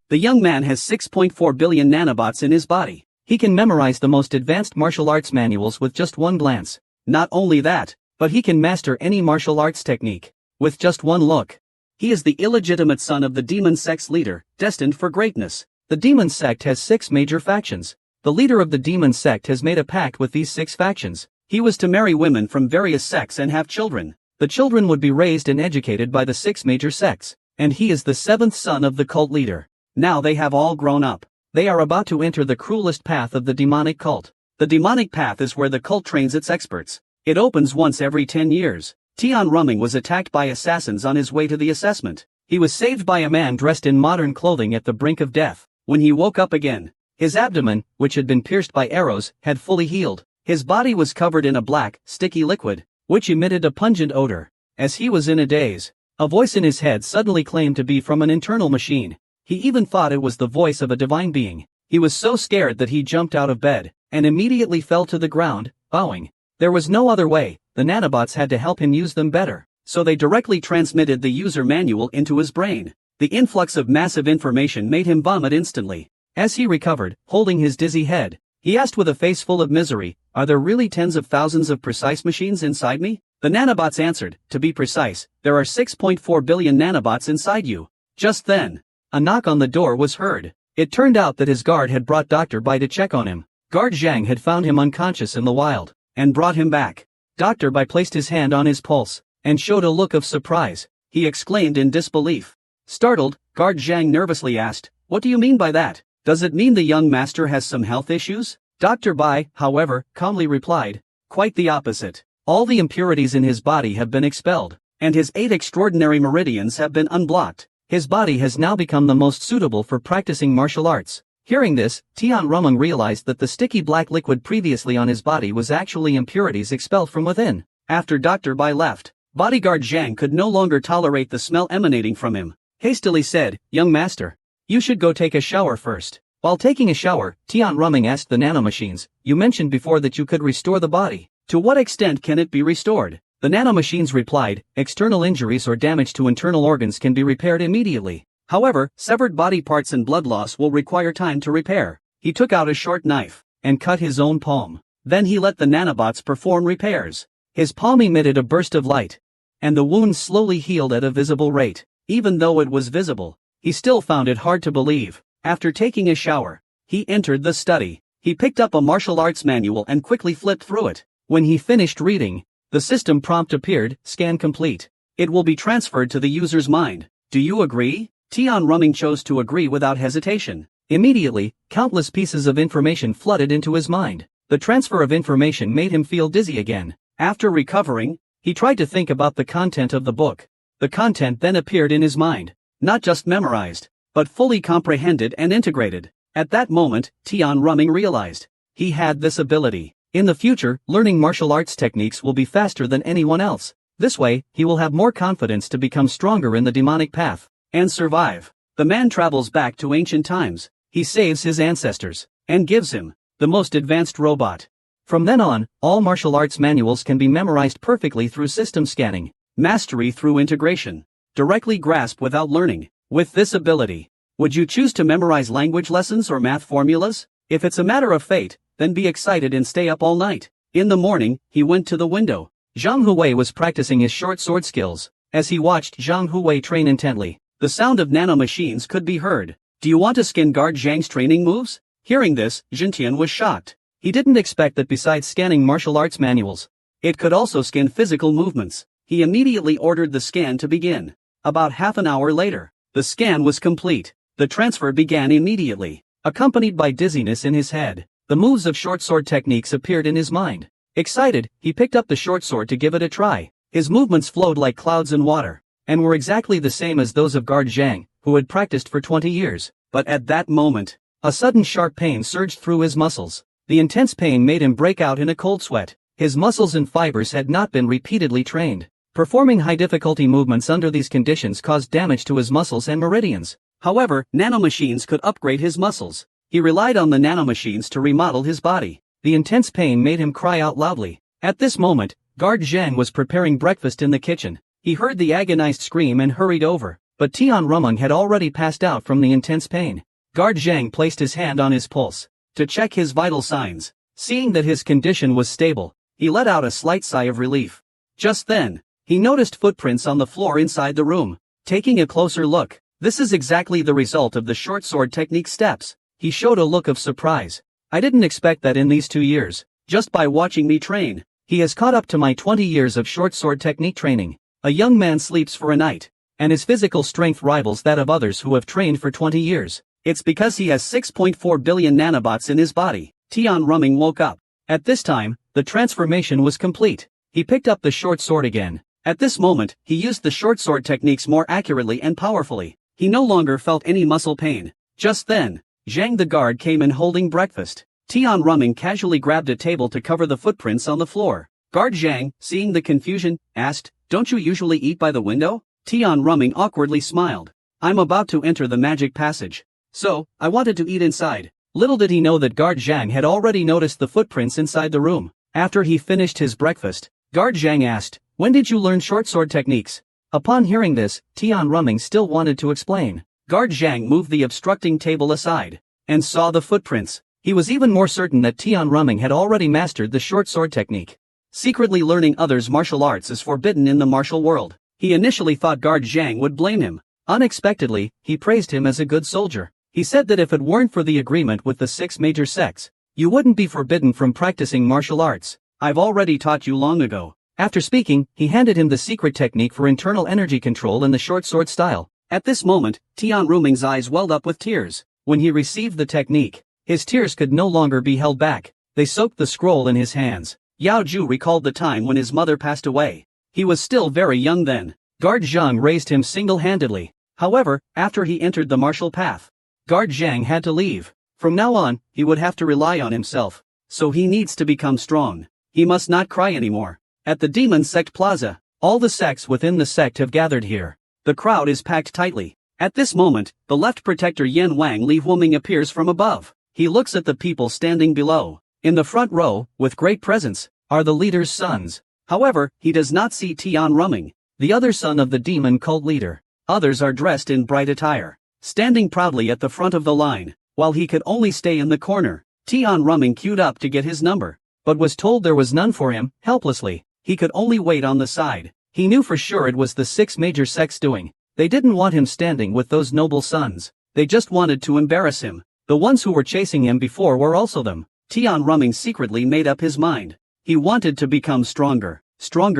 The young man has 6.4 billion nanobots in his body. He can memorize the most advanced martial arts manuals with just one glance. Not only that, but he can master any martial arts technique with just one look. He is the illegitimate son of the demon sect's leader, destined for greatness. The demon sect has 6 major factions. The leader of the demon sect has made a pact with these 6 factions. He was to marry women from various sects and have children. The children would be raised and educated by the 6 major sects, and he is the 7th son of the cult leader. Now they have all grown up. They are about to enter the cruelest path of the demonic cult. The demonic path is where the cult trains its experts. It opens once every 10 years. Tian Rumming was attacked by assassins on his way to the assessment. He was saved by a man dressed in modern clothing at the brink of death. When he woke up again, his abdomen, which had been pierced by arrows, had fully healed. His body was covered in a black, sticky liquid, which emitted a pungent odor. As he was in a daze, a voice in his head suddenly claimed to be from an internal machine. He even thought it was the voice of a divine being. He was so scared that he jumped out of bed, and immediately fell to the ground, bowing. There was no other way, the nanobots had to help him use them better, so they directly transmitted the user manual into his brain. The influx of massive information made him vomit instantly. As he recovered, holding his dizzy head, he asked with a face full of misery, "Are there really tens of thousands of precise machines inside me?" The nanobots answered, "To be precise, there are 6.4 billion nanobots inside you." Just then, a knock on the door was heard. It turned out that his guard had brought Dr. Bai to check on him. Guard Zhang had found him unconscious in the wild, and brought him back. Dr. Bai placed his hand on his pulse, and showed a look of surprise. He exclaimed in disbelief. Startled, Guard Zhang nervously asked, "What do you mean by that? Does it mean the young master has some health issues?" Dr. Bai, however, calmly replied, "Quite the opposite. All the impurities in his body have been expelled, and his 8 extraordinary meridians have been unblocked. His body has now become the most suitable for practicing martial arts." Hearing this, Tian Rumming realized that the sticky black liquid previously on his body was actually impurities expelled from within. After Dr. Bai left, bodyguard Zhang could no longer tolerate the smell emanating from him. Hastily said, "Young master, you should go take a shower first." While taking a shower, Tian Rumming asked the nanomachines, "You mentioned before that you could restore the body. To what extent can it be restored?" The nanomachines replied, "External injuries or damage to internal organs can be repaired immediately. However, severed body parts and blood loss will require time to repair." He took out a short knife, and cut his own palm. Then he let the nanobots perform repairs. His palm emitted a burst of light, and the wound slowly healed at a visible rate. Even though it was visible, he still found it hard to believe. After taking a shower, he entered the study. He picked up a martial arts manual and quickly flipped through it. When he finished reading, the system prompt appeared, "Scan complete. It will be transferred to the user's mind. Do you agree?" Tian Rumming chose to agree without hesitation. Immediately, countless pieces of information flooded into his mind. The transfer of information made him feel dizzy again. After recovering, he tried to think about the content of the book. The content then appeared in his mind, not just memorized, but fully comprehended and integrated. At that moment, Tian Rumming realized he had this ability. In the future, learning martial arts techniques will be faster than anyone else. This way, he will have more confidence to become stronger in the demonic path and survive. The man travels back to ancient times. He saves his ancestors and gives him the most advanced robot. From then on, all martial arts manuals can be memorized perfectly through system scanning. Mastery through integration. Directly grasp without learning. With this ability, would you choose to memorize language lessons or math formulas? If it's a matter of fate, then be excited and stay up all night. In the morning, he went to the window. Zhang Huwei was practicing his short sword skills. As he watched Zhang Huwei train intently, the sound of nanomachines could be heard. "Do you want to scan Guard Zhang's training moves?" Hearing this, Jintian was shocked. He didn't expect that besides scanning martial arts manuals, it could also scan physical movements. He immediately ordered the scan to begin. About half an hour later, the scan was complete. The transfer began immediately. Accompanied by dizziness in his head, the moves of short sword techniques appeared in his mind. Excited, he picked up the short sword to give it a try. His movements flowed like clouds in water, and were exactly the same as those of Guard Zhang, who had practiced for 20 years. But at that moment, a sudden sharp pain surged through his muscles. The intense pain made him break out in a cold sweat. His muscles and fibers had not been repeatedly trained. Performing high-difficulty movements under these conditions caused damage to his muscles and meridians. However, nanomachines could upgrade his muscles. He relied on the nanomachines to remodel his body. The intense pain made him cry out loudly. At this moment, Guard Zhang was preparing breakfast in the kitchen. He heard the agonized scream and hurried over. but Tian Rumeng had already passed out from the intense pain. Guard Zhang placed his hand on his pulse to check his vital signs. Seeing that his condition was stable, he let out a slight sigh of relief. Just then, he noticed footprints on the floor inside the room. Taking a closer look, this is exactly the result of the short sword technique steps. He showed a look of surprise. I didn't expect that in these 2 years, just by watching me train. He has caught up to my 20 years of short sword technique training. A young man sleeps for a night, and his physical strength rivals that of others who have trained for 20 years. It's because he has 6.4 billion nanobots in his body. Tian Rumeng woke up. At this time, the transformation was complete. He picked up the short sword again. At this moment, he used the short sword techniques more accurately and powerfully. He no longer felt any muscle pain. Just then, Zhang the guard came in holding breakfast. Tian Rumeng casually grabbed a table to cover the footprints on the floor. Guard Zhang, seeing the confusion, asked, "Don't you usually eat by the window?" Tian Rumeng awkwardly smiled. "I'm about to enter the magic passage. So, I wanted to eat inside." Little did he know that Guard Zhang had already noticed the footprints inside the room. After he finished his breakfast, Guard Zhang asked, "When did you learn short sword techniques?" Upon hearing this, Tian Rumeng still wanted to explain. Guard Zhang moved the obstructing table aside and saw the footprints. He was even more certain that Tian Rumeng had already mastered the short sword technique. Secretly learning others' martial arts is forbidden in the martial world. He initially thought Guard Zhang would blame him. Unexpectedly, he praised him as a good soldier. He said that if it weren't for the agreement with the 6 major sects, you wouldn't be forbidden from practicing martial arts. I've already taught you long ago. After speaking, he handed him the secret technique for internal energy control in the short sword style. At this moment, Tian Rumeng's eyes welled up with tears. When he received the technique, his tears could no longer be held back. They soaked the scroll in his hands. Yao Ju recalled the time when his mother passed away. He was still very young then. Guard Zhang raised him single-handedly. However, after he entered the martial path, Guard Zhang had to leave. From now on, he would have to rely on himself. So he needs to become strong. He must not cry anymore. At the Demon Sect Plaza, all the sects within the sect have gathered here. The crowd is packed tightly. At this moment, the left protector Yan Wang Li Wuming appears from above. He looks at the people standing below. In the front row, with great presence, are the leader's sons. However, he does not see Tian Rumeng, the other son of the demon cult leader. Others are dressed in bright attire, standing proudly at the front of the line, while he could only stay in the corner. Tian Rumeng queued up to get his number, but was told there was none for him. Helplessly, he could only wait on the side. He knew for sure it was the 6 major sects doing. They didn't want him standing with those noble sons. They just wanted to embarrass him. The ones who were chasing him before were also them. Tian Rumeng secretly made up his mind. He wanted to become stronger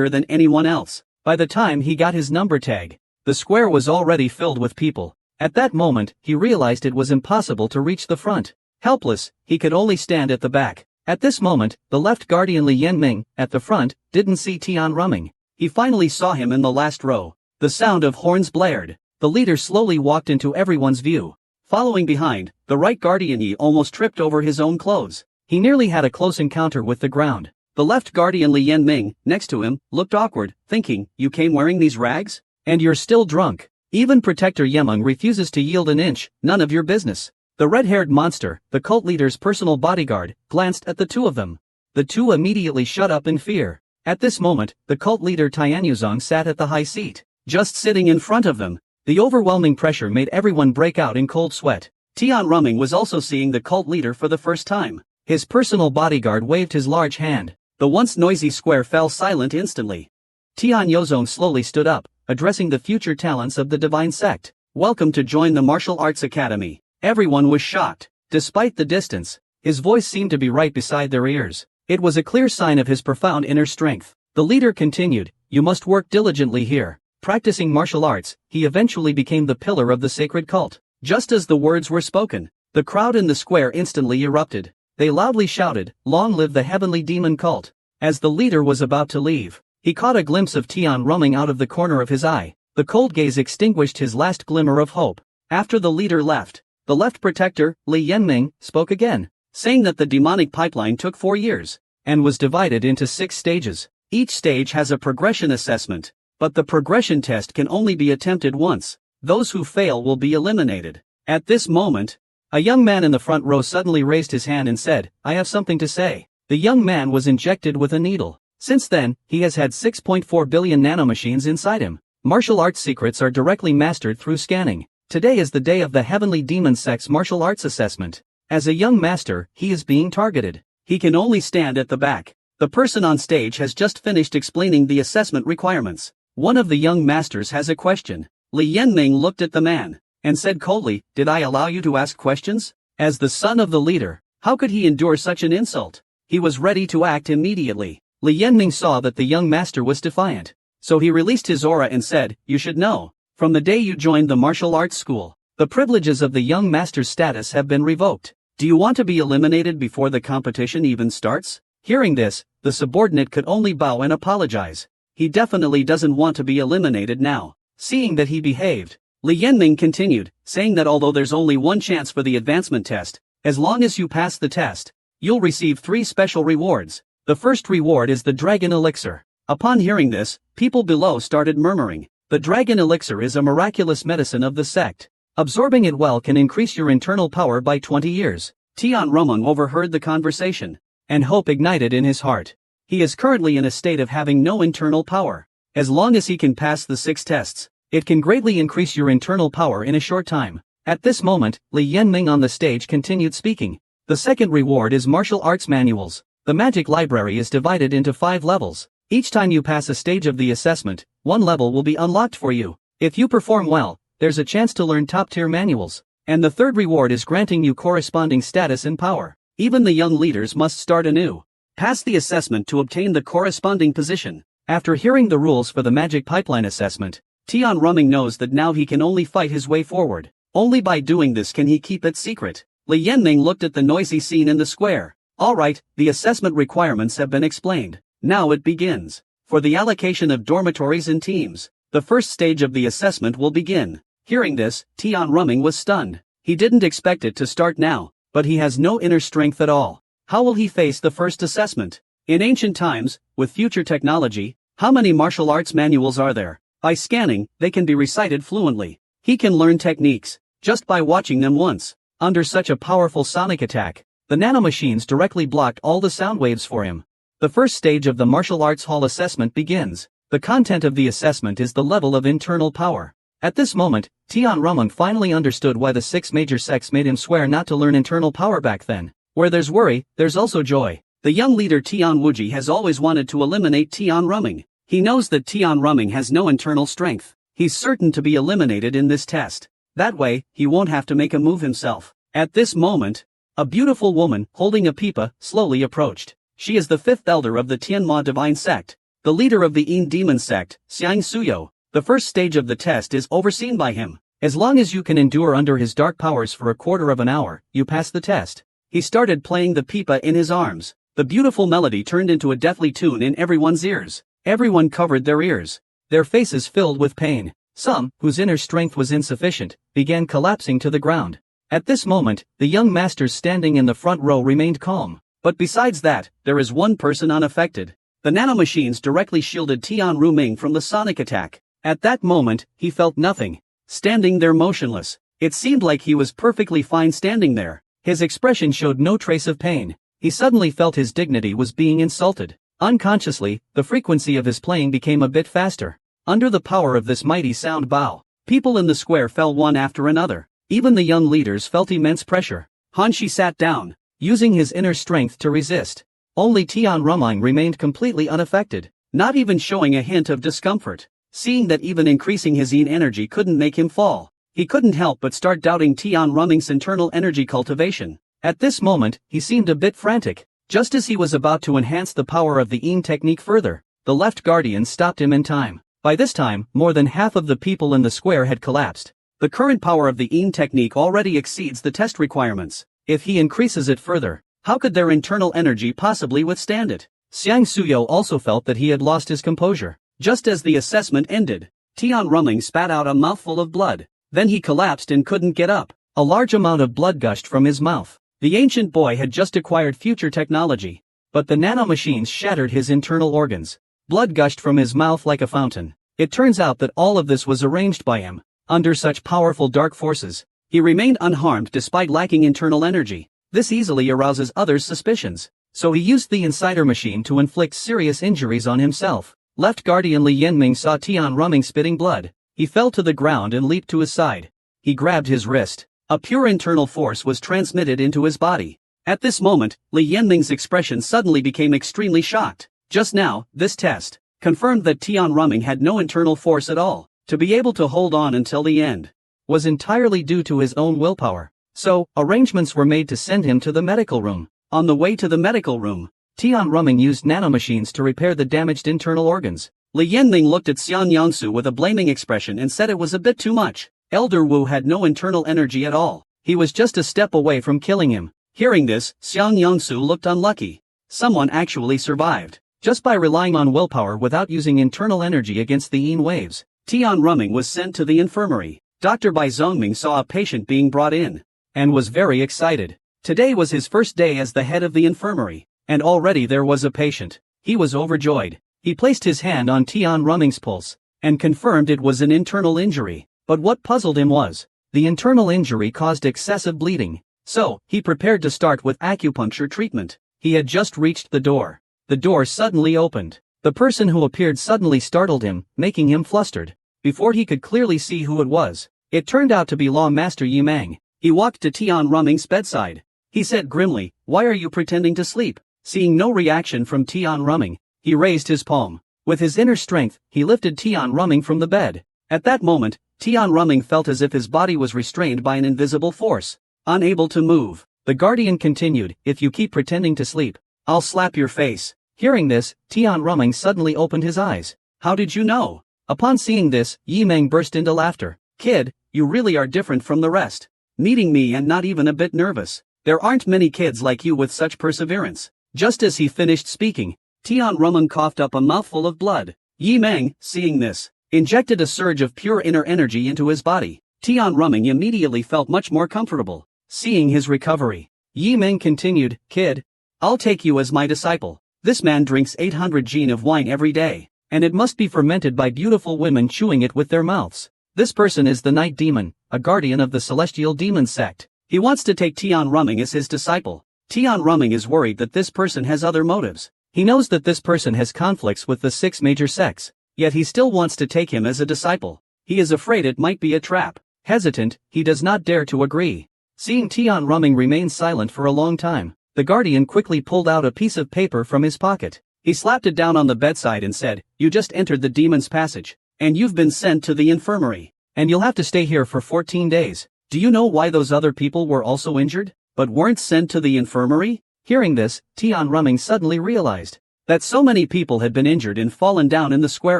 than anyone else. By the time he got his number tag, the square was already filled with people. At that moment, he realized it was impossible to reach the front. Helpless, he could only stand at the back. At this moment, the left guardian Li Yanming, at the front, didn't see Tian Rumeng. He finally saw him in the last row. The sound of horns blared. The leader slowly walked into everyone's view. Following behind, the right guardian Yi almost tripped over his own clothes. He nearly had a close encounter with the ground. The left guardian Li Yanming, next to him, looked awkward, thinking, "You came wearing these rags? And you're still drunk. Even Protector Yemeng refuses to yield an inch, none of your business." The red-haired monster, the cult leader's personal bodyguard, glanced at the two of them. The two immediately shut up in fear. At this moment, the cult leader Tian Yuzong sat at the high seat, just sitting in front of them. The overwhelming pressure made everyone break out in cold sweat. Tian Rumeng was also seeing the cult leader for the first time. His personal bodyguard waved his large hand. The once noisy square fell silent instantly. Tian Yuzong slowly stood up, addressing the future talents of the divine sect. "Welcome to join the martial arts academy." Everyone was shocked. Despite the distance, his voice seemed to be right beside their ears. It was a clear sign of his profound inner strength. The leader continued, "You must work diligently here." Practicing martial arts, he eventually became the pillar of the sacred cult. Just as the words were spoken, the crowd in the square instantly erupted. They loudly shouted, "Long live the heavenly demon cult." As the leader was about to leave, he caught a glimpse of Tian Rumeng out of the corner of his eye. The cold gaze extinguished his last glimmer of hope. After the leader left, the left protector, Li Yanming, spoke again, saying that the demonic pipeline took 4 years, and was divided into 6 stages. Each stage has a progression assessment, but the progression test can only be attempted once. Those who fail will be eliminated. At this moment, a young man in the front row suddenly raised his hand and said, "I have something to say." The young man was injected with a needle. Since then, he has had 6.4 billion nanomachines inside him. Martial arts secrets are directly mastered through scanning. Today is the day of the Heavenly Demon Sex Martial Arts Assessment. As a young master, he is being targeted. He can only stand at the back. The person on stage has just finished explaining the assessment requirements. One of the young masters has a question. Li Yanming looked at the man and said coldly, "Did I allow you to ask questions?" As the son of the leader, how could he endure such an insult? He was ready to act immediately. Li Yanming saw that the young master was defiant. So he released his aura and said, "You should know. From the day you joined the martial arts school, the privileges of the young master's status have been revoked. Do you want to be eliminated before the competition even starts?" Hearing this, the subordinate could only bow and apologize. He definitely doesn't want to be eliminated now. Seeing that he behaved, Li Yanming continued, saying that although there's only one chance for the advancement test, as long as you pass the test, you'll receive 3 special rewards. The first reward is the Dragon Elixir. Upon hearing this, people below started murmuring. The Dragon Elixir is a miraculous medicine of the sect. Absorbing it well can increase your internal power by 20 years. Tian Rumung overheard the conversation, and hope ignited in his heart. He is currently in a state of having no internal power. As long as he can pass the 6 tests, it can greatly increase your internal power in a short time. At this moment, Li Yanming on the stage continued speaking. The second reward is martial arts manuals. The magic library is divided into 5 levels. Each time you pass a stage of the assessment, 1 level will be unlocked for you. If you perform well, there's a chance to learn top-tier manuals. And the third reward is granting you corresponding status and power. Even the young leaders must start anew. Pass the assessment to obtain the corresponding position. After hearing the rules for the magic pipeline assessment, Tian Ruming knows that now he can only fight his way forward. Only by doing this can he keep it secret. Li Yanming looked at the noisy scene in the square. Alright, the assessment requirements have been explained. Now it begins. For the allocation of dormitories and teams, the first stage of the assessment will begin. Hearing this, Tian Ruming was stunned. He didn't expect it to start now, but he has no inner strength at all. How will he face the first assessment? In ancient times, with future technology, how many martial arts manuals are there? By scanning, they can be recited fluently. He can learn techniques just by watching them once. Under such a powerful sonic attack, the nanomachines directly blocked all the sound waves for him. The first stage of the martial arts hall assessment begins. The content of the assessment is the level of internal power. At this moment, Tian Rumung finally understood why the 6 major sects made him swear not to learn internal power back then. Where there's worry, there's also joy. The young leader Tian Wuji has always wanted to eliminate Tian Ruming. He knows that Tian Ruming has no internal strength. He's certain to be eliminated in this test. That way, he won't have to make a move himself. At this moment, a beautiful woman, holding a pipa, slowly approached. She is the 5th elder of the Tianma Divine Sect, the leader of the Yin Demon Sect, Xiang Suyo. The first stage of the test is overseen by him. As long as you can endure under his dark powers for a quarter of an hour, you pass the test. He started playing the pipa in his arms. The beautiful melody turned into a deathly tune in everyone's ears. Everyone covered their ears. Their faces filled with pain. Some, whose inner strength was insufficient, began collapsing to the ground. At this moment, the young masters standing in the front row remained calm. But besides that, there is one person unaffected. The nanomachines directly shielded Tian Ruming from the sonic attack. At that moment, he felt nothing. Standing there motionless. It seemed like he was perfectly fine standing there. His expression showed no trace of pain. He suddenly felt his dignity was being insulted. Unconsciously, the frequency of his playing became a bit faster. Under the power of this mighty sound bow, people in the square fell one after another. Even the young leaders felt immense pressure. Hanshi sat down, using his inner strength to resist. Only Tian Ruming remained completely unaffected, not even showing a hint of discomfort. Seeing that even increasing his yin energy couldn't make him fall, he couldn't help but start doubting Tian Ruming's internal energy cultivation. At this moment, he seemed a bit frantic. Just as he was about to enhance the power of the yin technique further, the left guardian stopped him in time. By this time, more than half of the people in the square had collapsed. The current power of the yin technique already exceeds the test requirements. If he increases it further, how could their internal energy possibly withstand it? Xiang Suyo also felt that he had lost his composure. Just as the assessment ended, Tian Ruming spat out a mouthful of blood. Then he collapsed and couldn't get up. A large amount of blood gushed from his mouth. The ancient boy had just acquired future technology, but the nanomachines shattered his internal organs. Blood gushed from his mouth like a fountain. It turns out that all of this was arranged by him. Under such powerful dark forces, he remained unharmed despite lacking internal energy. This easily arouses others' suspicions, so he used the insider machine to inflict serious injuries on himself. Left guardian Li Yanming saw Tian Rumming spitting blood. He fell to the ground and leaped to his side. He grabbed his wrist. A pure internal force was transmitted into his body. At this moment, Li Yanming's expression suddenly became extremely shocked. Just now, this test confirmed that Tian Rumming had no internal force at all. To be able to hold on until the end was entirely due to his own willpower. So, arrangements were made to send him to the medical room. On the way to the medical room, Tian Rumming used nanomachines to repair the damaged internal organs. Li Yanming looked at Xian Yangsu with a blaming expression and said it was a bit too much. Elder Wu had no internal energy at all. He was just a step away from killing him. Hearing this, Xian Yangsu looked unlucky. Someone actually survived. Just by relying on willpower without using internal energy against the yin waves. Tian Rumming was sent to the infirmary. Dr. Bai Zongming saw a patient being brought in and was very excited. Today was his first day as the head of the infirmary, and already there was a patient. He was overjoyed. He placed his hand on Tian Rumming's pulse and confirmed it was an internal injury. But what puzzled him was, the internal injury caused excessive bleeding. So, he prepared to start with acupuncture treatment. He had just reached the door. The door suddenly opened. The person who appeared suddenly startled him, making him flustered. Before he could clearly see who it was, it turned out to be Law Master Yi Mang. He walked to Tian Rumming's bedside. He said grimly, "Why are you pretending to sleep?" Seeing no reaction from Tian Rumming, he raised his palm. With his inner strength, he lifted Tian Rumming from the bed. At that moment, Tian Rumming felt as if his body was restrained by an invisible force. Unable to move, the guardian continued, "If you keep pretending to sleep, I'll slap your face." Hearing this, Tian Rumming suddenly opened his eyes. "How did you know?" Upon seeing this, Yi Meng burst into laughter. "Kid, you really are different from the rest. Meeting me and not even a bit nervous. There aren't many kids like you with such perseverance." Just as he finished speaking, Tian Rumming coughed up a mouthful of blood. Yi Meng, seeing this, injected a surge of pure inner energy into his body. Tian Rumming immediately felt much more comfortable. Seeing his recovery, Yi Meng continued, "Kid, I'll take you as my disciple. This man drinks 800 jin of wine every day, and it must be fermented by beautiful women chewing it with their mouths. This person is the Night Demon, a guardian of the Celestial Demon sect. He wants to take Tian Rumming as his disciple." Tian Rumming is worried that this person has other motives. He knows that this person has conflicts with the 6 major sects, yet he still wants to take him as a disciple. He is afraid it might be a trap. Hesitant, he does not dare to agree. Seeing Tian Rumming remain silent for a long time, the guardian quickly pulled out a piece of paper from his pocket. He slapped it down on the bedside and said, "You just entered the demon's passage, and you've been sent to the infirmary, and you'll have to stay here for 14 days. Do you know why those other people were also injured, but weren't sent to the infirmary?" Hearing this, Tian Rumming suddenly realized that so many people had been injured and fallen down in the square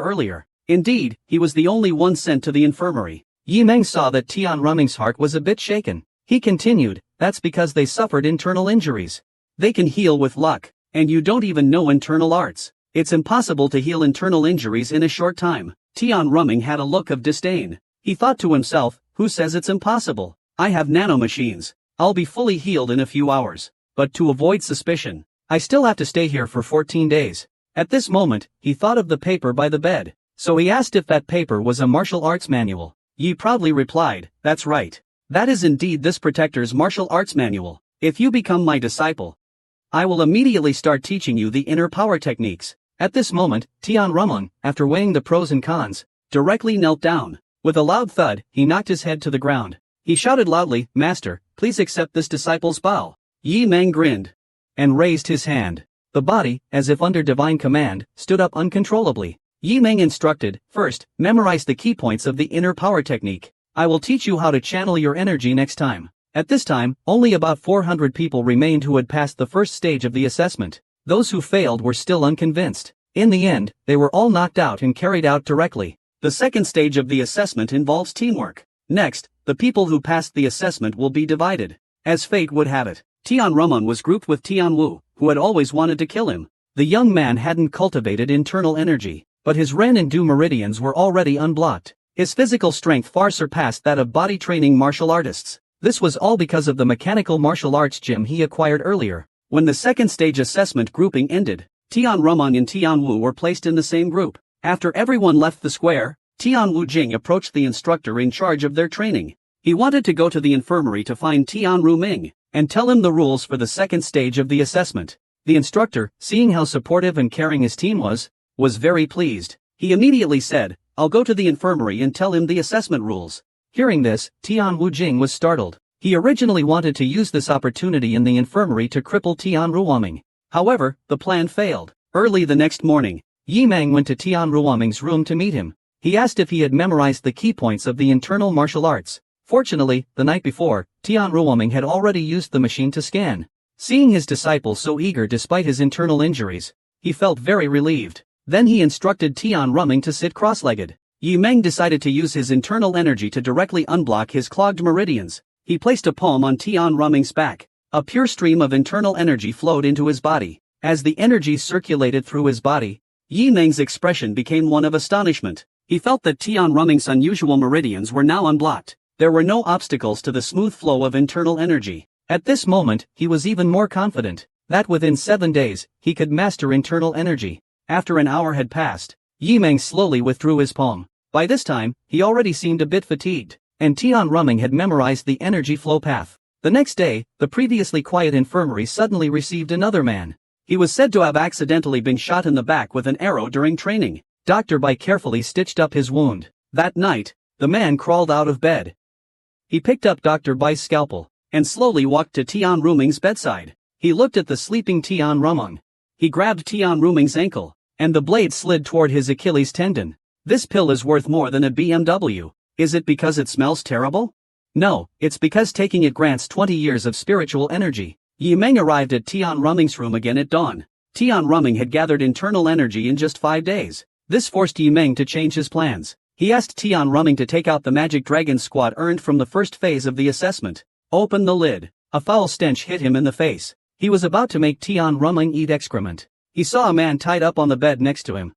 earlier. Indeed, he was the only one sent to the infirmary. Yi Meng saw that Tian Rumming's heart was a bit shaken. He continued, "That's because they suffered internal injuries. They can heal with luck, and you don't even know internal arts. It's impossible to heal internal injuries in a short time." Tian Rumming had a look of disdain. He thought to himself, "Who says it's impossible? I have nanomachines. I'll be fully healed in a few hours. But to avoid suspicion, I still have to stay here for 14 days. At this moment, he thought of the paper by the bed. So he asked if that paper was a martial arts manual. Yi proudly replied, "That's right. That is indeed this protector's martial arts manual. If you become my disciple, I will immediately start teaching you the inner power techniques." At this moment, Tian Rumming, after weighing the pros and cons, directly knelt down. With a loud thud, he knocked his head to the ground. He shouted loudly, "Master, please accept this disciple's bow." Yi Meng grinned and raised his hand. The body, as if under divine command, stood up uncontrollably. Yi Meng instructed, "First, memorize the key points of the inner power technique. I will teach you how to channel your energy next time." At this time, only about 400 people remained who had passed the first stage of the assessment. Those who failed were still unconvinced. In the end, they were all knocked out and carried out directly. The second stage of the assessment involves teamwork. Next, the people who passed the assessment will be divided. As fate would have it, Tian Rumming was grouped with Tian Wu, who had always wanted to kill him. The young man hadn't cultivated internal energy, but his Ren and Du meridians were already unblocked. His physical strength far surpassed that of body-training martial artists. This was all because of the mechanical martial arts gym he acquired earlier. When the second stage assessment grouping ended, Tian Rumming and Tian Wu were placed in the same group. After everyone left the square, Tian Wu Jing approached the instructor in charge of their training. He wanted to go to the infirmary to find Tian Ruming and tell him the rules for the second stage of the assessment. The instructor, seeing how supportive and caring his team was, was very pleased. He immediately said, "I'll go to the infirmary and tell him the assessment rules." Hearing this, Tian Wujing was startled. He originally wanted to use this opportunity in the infirmary to cripple Tian Ruoming. However, the plan failed. Early the next morning, Yi Meng went to Tian Ruoming's room to meet him. He asked if he had memorized the key points of the internal martial arts. Fortunately, the night before, Tian Ruoming had already used the machine to scan. Seeing his disciple so eager despite his internal injuries, he felt very relieved. Then he instructed Tian Ruoming to sit cross-legged. Yi Meng decided to use his internal energy to directly unblock his clogged meridians. He placed a palm on Tian Ruoming's back. A pure stream of internal energy flowed into his body. As the energy circulated through his body, Yi Meng's expression became one of astonishment. He felt that Tian Ruoming's unusual meridians were now unblocked. There were no obstacles to the smooth flow of internal energy. At this moment, he was even more confident that within 7 days, he could master internal energy. After an hour had passed, Yi Meng slowly withdrew his palm. By this time, he already seemed a bit fatigued, and Tian Ruoming had memorized the energy flow path. The next day, the previously quiet infirmary suddenly received another man. He was said to have accidentally been shot in the back with an arrow during training. Dr. Bai carefully stitched up his wound. That night, the man crawled out of bed. He picked up Dr. Bai's scalpel and slowly walked to Tian Ruoming's bedside. He looked at the sleeping Tian Ruoming. He grabbed Tian Ruoming's ankle, and the blade slid toward his Achilles tendon. "This pill is worth more than a BMW. Is it because it smells terrible?" "No, it's because taking it grants 20 years of spiritual energy." Yi Meng arrived at Tian Ruoming's room again at dawn. Tian Ruoming had gathered internal energy in just 5 days. This forced Yi Meng to change his plans. He asked Tian Ruoming to take out the magic dragon squad earned from the first phase of the assessment. Open the lid. A foul stench hit him in the face. He was about to make Tian Ruoming eat excrement. He saw a man tied up on the bed next to him.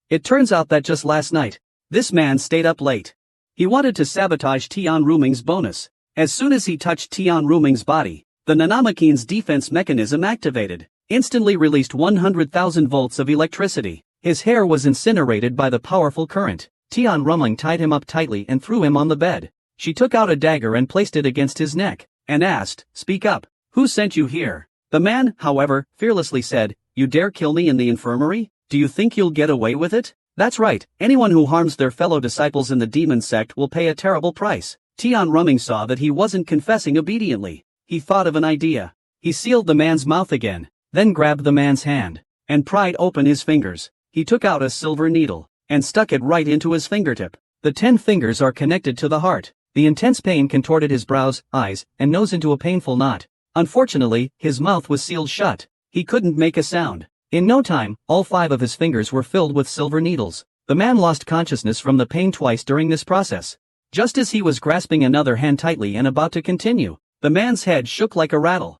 It turns out that just last night, this man stayed up late. He wanted to sabotage Tian Ruoming's bonus. As soon as he touched Tian Ruoming's body, the Nanamakine's defense mechanism activated, instantly released 100,000 volts of electricity. His hair was incinerated by the powerful current. Tian Ruoming tied him up tightly and threw him on the bed. She took out a dagger and placed it against his neck, and asked, "Speak up. Who sent you here?" The man, however, fearlessly said, "You dare kill me in the infirmary? Do you think you'll get away with it?" "That's right, anyone who harms their fellow disciples in the demon sect will pay a terrible price." Tian Ruoming saw that he wasn't confessing obediently. He thought of an idea. He sealed the man's mouth again, then grabbed the man's hand, and pried open his fingers. He took out a silver needle, and stuck it right into his fingertip. The 10 fingers are connected to the heart. The intense pain contorted his brows, eyes, and nose into a painful knot. Unfortunately, his mouth was sealed shut. He couldn't make a sound. In no time, all 5 of his fingers were filled with silver needles. The man lost consciousness from the pain twice during this process. Just as he was grasping another hand tightly and about to continue, the man's head shook like a rattle.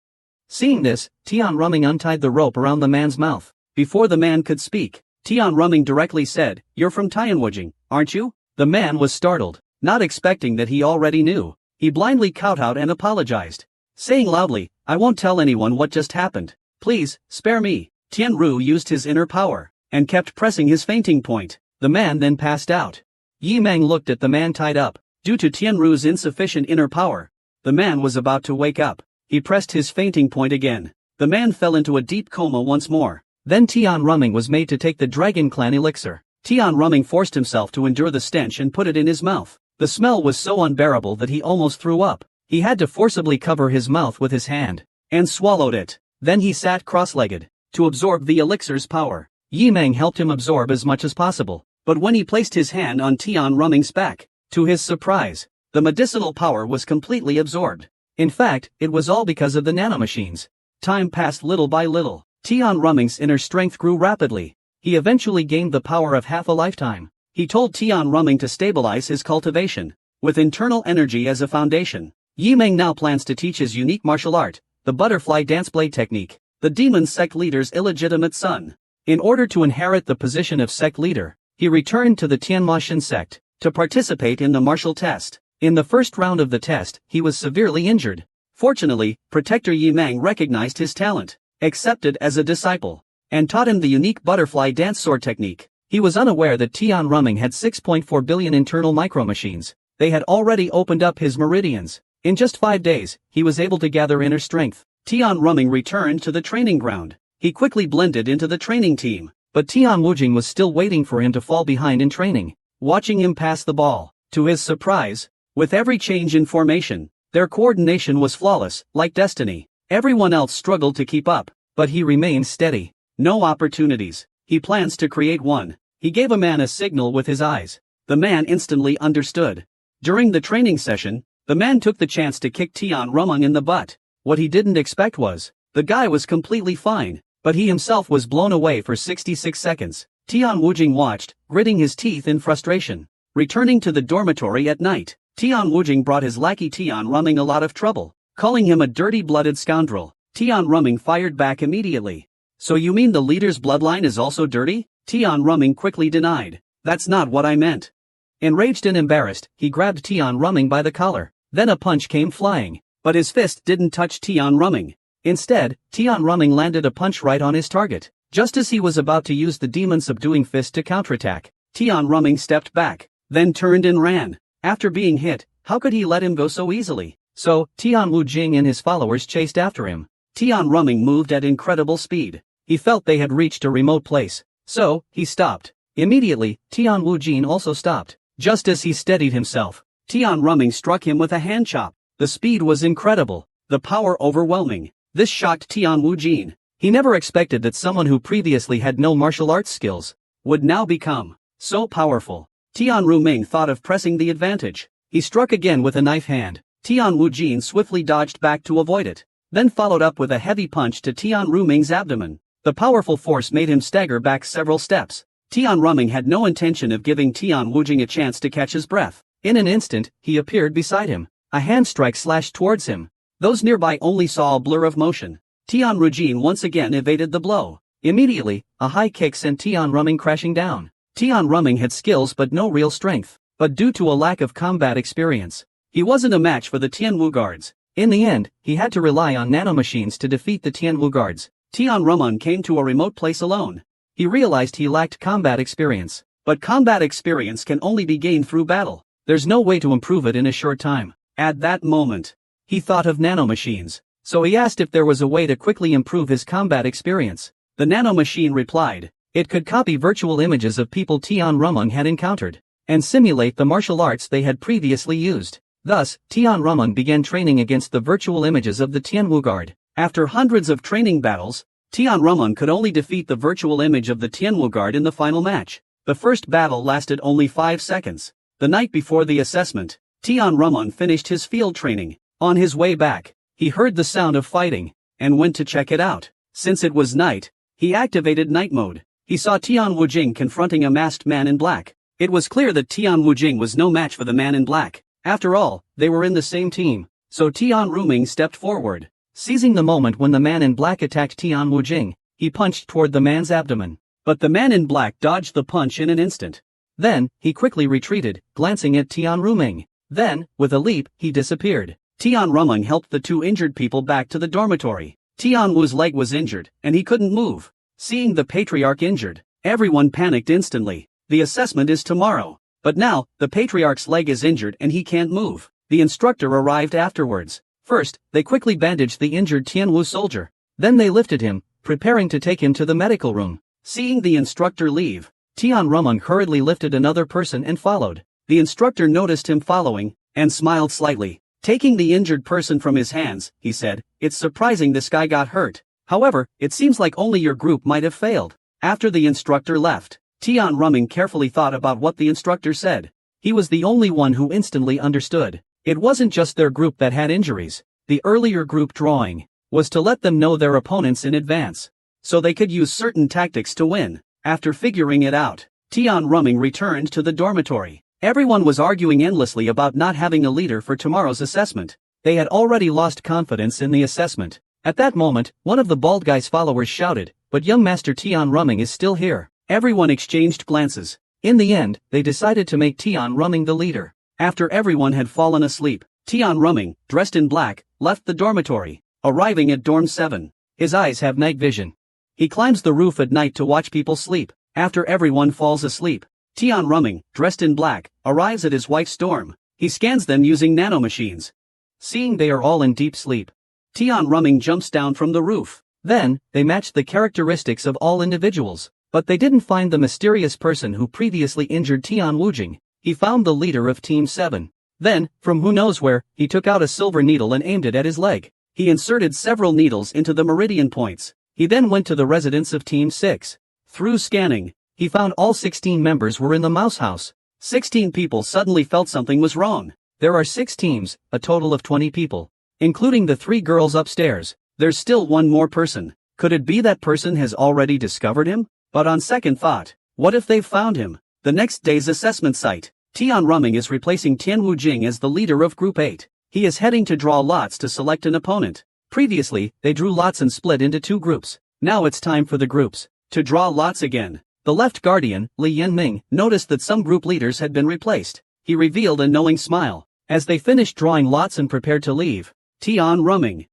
Seeing this, Tian Ruoming untied the rope around the man's mouth. Before the man could speak, Tian Ruoming directly said, "You're from Tianwujing, aren't you?" The man was startled, not expecting that he already knew. He blindly kowtowed and apologized, saying loudly, "I won't tell anyone what just happened. Please, spare me." Tian Ru used his inner power, and kept pressing his fainting point. The man then passed out. Yi Meng looked at the man tied up. Due to Tian Ru's insufficient inner power, the man was about to wake up. He pressed his fainting point again. The man fell into a deep coma once more. Then Tian Ruoming was made to take the Dragon Clan elixir. Tian Ruoming forced himself to endure the stench and put it in his mouth. The smell was so unbearable that he almost threw up. He had to forcibly cover his mouth with his hand, and swallowed it. Then he sat cross-legged, to absorb the elixir's power. Yi Meng helped him absorb as much as possible, but when he placed his hand on Tian Ruoming's back, to his surprise, the medicinal power was completely absorbed. In fact, it was all because of the nanomachines. Time passed little by little. Tian Ruoming's inner strength grew rapidly. He eventually gained the power of half a lifetime. He told Tian Ruoming to stabilize his cultivation, with internal energy as a foundation. Yi Meng now plans to teach his unique martial art, the butterfly dance blade technique, the demon sect leader's illegitimate son. In order to inherit the position of sect leader, he returned to the Tianma sect, to participate in the martial test. In the first round of the test, he was severely injured. Fortunately, Protector Yi Meng recognized his talent, accepted as a disciple, and taught him the unique butterfly dance sword technique. He was unaware that Tian Ruoming had 6.4 billion internal micromachines. They had already opened up his meridians. In just 5 days, he was able to gather inner strength. Tian Ruoming returned to the training ground. He quickly blended into the training team, but Tian Wujing was still waiting for him to fall behind in training, watching him pass the ball. To his surprise, with every change in formation, their coordination was flawless, like destiny. Everyone else struggled to keep up, but he remained steady. No opportunities. He plans to create one. He gave a man a signal with his eyes. The man instantly understood. During the training session, the man took the chance to kick Tian Rumung in the butt. What he didn't expect was, the guy was completely fine, but he himself was blown away for 66 seconds. Tian Wujing watched, gritting his teeth in frustration. Returning to the dormitory at night, Tian Wujing brought his lackey Tian Rumung a lot of trouble, calling him a dirty-blooded scoundrel. Tian Rumung fired back immediately. So you mean the leader's bloodline is also dirty? Tian Rumung quickly denied. That's not what I meant. Enraged and embarrassed, he grabbed Tian Rumung by the collar. Then a punch came flying, but his fist didn't touch Tian Rumung. Instead, Tian Rumung landed a punch right on his target. Just as he was about to use the demon-subduing fist to counterattack, Tian Rumung stepped back, then turned and ran. After being hit, how could he let him go so easily? So, Tian Wujing and his followers chased after him. Tian Rumung moved at incredible speed. He felt they had reached a remote place. So, he stopped. Immediately, Tian Wujing also stopped. Just as he steadied himself, Tian Rumung struck him with a hand chop. The speed was incredible, the power overwhelming. This shocked Tian Wujing. He never expected that someone who previously had no martial arts skills would now become so powerful. Tian Rumung thought of pressing the advantage. He struck again with a knife hand. Tian Wujing swiftly dodged back to avoid it, then followed up with a heavy punch to Tian Rumung's abdomen. The powerful force made him stagger back several steps. Tian Rumung had no intention of giving Tian Wujing a chance to catch his breath. In an instant, he appeared beside him. A hand strike slashed towards him. Those nearby only saw a blur of motion. Tian Wujing once again evaded the blow. Immediately, a high kick sent Tian Rumung crashing down. Tian Rumung had skills but no real strength. But due to a lack of combat experience, he wasn't a match for the Tianwu guards. In the end, he had to rely on nanomachines to defeat the Tianwu guards. Tian Rumung came to a remote place alone. He realized he lacked combat experience. But combat experience can only be gained through battle. There's no way to improve it in a short time. At that moment, he thought of nanomachines. So he asked if there was a way to quickly improve his combat experience. The nanomachine replied, it could copy virtual images of people Tian Rumung had encountered, and simulate the martial arts they had previously used. Thus, Tian Rumung began training against the virtual images of the Tianwu guard. After hundreds of training battles, Tian Rumung could only defeat the virtual image of the Tianwu guard in the final match. The first battle lasted only 5 seconds. The night before the assessment, Tian Rumung finished his field training. On his way back, he heard the sound of fighting, and went to check it out. Since it was night, he activated night mode. He saw Tian Wujing confronting a masked man in black. It was clear that Tian Wujing was no match for the man in black. After all, they were in the same team. So Tian Rumung stepped forward. Seizing the moment when the man in black attacked Tian Wujing, he punched toward the man's abdomen. But the man in black dodged the punch in an instant. Then, he quickly retreated, glancing at Tian Rumung. Then, with a leap, he disappeared. Tian Rumung helped the two injured people back to the dormitory. Tian Wu's leg was injured, and he couldn't move. Seeing the patriarch injured, everyone panicked instantly. The assessment is tomorrow. But now, the patriarch's leg is injured and he can't move. The instructor arrived afterwards. First, they quickly bandaged the injured Tian Wu soldier. Then they lifted him, preparing to take him to the medical room. Seeing the instructor leave, Tian Rumung hurriedly lifted another person and followed. The instructor noticed him following, and smiled slightly. Taking the injured person from his hands, he said, it's surprising this guy got hurt. However, it seems like only your group might have failed. After the instructor left, Tian Rumung carefully thought about what the instructor said. He was the only one who instantly understood. It wasn't just their group that had injuries. The earlier group drawing was to let them know their opponents in advance, so they could use certain tactics to win. After figuring it out, Tian Rumung returned to the dormitory. Everyone was arguing endlessly about not having a leader for tomorrow's assessment. They had already lost confidence in the assessment. At that moment, one of the bald guy's followers shouted, but young Master Tian Rumung is still here. Everyone exchanged glances. In the end, they decided to make Tian Rumung the leader. After everyone had fallen asleep, Tian Rumung, dressed in black, left the dormitory, arriving at dorm 7. His eyes have night vision. He climbs the roof at night to watch people sleep. After everyone falls asleep, Tian Rumung, dressed in black, arrives at his wife's dorm. He scans them using nanomachines. Seeing they are all in deep sleep, Tian Rumung jumps down from the roof. Then, they match the characteristics of all individuals. But they didn't find the mysterious person who previously injured Tian Wujing. He found the leader of Team 7. Then, from who knows where, he took out a silver needle and aimed it at his leg. He inserted several needles into the meridian points. He then went to the residence of Team 6. Through scanning, he found all 16 members were in the mouse house. 16 people suddenly felt something was wrong. There are 6 teams, a total of 20 people. Including the 3 girls upstairs. There's still one more person. Could it be that person has already discovered him? But on second thought, what if they've found him? The next day's assessment site. Tian Rumming is replacing Tian Wujing as the leader of Group 8. He is heading to draw lots to select an opponent. Previously, they drew lots and split into 2 groups. Now it's time for the groups to draw lots again. The left guardian, Li Yanming, noticed that some group leaders had been replaced. He revealed a knowing smile. As they finished drawing lots and prepared to leave, Tian Rumming.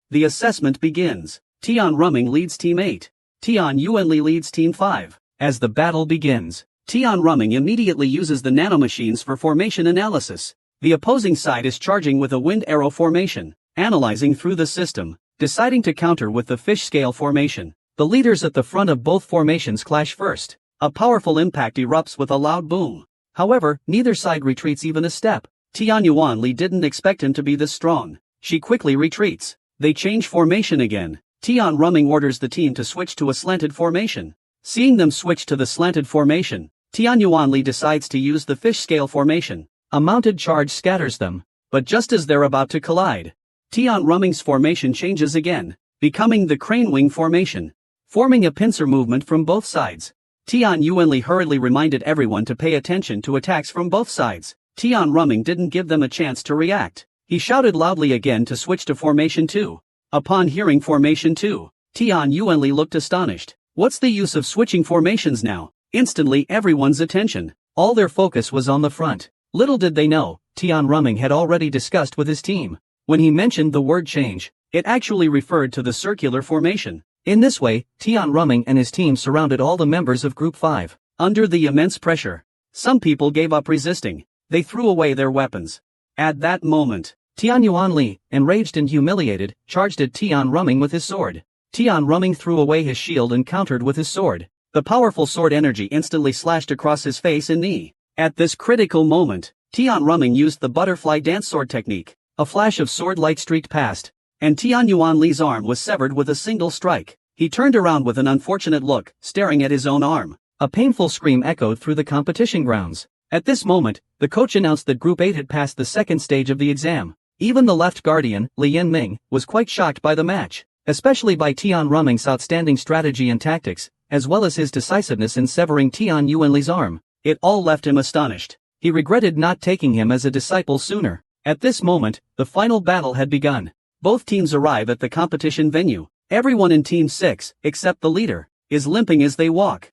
The assessment begins. Tian Rumming leads Team 8. Tian Yuanli leads Team 5. As the battle begins, Tian Rumming immediately uses the nanomachines for formation analysis. The opposing side is charging with a wind arrow formation, analyzing through the system, deciding to counter with the fish scale formation. The leaders at the front of both formations clash first. A powerful impact erupts with a loud boom. However, neither side retreats even a step. Tian Yuanli didn't expect him to be this strong. She quickly retreats. They change formation again. Tian Rumming orders the team to switch to a slanted formation. Seeing them switch to the slanted formation, Tian Yuanli decides to use the fish scale formation. A mounted charge scatters them. But just as they're about to collide, Tian Rumming's formation changes again, becoming the crane wing formation, forming a pincer movement from both sides. Tian Yuanli hurriedly reminded everyone to pay attention to attacks from both sides. Tian Rumming didn't give them a chance to react. He shouted loudly again to switch to Formation 2. Upon hearing Formation 2, Tian Yuanli looked astonished. What's the use of switching formations now? Instantly everyone's attention, all their focus was on the front. Little did they know, Tian Rumming had already discussed with his team. When he mentioned the word change, it actually referred to the circular formation. In this way, Tian Rumming and his team surrounded all the members of Group 5. Under the immense pressure, some people gave up resisting. They threw away their weapons. At that moment, Tian Yuanli, enraged and humiliated, charged at Tian Rumming with his sword. Tian Rumming threw away his shield and countered with his sword. The powerful sword energy instantly slashed across his face and knee. At this critical moment, Tian Rumming used the butterfly dance sword technique. A flash of sword light streaked past, and Tian Yuanli's arm was severed with a single strike. He turned around with an unfortunate look, staring at his own arm. A painful scream echoed through the competition grounds. At this moment, the coach announced that Group 8 had passed the second stage of the exam. Even the left guardian, Li Yanming, was quite shocked by the match, especially by Tian Rumming's outstanding strategy and tactics, as well as his decisiveness in severing Tian Yuanli's arm. It all left him astonished. He regretted not taking him as a disciple sooner. At this moment, the final battle had begun. Both teams arrive at the competition venue. Everyone in Team 6, except the leader, is limping as they walk.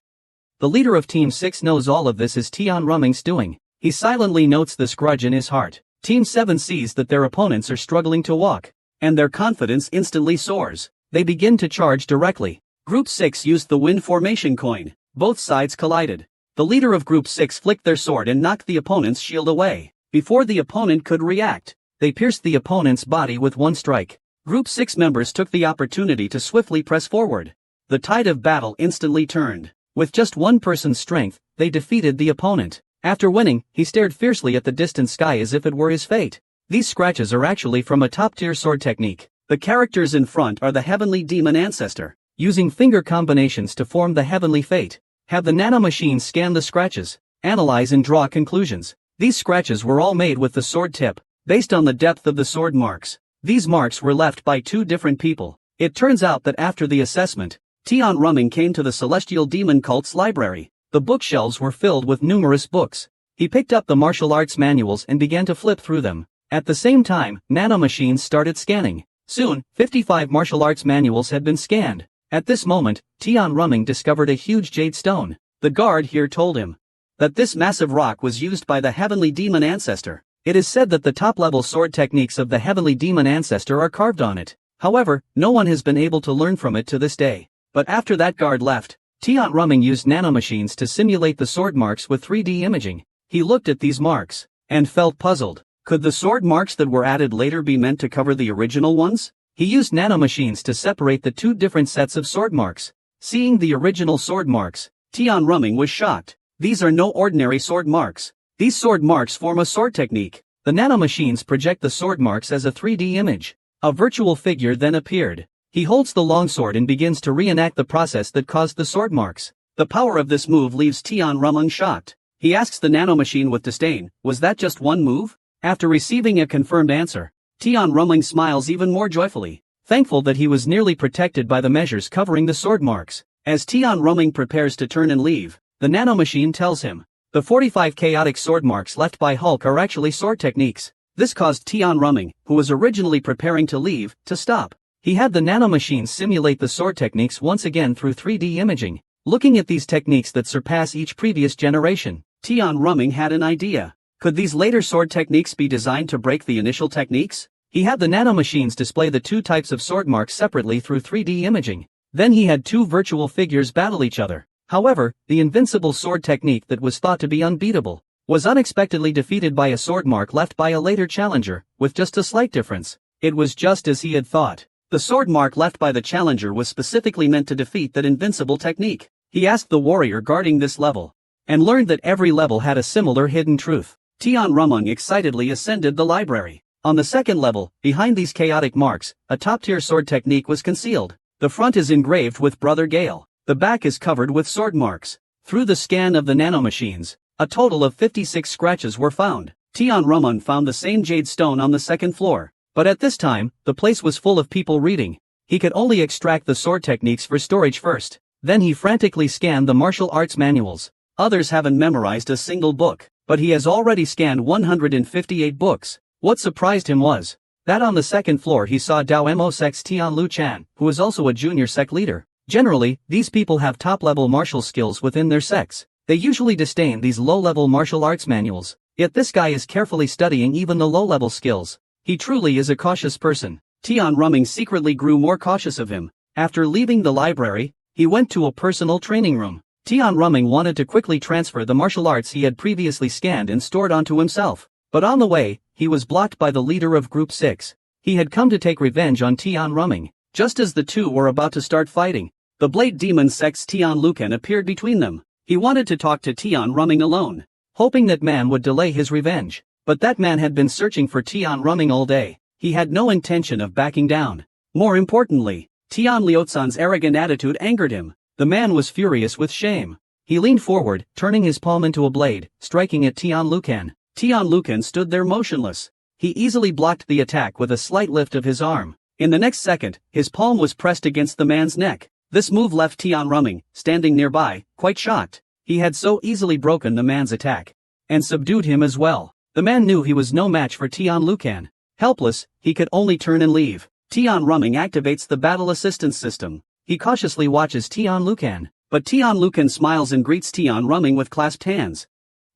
The leader of Team 6 knows all of this is Tian Rumming's doing. He silently notes this grudge in his heart. Team 7 sees that their opponents are struggling to walk, and their confidence instantly soars. They begin to charge directly. Group 6 used the wind formation coin. Both sides collided. The leader of Group 6 flicked their sword and knocked the opponent's shield away. Before the opponent could react, they pierced the opponent's body with one strike. Group 6 members took the opportunity to swiftly press forward. The tide of battle instantly turned. With just one person's strength, they defeated the opponent. After winning, he stared fiercely at the distant sky as if it were his fate. These scratches are actually from a top-tier sword technique. The characters in front are the heavenly demon ancestor, using finger combinations to form the heavenly fate. Have the nanomachine scan the scratches, analyze and draw conclusions. These scratches were all made with the sword tip, based on the depth of the sword marks. These marks were left by 2 different people. It turns out that after the assessment, Tian Rumming came to the Celestial Demon Cult's library. The bookshelves were filled with numerous books. He picked up the martial arts manuals and began to flip through them. At the same time, nanomachines started scanning. Soon, 55 martial arts manuals had been scanned. At this moment, Tian Rumming discovered a huge jade stone. The guard here told him that this massive rock was used by the heavenly demon ancestor. It is said that the top-level sword techniques of the heavenly demon ancestor are carved on it. However, no one has been able to learn from it to this day. But after that guard left, Tian Rumming used nanomachines to simulate the sword marks with 3D imaging. He looked at these marks and felt puzzled. Could the sword marks that were added later be meant to cover the original ones? He used nanomachines to separate the two different sets of sword marks. Seeing the original sword marks, Tian Rumming was shocked. These are no ordinary sword marks. These sword marks form a sword technique. The nanomachines project the sword marks as a 3D image. A virtual figure then appeared. He holds the longsword and begins to reenact the process that caused the sword marks. The power of this move leaves Tian Rumming shocked. He asks the nanomachine with disdain, "Was that just one move?" After receiving a confirmed answer, Tian Rumming smiles even more joyfully, thankful that he was nearly protected by the measures covering the sword marks. As Tian Rumming prepares to turn and leave, the nanomachine tells him, the 45 chaotic sword marks left by Hulk are actually sword techniques. This caused Tian Rumming, who was originally preparing to leave, to stop. He had the nanomachine simulate the sword techniques once again through 3D imaging. Looking at these techniques that surpass each previous generation, Tian Rumming had an idea. Could these later sword techniques be designed to break the initial techniques? He had the nanomachines display the two types of sword marks separately through 3D imaging. Then he had two virtual figures battle each other. However, the invincible sword technique that was thought to be unbeatable was unexpectedly defeated by a sword mark left by a later challenger, with just a slight difference. It was just as he had thought. The sword mark left by the challenger was specifically meant to defeat that invincible technique. He asked the warrior guarding this level, and learned that every level had a similar hidden truth. Tian Rumming excitedly ascended the library. On the second level, behind these chaotic marks, a top-tier sword technique was concealed. The front is engraved with Brother Gale. The back is covered with sword marks. Through the scan of the nanomachines, a total of 56 scratches were found. Tian Rumming found the same jade stone on the second floor. But at this time, the place was full of people reading. He could only extract the sword techniques for storage first. Then he frantically scanned the martial arts manuals. Others haven't memorized a single book, but he has already scanned 158 books. What surprised him was that on the second floor he saw Dao Mo Sec's Tian Lu Chan, who is also a junior sect leader. Generally, these people have top-level martial skills within their sects. They usually disdain these low-level martial arts manuals. Yet this guy is carefully studying even the low-level skills. He truly is a cautious person. Tian Rumming secretly grew more cautious of him. After leaving the library, he went to a personal training room. Tian Rumming wanted to quickly transfer the martial arts he had previously scanned and stored onto himself. But on the way, he was blocked by the leader of Group 6. He had come to take revenge on Tian Rumming. Just as the two were about to start fighting, the Blade Demon Sect's Tian Lucan appeared between them. He wanted to talk to Tian Rumming alone, hoping that man would delay his revenge. But that man had been searching for Tian Rumming all day. He had no intention of backing down. More importantly, Tian Liuchan's arrogant attitude angered him. The man was furious with shame. He leaned forward, turning his palm into a blade, striking at Tian Lucan. Tian Lucan stood there motionless. He easily blocked the attack with a slight lift of his arm. In the next second, his palm was pressed against the man's neck. This move left Tian Rumming, standing nearby, quite shocked. He had so easily broken the man's attack, and subdued him as well. The man knew he was no match for Tian Lucan. Helpless, he could only turn and leave. Tian Rumming activates the battle assistance system. He cautiously watches Tian Lucan, but Tian Lucan smiles and greets Tian Rumming with clasped hands.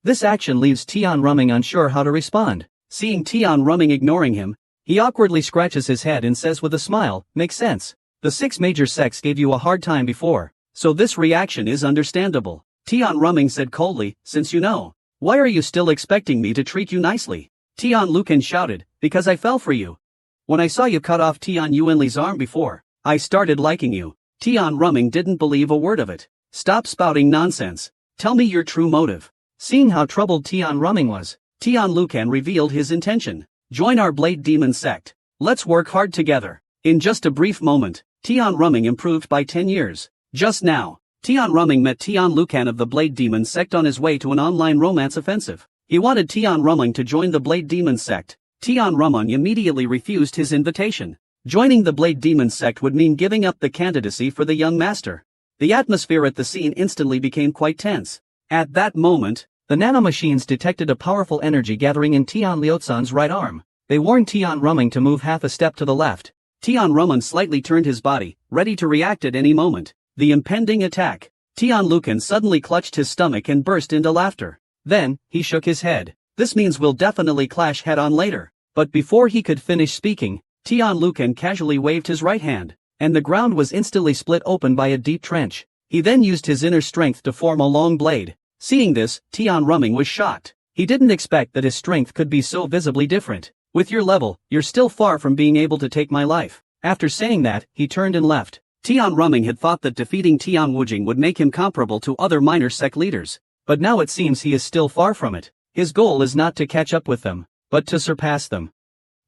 This action leaves Tian Rumming unsure how to respond. Seeing Tian Rumming ignoring him, he awkwardly scratches his head and says with a smile, "Makes sense. The 6 major sects gave you a hard time before, so this reaction is understandable." Tian Rumming said coldly, "Since you know, why are you still expecting me to treat you nicely?" Tian Lucan shouted, "Because I fell for you. When I saw you cut off Tian Yuanli's arm before, I started liking you." Tian Rumming didn't believe a word of it. "Stop spouting nonsense. Tell me your true motive." Seeing how troubled Tian Rumming was, Tian Lucan revealed his intention. "Join our Blade Demon sect. Let's work hard together." In just a brief moment, Tian Rumming improved by 10 years. Just now, Tian Rumming met Tian Lucan of the Blade Demon sect on his way to an online romance offensive. He wanted Tian Rumming to join the Blade Demon sect. Tian Rumming immediately refused his invitation. Joining the Blade Demon sect would mean giving up the candidacy for the young master. The atmosphere at the scene instantly became quite tense. At that moment, the nanomachines detected a powerful energy gathering in Tian Liuchan's right arm. They warned Tian Rumming to move half a step to the left. Tian Rumming slightly turned his body, ready to react at any moment. The impending attack. Tian Lucan suddenly clutched his stomach and burst into laughter. Then, he shook his head. "This means we'll definitely clash head-on later." But before he could finish speaking, Tian Lucan casually waved his right hand, and the ground was instantly split open by a deep trench. He then used his inner strength to form a long blade. Seeing this, Tian Rumming was shocked. He didn't expect that his strength could be so visibly different. With your level, you're still far from being able to take my life. After saying that, he turned and left. Tian Rumming had thought that defeating Tian Wujing would make him comparable to other minor sect leaders. But now it seems he is still far from it. His goal is not to catch up with them, but to surpass them.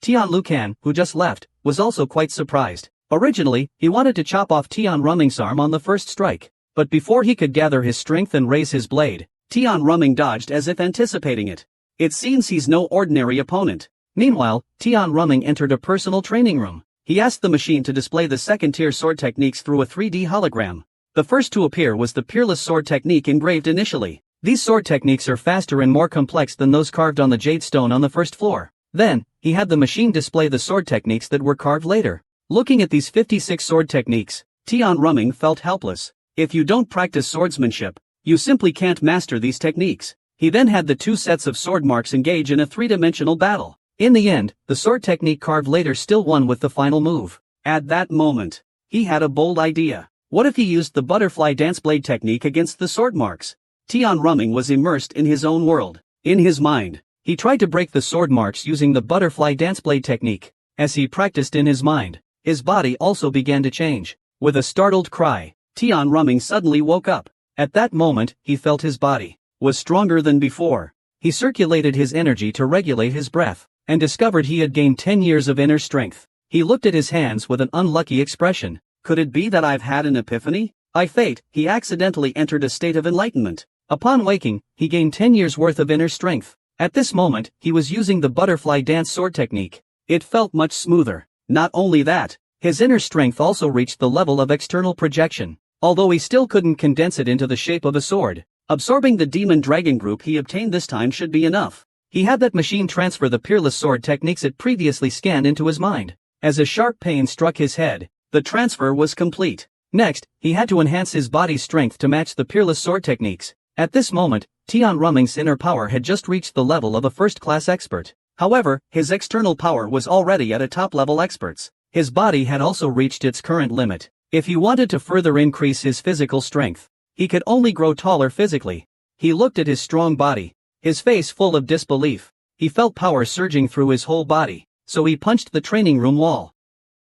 Tian Lucan, who just left, was also quite surprised. Originally, he wanted to chop off Tian Rumming's arm on the first strike. But before he could gather his strength and raise his blade, Tian Rumming dodged as if anticipating it. It seems he's no ordinary opponent. Meanwhile, Tian Rumming entered a personal training room. He asked the machine to display the second-tier sword techniques through a 3D hologram. The first to appear was the peerless sword technique engraved initially. These sword techniques are faster and more complex than those carved on the jade stone on the first floor. Then, he had the machine display the sword techniques that were carved later. Looking at these 56 sword techniques, Tian Rumming felt helpless. If you don't practice swordsmanship, you simply can't master these techniques. He then had the two sets of sword marks engage in a three-dimensional battle. In the end, the sword technique carved later still won with the final move. At that moment, he had a bold idea. What if he used the butterfly dance blade technique against the sword marks? Tian Rumming was immersed in his own world. In his mind, he tried to break the sword marks using the butterfly dance blade technique. As he practiced in his mind, his body also began to change. With a startled cry, Tian Rumming suddenly woke up. At that moment, he felt his body was stronger than before. He circulated his energy to regulate his breath, and discovered he had gained 10 years of inner strength. He looked at his hands with an unlucky expression. Could it be that I've had an epiphany? By fate, he accidentally entered a state of enlightenment. Upon waking, he gained 10 years worth of inner strength. At this moment, he was using the butterfly dance sword technique. It felt much smoother. Not only that, his inner strength also reached the level of external projection. Although he still couldn't condense it into the shape of a sword, absorbing the demon dragon group he obtained this time should be enough. He had that machine transfer the peerless sword techniques it previously scanned into his mind. As a sharp pain struck his head, the transfer was complete. Next, he had to enhance his body's strength to match the peerless sword techniques. At this moment, Tian Rumming's inner power had just reached the level of a first-class expert. However, his external power was already at a top-level expert's. His body had also reached its current limit. If he wanted to further increase his physical strength, he could only grow taller physically. He looked at his strong body, his face full of disbelief. He felt power surging through his whole body, so he punched the training room wall.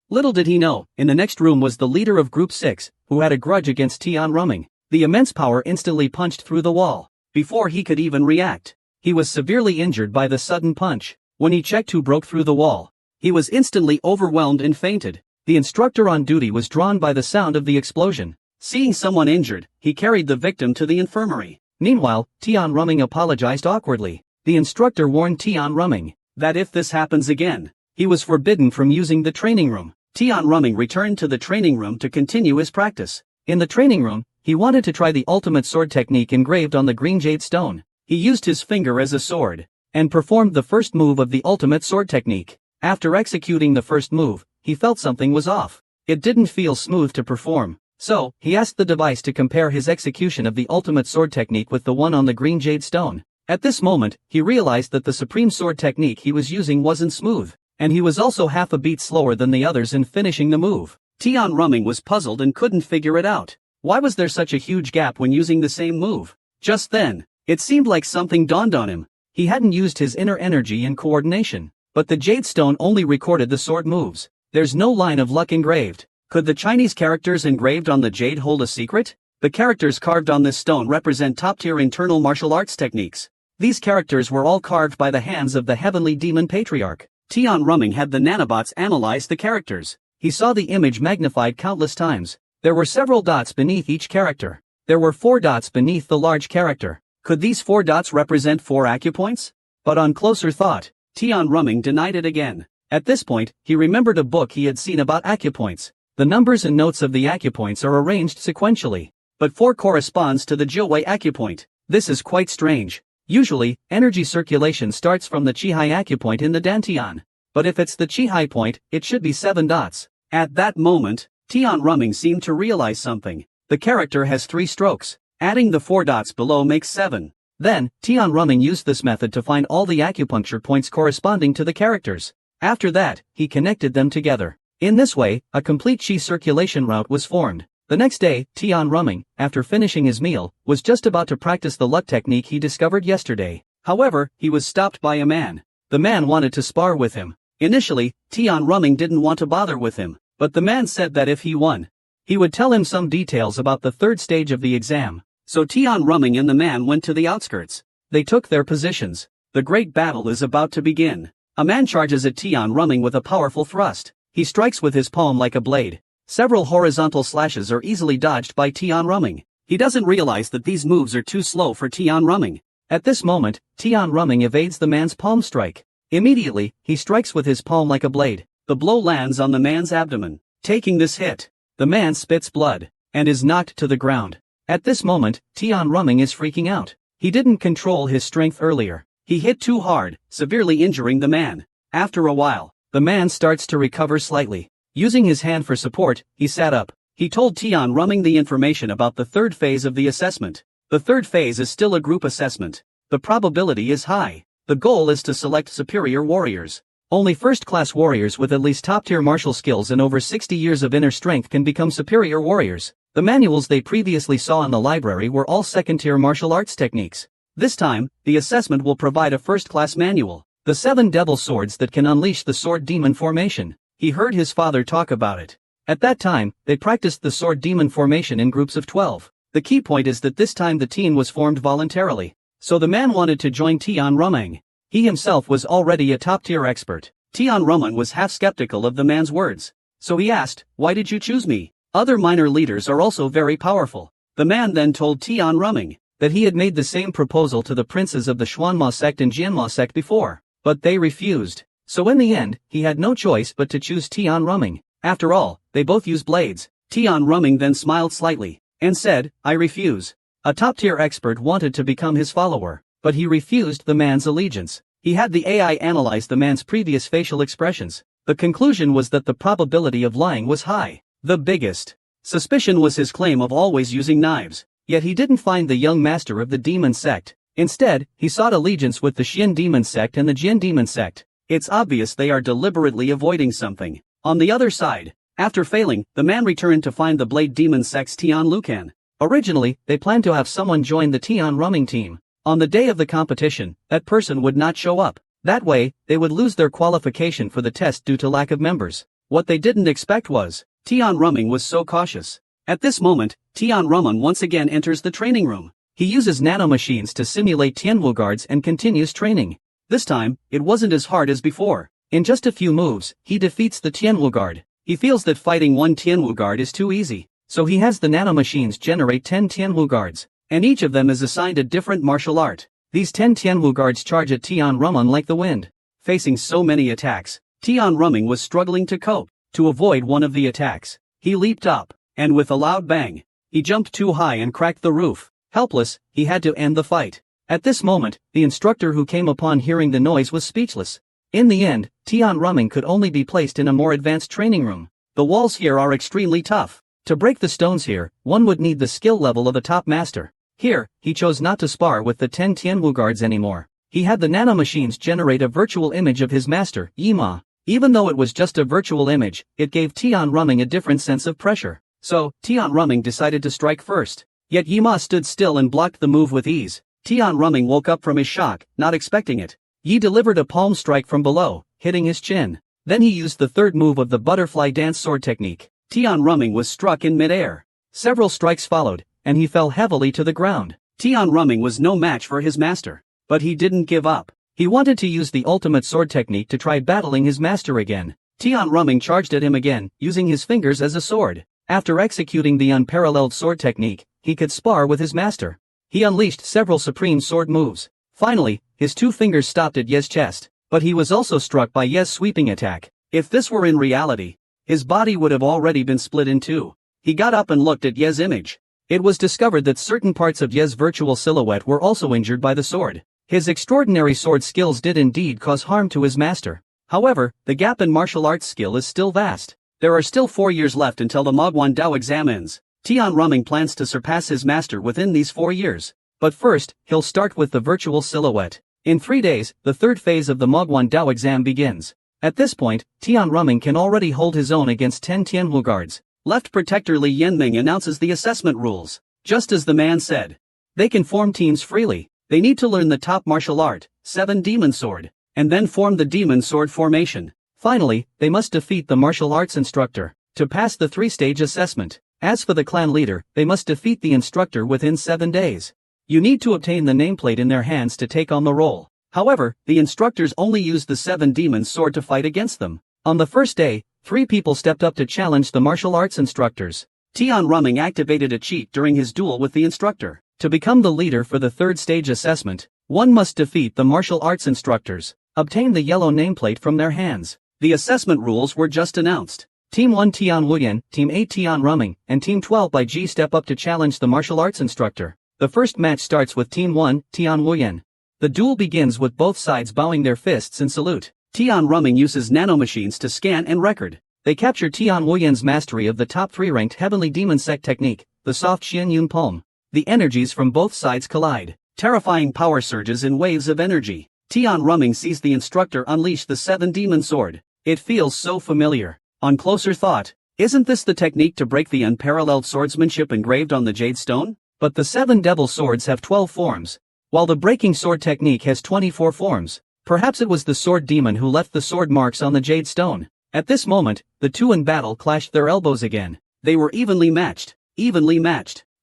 Little did he know, in the next room was the leader of Group 6, who had a grudge against Tian Rumming. The immense power instantly punched through the wall. Before he could even react, he was severely injured by the sudden punch. When he checked who broke through the wall, he was instantly overwhelmed and fainted. The instructor on duty was drawn by the sound of the explosion. Seeing someone injured, he carried the victim to the infirmary. Meanwhile, Tian Rumming apologized awkwardly. The instructor warned Tian Rumming that if this happens again, he was forbidden from using the training room. Tian Rumming returned to the training room to continue his practice. In the training room, he wanted to try the ultimate sword technique engraved on the green jade stone. He used his finger as a sword, and performed the first move of the ultimate sword technique. After executing the first move, he felt something was off. It didn't feel smooth to perform. So, he asked the device to compare his execution of the ultimate sword technique with the one on the green jade stone. At this moment, he realized that the supreme sword technique he was using wasn't smooth, and he was also half a beat slower than the others in finishing the move. Tian Rumming was puzzled and couldn't figure it out. Why was there such a huge gap when using the same move? Just then, it seemed like something dawned on him. He hadn't used his inner energy and coordination, but the jade stone only recorded the sword moves. There's no line of luck engraved. Could the Chinese characters engraved on the jade hold a secret? The characters carved on this stone represent top-tier internal martial arts techniques. These characters were all carved by the hands of the heavenly demon patriarch. Tian Rumming had the nanobots analyze the characters. He saw the image magnified countless times. There were several dots beneath each character. There were 4 dots beneath the large character. Could these 4 dots represent 4 acupoints? But on closer thought, Tian Rumming denied it again. At this point, he remembered a book he had seen about acupoints. The numbers and notes of the acupoints are arranged sequentially, but 4 corresponds to the Jiuwei acupoint. This is quite strange. Usually, energy circulation starts from the Qihai acupoint in the dantian. But if it's the Qihai point, it should be 7 dots. At that moment, Tian Rumming seemed to realize something. The character has 3 strokes. Adding the 4 dots below makes 7. Then, Tian Rumming used this method to find all the acupuncture points corresponding to the characters. After that, he connected them together. In this way, a complete qi circulation route was formed. The next day, Tian Rumming, after finishing his meal, was just about to practice the luck technique he discovered yesterday. However, he was stopped by a man. The man wanted to spar with him. Initially, Tian Rumming didn't want to bother with him, but the man said that if he won, he would tell him some details about the third stage of the exam. So Tian Rumming and the man went to the outskirts. They took their positions. The great battle is about to begin. A man charges at Tian Rumming with a powerful thrust. He strikes with his palm like a blade. Several horizontal slashes are easily dodged by Tian Rumming. He doesn't realize that these moves are too slow for Tian Rumming. At this moment, Tian Rumming evades the man's palm strike. Immediately, he strikes with his palm like a blade. The blow lands on the man's abdomen. Taking this hit, the man spits blood and is knocked to the ground. At this moment, Tian Rumming is freaking out. He didn't control his strength earlier. He hit too hard, severely injuring the man. After a while, the man starts to recover slightly. Using his hand for support, he sat up. He told Tian Rumming the information about the third phase of the assessment. The third phase is still a group assessment. The probability is high. The goal is to select superior warriors. Only first-class warriors with at least top-tier martial skills and over 60 years of inner strength can become superior warriors. The manuals they previously saw in the library were all second-tier martial arts techniques. This time, the assessment will provide a first-class manual. The 7 devil swords that can unleash the sword demon formation. He heard his father talk about it. At that time, they practiced the sword demon formation in groups of 12. The key point is that this time the team was formed voluntarily. So the man wanted to join Tian Rumming. He himself was already a top-tier expert. Tian Rumming was half skeptical of the man's words. So he asked, "Why did you choose me? Other minor leaders are also very powerful." The man then told Tian Rumming that he had made the same proposal to the princes of the Xuanma sect and Jianma sect before, but they refused. So in the end, he had no choice but to choose Tian Rumming. After all, they both use blades. Tian Rumming then smiled slightly and said, "I refuse." A top-tier expert wanted to become his follower, but he refused the man's allegiance. He had the AI analyze the man's previous facial expressions. The conclusion was that the probability of lying was high. The biggest suspicion was his claim of always using knives. Yet he didn't find the young master of the demon sect. Instead, he sought allegiance with the Xin demon sect and the Jian demon sect. It's obvious they are deliberately avoiding something. On the other side, after failing, the man returned to find the Blade Demon sect's Tian Lucan. Originally, they planned to have someone join the Tian Rumming team. On the day of the competition, that person would not show up. That way, they would lose their qualification for the test due to lack of members. What they didn't expect was, Tian Rumming was so cautious. At this moment, Tian Rumming once again enters the training room. He uses nanomachines to simulate Tianwu guards and continues training. This time, it wasn't as hard as before. In just a few moves, he defeats the Tianwu guard. He feels that fighting one Tianwu guard is too easy. So he has the nanomachines generate 10 Tianwu guards, and each of them is assigned a different martial art. These 10 Tianwu guards charge at Tian Rumming like the wind. Facing so many attacks, Tian Rumming was struggling to cope. To avoid one of the attacks, he leaped up, and with a loud bang, he jumped too high and cracked the roof. Helpless, he had to end the fight. At this moment, the instructor who came upon hearing the noise was speechless. In the end, Tian Rumming could only be placed in a more advanced training room. The walls here are extremely tough. To break the stones here, one would need the skill level of a top master. Here, he chose not to spar with the 10 Tianwu guards anymore. He had the nanomachines generate a virtual image of his master, Yima. Even though it was just a virtual image, it gave Tian Rumming a different sense of pressure. So, Tian Rumming decided to strike first. Yet Yima stood still and blocked the move with ease. Tian Rumming woke up from his shock, not expecting it. Yi delivered a palm strike from below, hitting his chin. Then he used the third move of the butterfly dance sword technique. Tian Rumming was struck in midair. Several strikes followed, and he fell heavily to the ground. Tian Rumming was no match for his master. But he didn't give up. He wanted to use the ultimate sword technique to try battling his master again. Tian Rumming charged at him again, using his fingers as a sword. After executing the unparalleled sword technique, he could spar with his master. He unleashed several supreme sword moves. Finally, his 2 fingers stopped at Ye's chest, but he was also struck by Ye's sweeping attack. If this were in reality, his body would have already been split in 2. He got up and looked at Ye's image. It was discovered that certain parts of Ye's virtual silhouette were also injured by the sword. His extraordinary sword skills did indeed cause harm to his master. However, the gap in martial arts skill is still vast. There are still 4 years left until the Mogwan Dao exam ends. Tian Rumming plans to surpass his master within these 4 years. But first, he'll start with the virtual silhouette. In 3 days, the third phase of the Mogwan Dao exam begins. At this point, Tian Rumming can already hold his own against 10 Tianwu guards. Left Protector Li Yanming announces the assessment rules. Just as the man said, they can form teams freely. They need to learn the top martial art, 7 Demon Sword, and then form the Demon Sword formation. Finally, they must defeat the martial arts instructor to pass the 3-stage assessment. As for the clan leader, they must defeat the instructor within 7 days. You need to obtain the nameplate in their hands to take on the role. However, the instructors only used the 7 Demon Sword to fight against them. On the first day, 3 people stepped up to challenge the martial arts instructors. Tian Rumming activated a cheat during his duel with the instructor. To become the leader for the 3rd stage assessment, one must defeat the martial arts instructors, obtain the yellow nameplate from their hands. The assessment rules were just announced. Team 1 Tian Wuyan, Team 8 Tian Rumming, and Team 12 by G step up to challenge the martial arts instructor. The first match starts with Team 1, Tian Wuyan. The duel begins with both sides bowing their fists in salute. Tian Rumming uses nanomachines to scan and record. They capture Tian Wuyan's mastery of the top 3-ranked Heavenly Demon Sect technique, the soft Xian Yun Palm. The energies from both sides collide. Terrifying power surges in waves of energy. Tian Rumming sees the instructor unleash the 7 Demon Sword. It feels so familiar. On closer thought, isn't this the technique to break the unparalleled swordsmanship engraved on the jade stone? But the 7 devil swords have 12 forms, while the breaking sword technique has 24 forms. Perhaps it was the sword demon who left the sword marks on the jade stone. At this moment, the two in battle clashed their elbows again. They were evenly matched.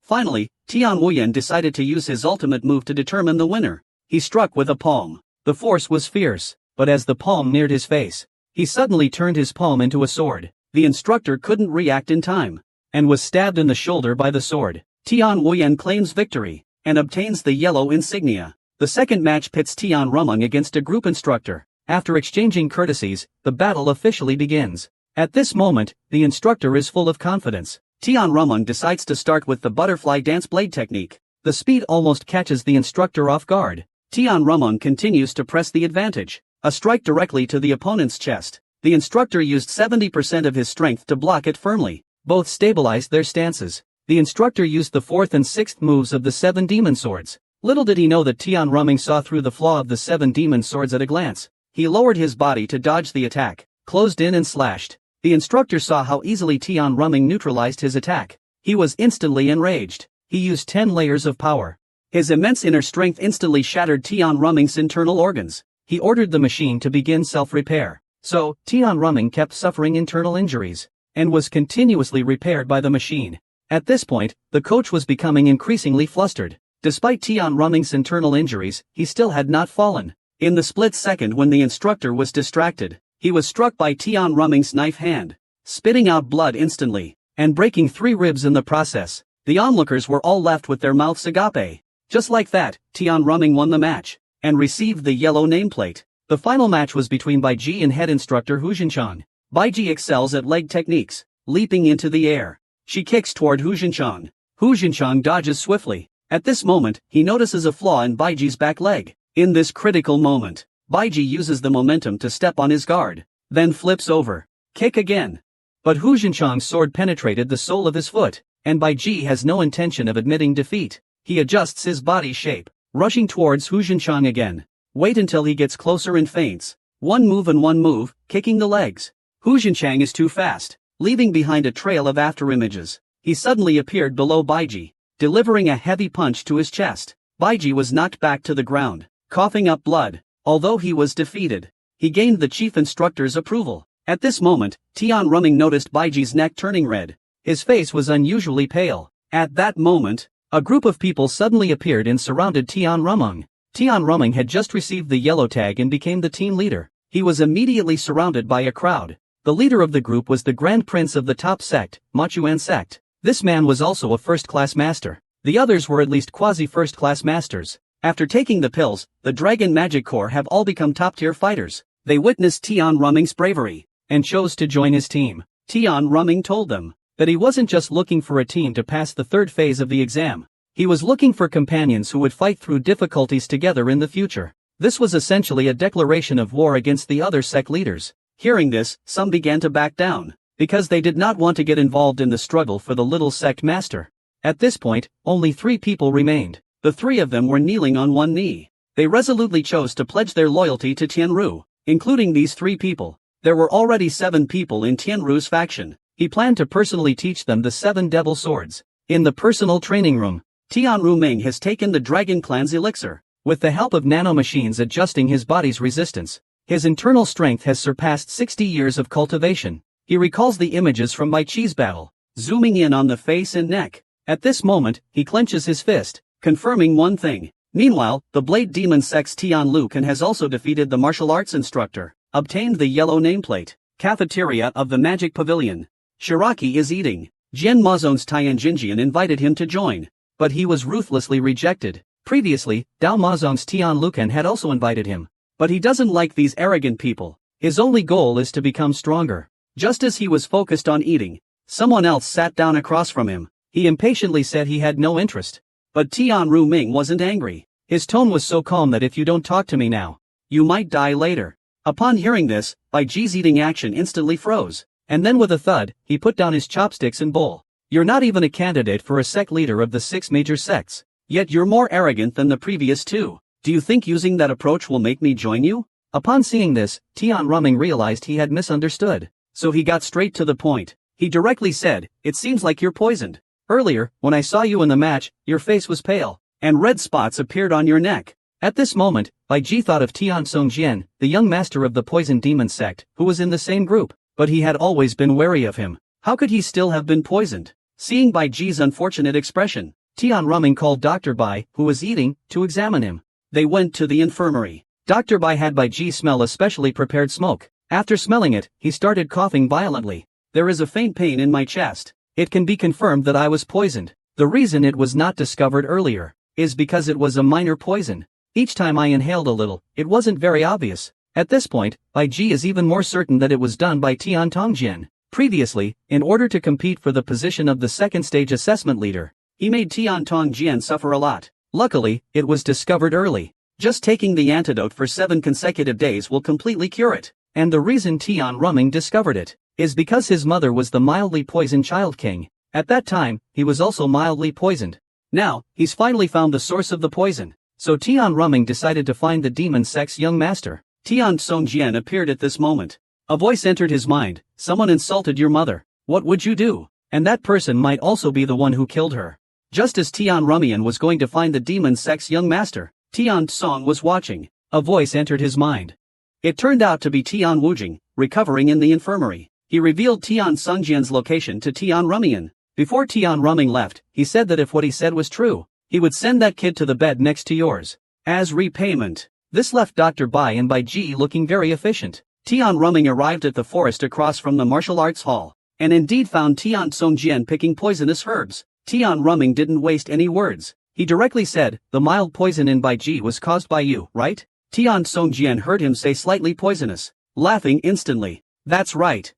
Finally, Tian Wuyan decided to use his ultimate move to determine the winner. He struck with a palm. The force was fierce, but as the palm neared his face, he suddenly turned his palm into a sword. The instructor couldn't react in time, and was stabbed in the shoulder by the sword. Tian Wuyan claims victory, and obtains the yellow insignia. The second match pits Tian Rumming against a group instructor. After exchanging courtesies, the battle officially begins. At this moment, the instructor is full of confidence. Tian Rumming decides to start with the butterfly dance blade technique. The speed almost catches the instructor off guard. Tian Rumming continues to press the advantage. A strike directly to the opponent's chest. The instructor used 70% of his strength to block it firmly. Both stabilized their stances. The instructor used the 4th and 6th moves of the 7 Demon Swords. Little did he know that Tian Rumming saw through the flaw of the 7 Demon Swords at a glance. He lowered his body to dodge the attack, closed in and slashed. The instructor saw how easily Tian Rumming neutralized his attack. He was instantly enraged. He used 10 layers of power. His immense inner strength instantly shattered Tian Rumming's internal organs. He ordered the machine to begin self-repair. So, Tian Rumming kept suffering internal injuries, and was continuously repaired by the machine. At this point, the coach was becoming increasingly flustered. Despite Tian Rumming's internal injuries, he still had not fallen. In the split second when the instructor was distracted, he was struck by Tian Rumming's knife hand, spitting out blood instantly, and breaking 3 ribs in the process. The onlookers were all left with their mouths agape. Just like that, Tian Rumming won the match, and received the yellow nameplate. The final match was between Bai Ji and head instructor Hu Jinchang. Bai Ji excels at leg techniques, leaping into the air. She kicks toward Hu Jinchang. Hu Jinchang dodges swiftly. At this moment, he notices a flaw in Bai Ji's back leg. In this critical moment, Bai Ji uses the momentum to step on his guard, then flips over. Kick again. But Hu Jinchang's sword penetrated the sole of his foot, and Bai Ji has no intention of admitting defeat. He adjusts his body shape, rushing towards Hu Jinchang again. Wait until he gets closer and feints. One move, kicking the legs. Hu Jinchang is too fast, leaving behind a trail of afterimages. He suddenly appeared below Bai Ji, delivering a heavy punch to his chest. Bai Ji was knocked back to the ground, coughing up blood. Although he was defeated, he gained the chief instructor's approval. At this moment, Tian Rumming noticed Bai Ji's neck turning red. His face was unusually pale. At that moment, a group of people suddenly appeared and surrounded Tian Rumming. Tian Rumming had just received the yellow tag and became the team leader. He was immediately surrounded by a crowd. The leader of the group was the Grand Prince of the top sect, Manhwa sect. This man was also a first-class master. The others were at least quasi-first-class masters. After taking the pills, the Dragon Magic Corps have all become top-tier fighters. They witnessed Tian Rumming's bravery, and chose to join his team. Tian Rumming told them that he wasn't just looking for a team to pass the 3rd phase of the exam. He was looking for companions who would fight through difficulties together in the future. This was essentially a declaration of war against the other sect leaders. Hearing this, some began to back down, because they did not want to get involved in the struggle for the little sect master. At this point, only 3 people remained. The 3 of them were kneeling on one knee. They resolutely chose to pledge their loyalty to Tianru, including these 3 people. There were already 7 people in Tianru's faction. He planned to personally teach them the 7 devil swords. In the personal training room, Tian Ruming has taken the Dragon Clan's elixir, with the help of nanomachines adjusting his body's resistance. His internal strength has surpassed 60 years of cultivation. He recalls the images from Baichi's battle, zooming in on the face and neck. At this moment, he clenches his fist, confirming one thing. Meanwhile, the Blade Demon Sex Tian Lucan has also defeated the martial arts instructor, obtained the yellow nameplate. Cafeteria of the Magic Pavilion. Shiraki is eating. Jian Mazone's Tian Jinjian invited him to join, but he was ruthlessly rejected. Previously, Dao Mazone's Tian Lucan had also invited him, but he doesn't like these arrogant people. His only goal is to become stronger. Just as he was focused on eating, someone else sat down across from him. He impatiently said he had no interest. But Tian Ru Ming wasn't angry. His tone was so calm that if you don't talk to me now, you might die later. Upon hearing this, Bai Ji's eating action instantly froze. And then with a thud, he put down his chopsticks and bowl. You're not even a candidate for a sect leader of the 6 major sects. Yet you're more arrogant than the previous 2. Do you think using that approach will make me join you? Upon seeing this, Tian Ruming realized he had misunderstood. So he got straight to the point. He directly said, "It seems like you're poisoned. Earlier, when I saw you in the match, your face was pale, and red spots appeared on your neck." At this moment, Bai Ji thought of Tian Songjian, the young master of the Poison Demon sect, who was in the same group, but he had always been wary of him. How could he still have been poisoned? Seeing Bai Ji's unfortunate expression, Tian Ruming called Dr. Bai, who was eating, to examine him. They went to the infirmary. Dr. Bai had Bai Ji smell a specially prepared smoke. After smelling it, he started coughing violently. "There is a faint pain in my chest. It can be confirmed that I was poisoned. The reason it was not discovered earlier is because it was a minor poison. Each time I inhaled a little, it wasn't very obvious." At this point, Bai Ji is even more certain that it was done by Tian Tongjian. Previously, in order to compete for the position of the second stage assessment leader, he made Tian Tongjian suffer a lot. Luckily, it was discovered early. Just taking the antidote for 7 consecutive days will completely cure it. And the reason Tian Ruming discovered it is because his mother was the mildly poisoned Child King. At that time, he was also mildly poisoned. Now, he's finally found the source of the poison. So Tian Ruming decided to find the demon sex young master. Tian Songjian appeared at this moment. A voice entered his mind. "Someone insulted your mother. What would you do?" And that person might also be the one who killed her. Just as Tian Rumian was going to find the demon sex young master, Tian Song was watching. A voice entered his mind. It turned out to be Tian Wujing, recovering in the infirmary. He revealed Tian Songjian's location to Tian Rumian. Before Tian Ruming left, he said that if what he said was true, he would send that kid to the bed next to yours. As repayment. This left Dr. Bai and Bai Ji looking very efficient. Tian Ruming arrived at the forest across from the martial arts hall, and indeed found Tian Songjian picking poisonous herbs. Tian Ruming didn't waste any words. He directly said, "The mild poison in Bai Ji was caused by you, right?" Tian Songjian heard him say slightly poisonous, laughing instantly. "That's right.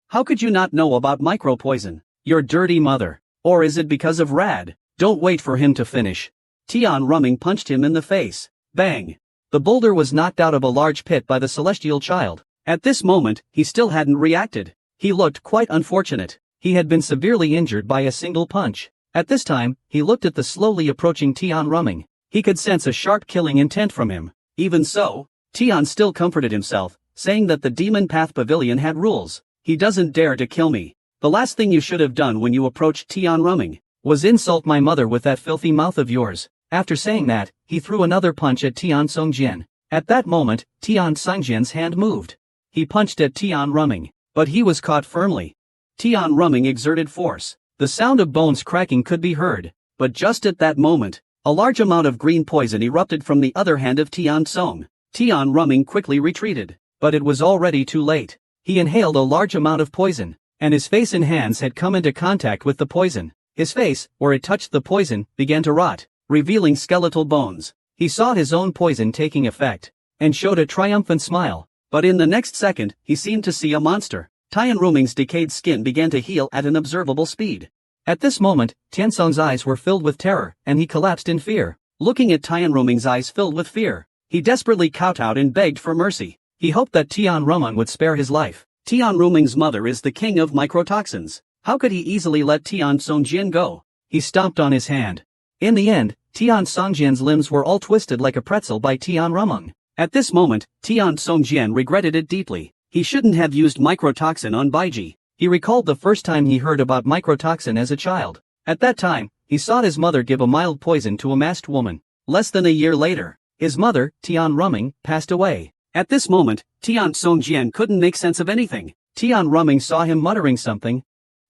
How could you not know about micro-poison? Your dirty mother. Or is it because of Rad?" Don't wait for him to finish. Tian Ruming punched him in the face. Bang! The boulder was knocked out of a large pit by the celestial child. At this moment, he still hadn't reacted. He looked quite unfortunate. He had been severely injured by a single punch. At this time, he looked at the slowly approaching Tian Ruming. He could sense a sharp killing intent from him. Even so, Tian still comforted himself, saying that the Demon Path Pavilion had rules. "He doesn't dare to kill me. The last thing you should have done when you approached Tian Ruming was insult my mother with that filthy mouth of yours." After saying that, he threw another punch at Tian Songjian. At that moment, Tian Songjian's hand moved. He punched at Tian Ruming, but he was caught firmly. Tian Ruming exerted force. The sound of bones cracking could be heard, but just at that moment, a large amount of green poison erupted from the other hand of Tian Song. Tian Ruming quickly retreated, but it was already too late. He inhaled a large amount of poison, and his face and hands had come into contact with the poison. His face, where it touched the poison, began to rot, revealing skeletal bones. He saw his own poison taking effect, and showed a triumphant smile. But in the next second, he seemed to see a monster. Tian Ruming's decayed skin began to heal at an observable speed. At this moment, Tiansong's eyes were filled with terror, and he collapsed in fear. Looking at Tian Ruming's eyes filled with fear, he desperately kowtowed and begged for mercy. He hoped that Tian Ruming would spare his life. Tian Ruming's mother is the king of microtoxins. How could he easily let Tian Songjian go? He stomped on his hand. In the end, Tian Songjian's limbs were all twisted like a pretzel by Tian Ruming. At this moment, Tian Songjian regretted it deeply. He shouldn't have used microtoxin on Baiji. He recalled the first time he heard about microtoxin as a child. At that time, he saw his mother give a mild poison to a masked woman. Less than a year later, his mother, Tian Rumming, passed away. At this moment, Tian Songjian couldn't make sense of anything. Tian Rumming saw him muttering something,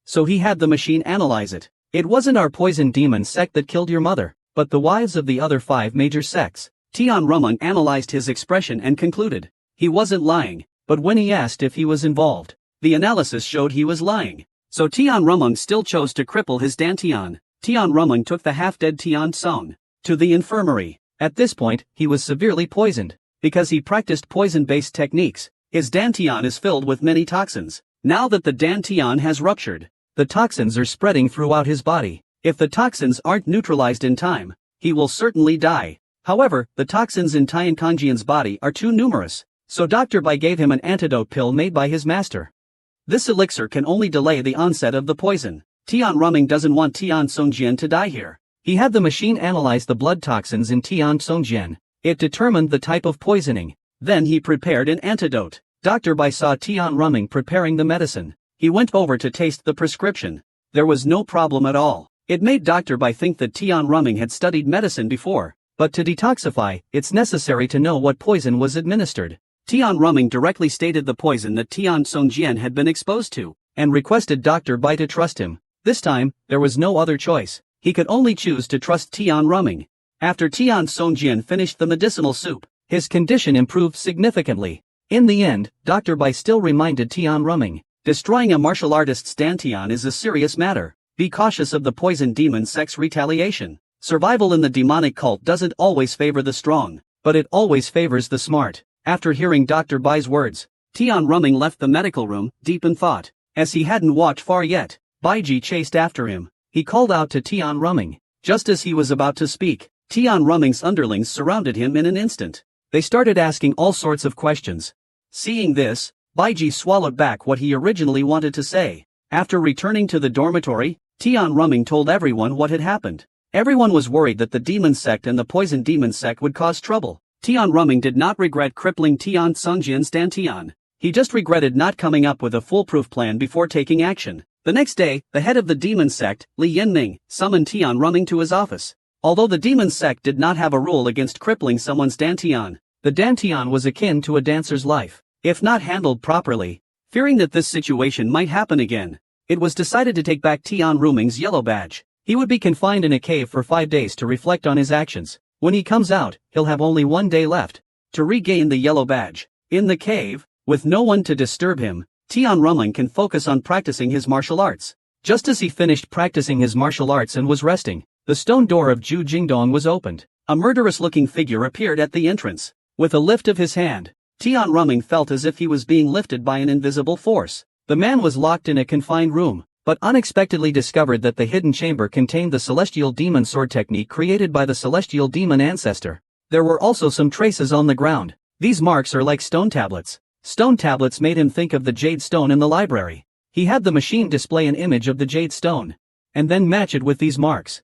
so he had the machine analyze it. It wasn't our poison demon sect that killed your mother, but the wives of the other 5 major sects. Tian Rumming analyzed his expression and concluded he wasn't lying, but when he asked if he was involved, the analysis showed he was lying. So Tian Rumming still chose to cripple his Dantian. Tian Rumming took the half-dead Tian Song to the infirmary. At this point, he was severely poisoned. Because he practiced poison-based techniques, his Dantian is filled with many toxins. Now that the Dantian has ruptured, the toxins are spreading throughout his body. If the toxins aren't neutralized in time, he will certainly die. However, the toxins in Tian Kanjian's body are too numerous, so Dr. Bai gave him an antidote pill made by his master. This elixir can only delay the onset of the poison. Tian Rumming doesn't want Tian Songjian to die here. He had the machine analyze the blood toxins in Tian Songjian. It determined the type of poisoning. Then he prepared an antidote. Dr. Bai saw Tian Rumming preparing the medicine. He went over to taste the prescription. There was no problem at all. It made Dr. Bai think that Tian Rumming had studied medicine before. But to detoxify, it's necessary to know what poison was administered. Tian Rumming directly stated the poison that Tian Songjian had been exposed to, and requested Dr. Bai to trust him. This time, there was no other choice. He could only choose to trust Tian Rumming. After Tian Songjian finished the medicinal soup, his condition improved significantly. In the end, Dr. Bai still reminded Tian Rumming, destroying a martial artist's Dantian is a serious matter. Be cautious of the poison demon sect's retaliation. Survival in the demonic cult doesn't always favor the strong, but it always favors the smart. After hearing Dr. Bai's words, Tian Rumming left the medical room, deep in thought. As he hadn't walked far yet, Baiji chased after him. He called out to Tian Rumming. Just as he was about to speak, Tian Rumming's underlings surrounded him in an instant. They started asking all sorts of questions. Seeing this, Baiji swallowed back what he originally wanted to say. After returning to the dormitory, Tian Rumming told everyone what had happened. Everyone was worried that the demon sect and the poison demon sect would cause trouble. Tian Rumming did not regret crippling Tian Songjian's Dantian. He just regretted not coming up with a foolproof plan before taking action. The next day, the head of the demon sect, Li Yanming, summoned Tian Rumming to his office. Although the demon sect did not have a rule against crippling someone's Dantian, the Dantian was akin to a dancer's life. If not handled properly, fearing that this situation might happen again, it was decided to take back Tian Rumming's yellow badge. He would be confined in a cave for 5 days to reflect on his actions. When he comes out, he'll have only 1 day left to regain the yellow badge. In the cave, with no one to disturb him, Tian Rumming can focus on practicing his martial arts. Just as he finished practicing his martial arts and was resting, the stone door of Ju Jingdong was opened. A murderous-looking figure appeared at the entrance. With a lift of his hand, Tian Rumming felt as if he was being lifted by an invisible force. The man was locked in a confined room, but unexpectedly discovered that the hidden chamber contained the celestial demon sword technique created by the celestial demon ancestor. There were also some traces on the ground. These marks are like stone tablets. Stone tablets made him think of the jade stone in the library. He had the machine display an image of the jade stone, and then match it with these marks.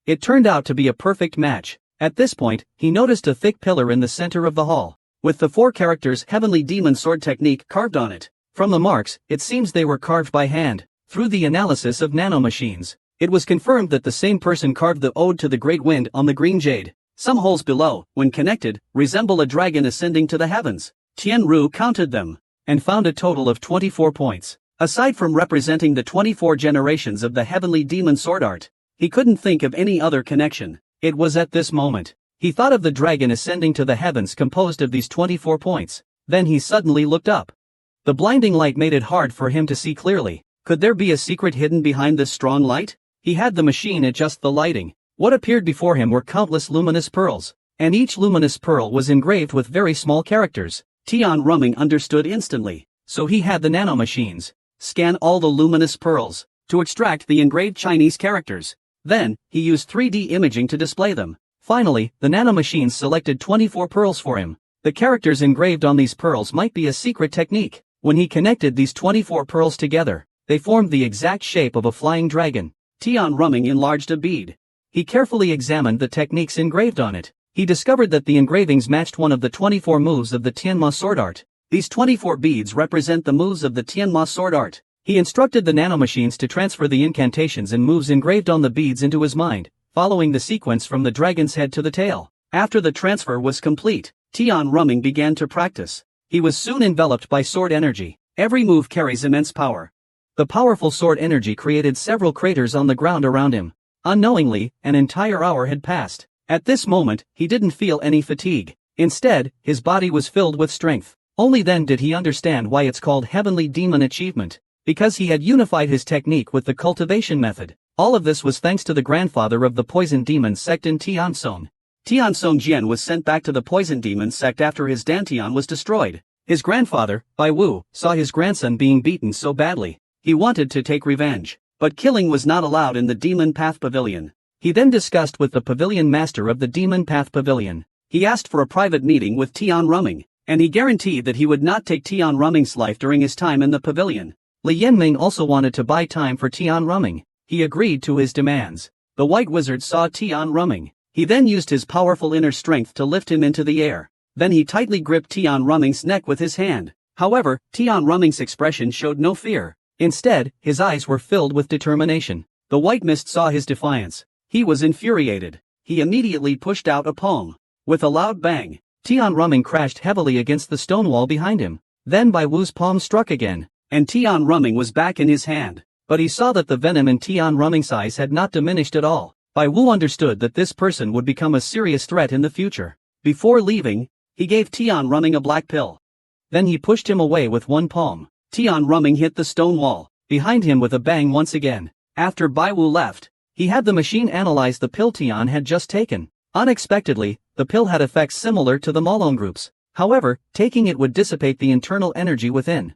It turned out to be a perfect match. At this point, he noticed a thick pillar in the center of the hall, with the 4 characters Heavenly Demon Sword Technique carved on it. From the marks, it seems they were carved by hand. Through the analysis of nanomachines, it was confirmed that the same person carved the Ode to the Great Wind on the green jade. Some holes below, when connected, resemble a dragon ascending to the heavens. Tian Ru counted them, and found a total of 24 points. Aside from representing the 24 generations of the Heavenly Demon Sword Art, he couldn't think of any other connection. It was at this moment he thought of the dragon ascending to the heavens composed of these 24 points. Then he suddenly looked up. The blinding light made it hard for him to see clearly. Could there be a secret hidden behind this strong light? He had the machine adjust the lighting. What appeared before him were countless luminous pearls, and each luminous pearl was engraved with very small characters. Tian Rumming understood instantly, so he had the nanomachines scan all the luminous pearls to extract the engraved Chinese characters. Then, he used 3D imaging to display them. Finally, the nanomachines selected 24 pearls for him. The characters engraved on these pearls might be a secret technique. When he connected these 24 pearls together, they formed the exact shape of a flying dragon. Tian Rumming enlarged a bead. He carefully examined the techniques engraved on it. He discovered that the engravings matched one of the 24 moves of the Tianma sword art. These 24 beads represent the moves of the Tianma sword art. He instructed the nanomachines to transfer the incantations and moves engraved on the beads into his mind, following the sequence from the dragon's head to the tail. After the transfer was complete, Tian Rumming began to practice. He was soon enveloped by sword energy. Every move carries immense power. The powerful sword energy created several craters on the ground around him. Unknowingly, an entire hour had passed. At this moment, he didn't feel any fatigue. Instead, his body was filled with strength. Only then did he understand why it's called Heavenly Demon Achievement. Because he had unified his technique with the cultivation method. All of this was thanks to the grandfather of the poison demon sect in Tiansong. Tiansong Jian was sent back to the poison demon sect after his Dantian was destroyed. His grandfather, Bai Wu, saw his grandson being beaten so badly. He wanted to take revenge. But killing was not allowed in the Demon Path Pavilion. He then discussed with the pavilion master of the Demon Path Pavilion. He asked for a private meeting with Tian Rumming, and he guaranteed that he would not take Tian Rumming's life during his time in the pavilion. Li Yanming also wanted to buy time for Tian Rumming. He agreed to his demands. The White Wizard saw Tian Rumming. He then used his powerful inner strength to lift him into the air. Then he tightly gripped Tian Rumming's neck with his hand. However, Tian Rumming's expression showed no fear. Instead, his eyes were filled with determination. The white mist saw his defiance. He was infuriated. He immediately pushed out a palm. With a loud bang, Tian Rumming crashed heavily against the stone wall behind him. Then Bai Wu's palm struck again, and Tian Rumming was back in his hand. But he saw that the venom in Tian Rumming's eyes had not diminished at all. Bai Wu understood that this person would become a serious threat in the future. Before leaving, he gave Tian Rumming a black pill. Then he pushed him away with one palm. Tian Rumming hit the stone wall behind him with a bang once again. After Bai Wu left, he had the machine analyze the pill Tian had just taken. Unexpectedly, the pill had effects similar to the Malone groups. However, taking it would dissipate the internal energy within.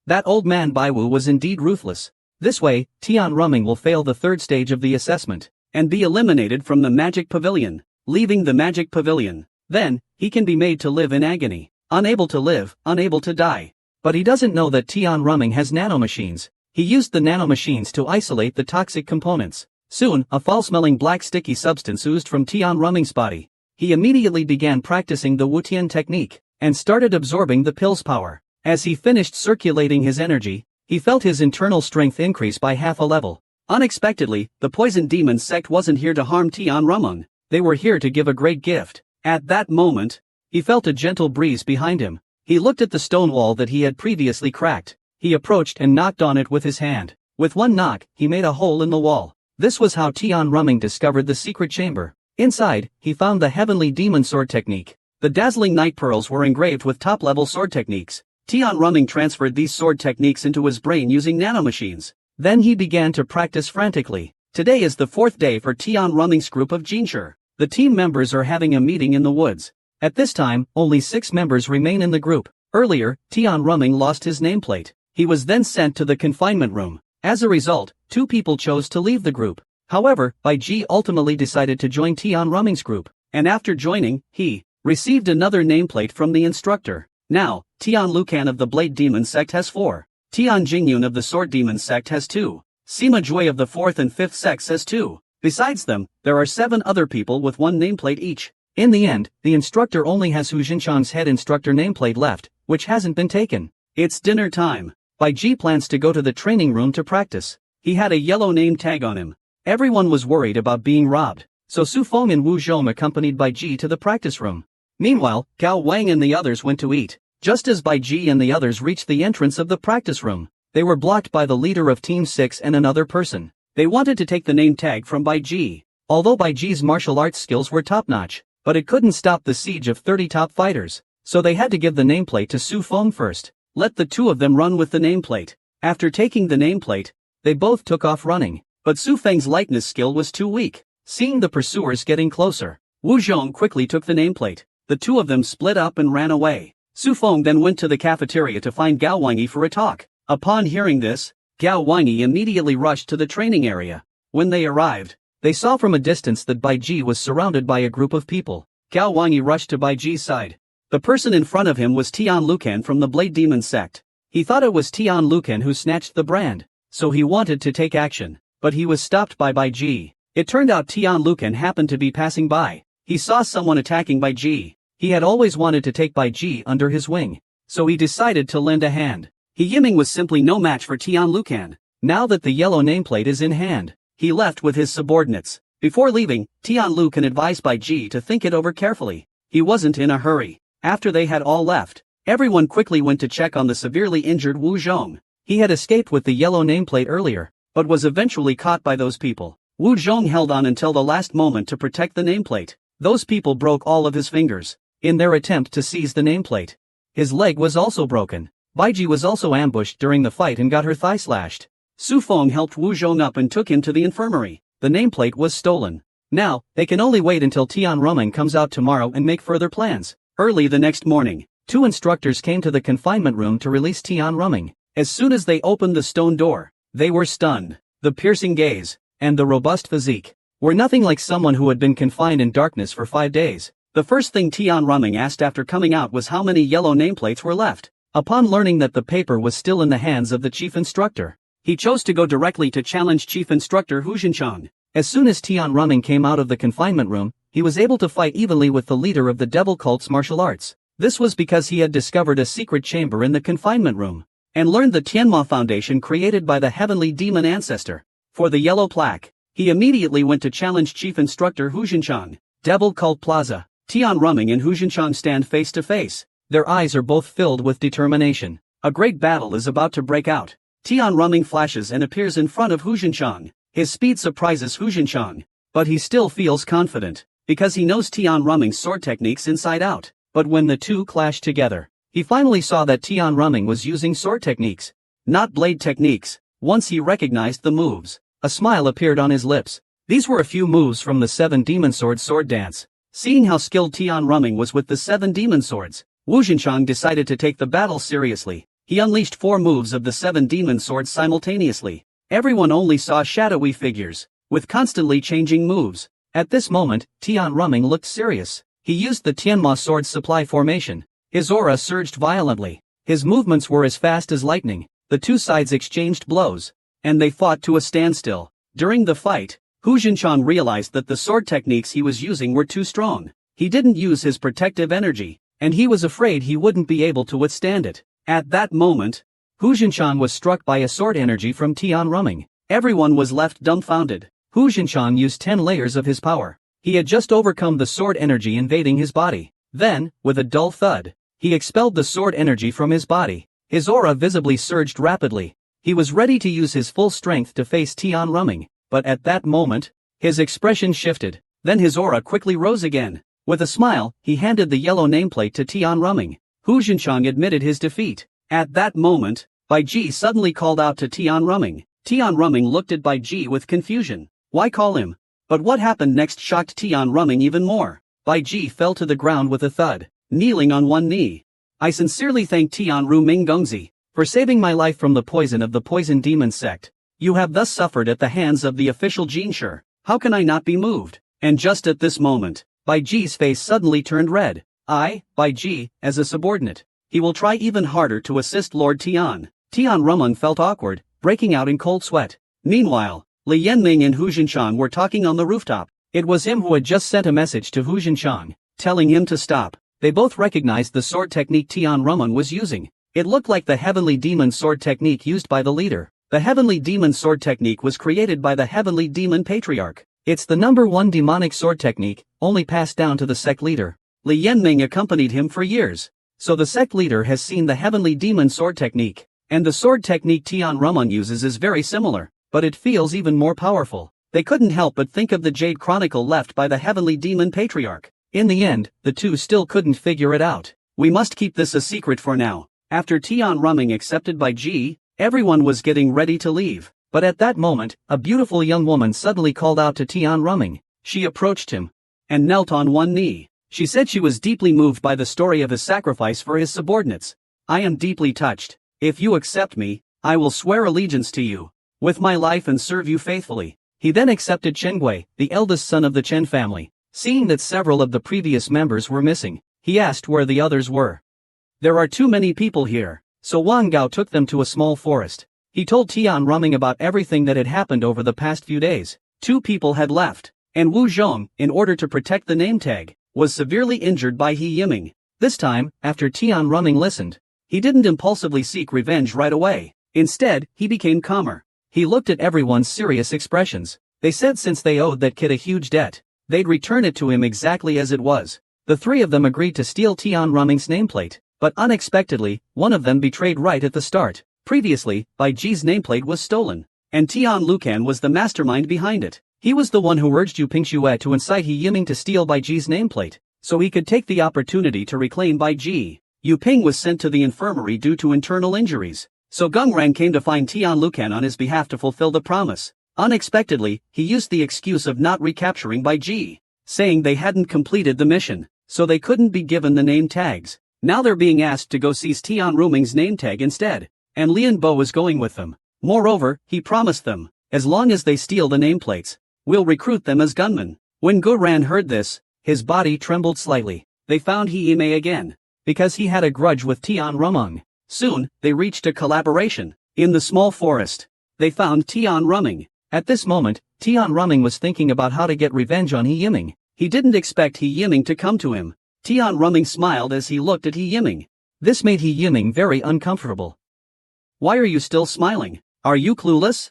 That old man Bai Wu was indeed ruthless. This way, Tian Rumming will fail the third stage of the assessment and be eliminated from the Magic Pavilion. Leaving the Magic Pavilion, then, he can be made to live in agony. Unable to live, unable to die. But he doesn't know that Tian Rumming has nanomachines. He used the nanomachines to isolate the toxic components. Soon, a foul-smelling black sticky substance oozed from Tian Rumming's body. He immediately began practicing the Wutian technique, and started absorbing the pill's power. As he finished circulating his energy, he felt his internal strength increase by half a level. Unexpectedly, the poison demon sect wasn't here to harm Tian Rumming. They were here to give a great gift. At that moment, he felt a gentle breeze behind him. He looked at the stone wall that he had previously cracked. He approached and knocked on it with his hand. With one knock, he made a hole in the wall. This was how Tian Rumming discovered the secret chamber. Inside, he found the heavenly demon sword technique. The dazzling night pearls were engraved with top-level sword techniques. Tian Rumming transferred these sword techniques into his brain using nanomachines. Then he began to practice frantically. Today is the fourth day for Tian Rumming's group of Jinshi. The team members are having a meeting in the woods. At this time, only 6 members remain in the group. Earlier, Tian Rumming lost his nameplate. He was then sent to the confinement room. As a result, 2 people chose to leave the group. However, Bai Ji ultimately decided to join Tian Rumming's group, and after joining, he received another nameplate from the instructor. Now, Tian Lucan of the Blade Demon sect has 4. Tian Jingyun of the Sword Demon sect has 2. Sima Jui of the 4th and 5th sects has 2. Besides them, there are 7 other people with 1 nameplate each. In the end, the instructor only has Hu Jinchang's head instructor nameplate left, which hasn't been taken. It's dinner time. Bai Ji plans to go to the training room to practice. He had a yellow name tag on him. Everyone was worried about being robbed, so Su Feng and Wu Zhong accompanied Bai Ji to the practice room. Meanwhile, Gao Wang and the others went to eat. Just as Bai Ji and the others reached the entrance of the practice room, they were blocked by the leader of Team 6 and another person. They wanted to take the name tag from Bai Ji. Although Bai Ji's martial arts skills were top-notch, but it couldn't stop the siege of 30 top fighters, so they had to give the nameplate to Su Feng first. Let the 2 of them run with the nameplate. After taking the nameplate, they both took off running, but Su Feng's lightness skill was too weak. Seeing the pursuers getting closer, Wu Zhong quickly took the nameplate. The 2 of them split up and ran away. Su Feng then went to the cafeteria to find Gao Wangyi for a talk. Upon hearing this, Gao Wangyi immediately rushed to the training area. When they arrived, they saw from a distance that Bai Ji was surrounded by a group of people. Gao Wangyi rushed to Bai Ji's side. The person in front of him was Tian Lucan from the Blade Demon sect. He thought it was Tian Lucan who snatched the brand, so he wanted to take action, but he was stopped by Bai Ji. It turned out Tian Lucan happened to be passing by. He saw someone attacking Bai Ji. He had always wanted to take Bai Ji under his wing, so he decided to lend a hand. He Yiming was simply no match for Tian Lucan. Now that the yellow nameplate is in hand, he left with his subordinates. Before leaving, Tianlu can advise Bai Ji to think it over carefully. He wasn't in a hurry. After they had all left, everyone quickly went to check on the severely injured Wu Zhong. He had escaped with the yellow nameplate earlier, but was eventually caught by those people. Wu Zhong held on until the last moment to protect the nameplate. Those people broke all of his fingers in their attempt to seize the nameplate. His leg was also broken. Bai Ji was also ambushed during the fight and got her thigh slashed. Su Feng helped Wu Zhong up and took him to the infirmary. The nameplate was stolen. Now, they can only wait until Tian Ruming comes out tomorrow and make further plans. Early the next morning, 2 instructors came to the confinement room to release Tian Ruming. As soon as they opened the stone door, they were stunned. The piercing gaze and the robust physique were nothing like someone who had been confined in darkness for 5 days. The first thing Tian Ruming asked after coming out was how many yellow nameplates were left. Upon learning that the paper was still in the hands of the chief instructor, he chose to go directly to challenge Chief Instructor Hu Xinchang. As soon as Tian Ruming came out of the confinement room, he was able to fight evenly with the leader of the devil cult's martial arts. This was because he had discovered a secret chamber in the confinement room, and learned the Tianma foundation created by the heavenly demon ancestor. For the yellow plaque, he immediately went to challenge Chief Instructor Hu Xinchang. Devil Cult Plaza. Tian Ruming and Hu Xinchang stand face to face. Their eyes are both filled with determination. A great battle is about to break out. Tian Ruming flashes and appears in front of Hu Xinchang. His speed surprises Hu Xinchang, but he still feels confident, because he knows Tian Ruming's sword techniques inside out. But when the two clashed together, he finally saw that Tian Ruming was using sword techniques, not blade techniques. Once he recognized the moves, a smile appeared on his lips. These were a few moves from the 7 demon swords sword dance. Seeing how skilled Tian Ruming was with the 7 demon swords, Wu Xinchang decided to take the battle seriously. He unleashed 4 moves of the 7 demon swords simultaneously. Everyone only saw shadowy figures, with constantly changing moves. At this moment, Tian Ruming looked serious. He used the Tianma sword supply formation. His aura surged violently. His movements were as fast as lightning. The two sides exchanged blows, and they fought to a standstill. During the fight, Hu Xinchang realized that the sword techniques he was using were too strong. He didn't use his protective energy, and he was afraid he wouldn't be able to withstand it. At that moment, Hu Xinchang was struck by a sword energy from Tian Ruming. Everyone was left dumbfounded. Hu Xinchang used 10 layers of his power. He had just overcome the sword energy invading his body. Then, with a dull thud, he expelled the sword energy from his body. His aura visibly surged rapidly. He was ready to use his full strength to face Tian Ruming, but at that moment, his expression shifted. Then his aura quickly rose again. With a smile, he handed the yellow nameplate to Tian Ruming. Hu Xinchang admitted his defeat. At that moment, Bai Ji suddenly called out to Tian Ruming. Tian Ruming looked at Bai Ji with confusion. Why call him? But what happened next shocked Tian Ruming even more. Bai Ji fell to the ground with a thud, kneeling on one knee. I sincerely thank Tian Ruming Gongzi for saving my life from the poison of the poison demon sect. You have thus suffered at the hands of the official Jinshi. How can I not be moved? And just at this moment, Bai Ji's face suddenly turned red. Bai Ji, as a subordinate, he will try even harder to assist Lord Tian. Tian Ruming felt awkward, breaking out in cold sweat. Meanwhile, Li Yanming and Hu Xinchang were talking on the rooftop. It was him who had just sent a message to Hu Xinchang, telling him to stop. They both recognized the sword technique Tian Ruming was using. It looked like the heavenly demon sword technique used by the leader. The heavenly demon sword technique was created by the heavenly demon patriarch. It's the #1 demonic sword technique, only passed down to the sect leader. Li Yanming accompanied him for years, so the sect leader has seen the heavenly demon sword technique. And the sword technique Tian Ruming uses is very similar, but it feels even more powerful. They couldn't help but think of the Jade Chronicle left by the heavenly demon patriarch. In the end, the two still couldn't figure it out. We must keep this a secret for now. After Tian Ruming accepted Bai Ji, everyone was getting ready to leave. But at that moment, a beautiful young woman suddenly called out to Tian Ruming. She approached him and knelt on one knee. She said she was deeply moved by the story of his sacrifice for his subordinates. I am deeply touched. If you accept me, I will swear allegiance to you with my life and serve you faithfully. He then accepted Chen Gui, the eldest son of the Chen family. Seeing that several of the previous members were missing, he asked where the others were. There are too many people here, so Wang Gao took them to a small forest. He told Tian Ruming about everything that had happened over the past few days. 2 people had left, and Wu Zhong, in order to protect the name tag, was severely injured by He Yiming. This time, after Tian Ruming listened, he didn't impulsively seek revenge right away. Instead, he became calmer. He looked at everyone's serious expressions. They said since they owed that kid a huge debt, they'd return it to him exactly as it was. The three of them agreed to steal Tian Ruming's nameplate, but unexpectedly, one of them betrayed right at the start. Previously, Bai Ji's nameplate was stolen, and Tian Lucan was the mastermind behind it. He was the one who urged Yu Pingxue to incite He Yiming to steal Bai Ji's nameplate, so he could take the opportunity to reclaim Bai Ji. Yu Ping was sent to the infirmary due to internal injuries, so Geng Ran came to find Tian Lucan on his behalf to fulfill the promise. Unexpectedly, he used the excuse of not recapturing Bai Ji, saying they hadn't completed the mission, so they couldn't be given the name tags. Now they're being asked to go seize Tian Ruming's name tag instead, and Lian Bo is going with them. Moreover, he promised them, as long as they steal the nameplates, we'll recruit them as gunmen. When Gu Ran heard this, his body trembled slightly. They found He Yimei again, because he had a grudge with Tian Ruming. Soon, they reached a collaboration. In the small forest, they found Tian Ruming. At this moment, Tian Ruming was thinking about how to get revenge on He Yiming. He didn't expect He Yiming to come to him. Tian Ruming smiled as he looked at He Yiming. This made He Yiming very uncomfortable. Why are you still smiling? Are you clueless?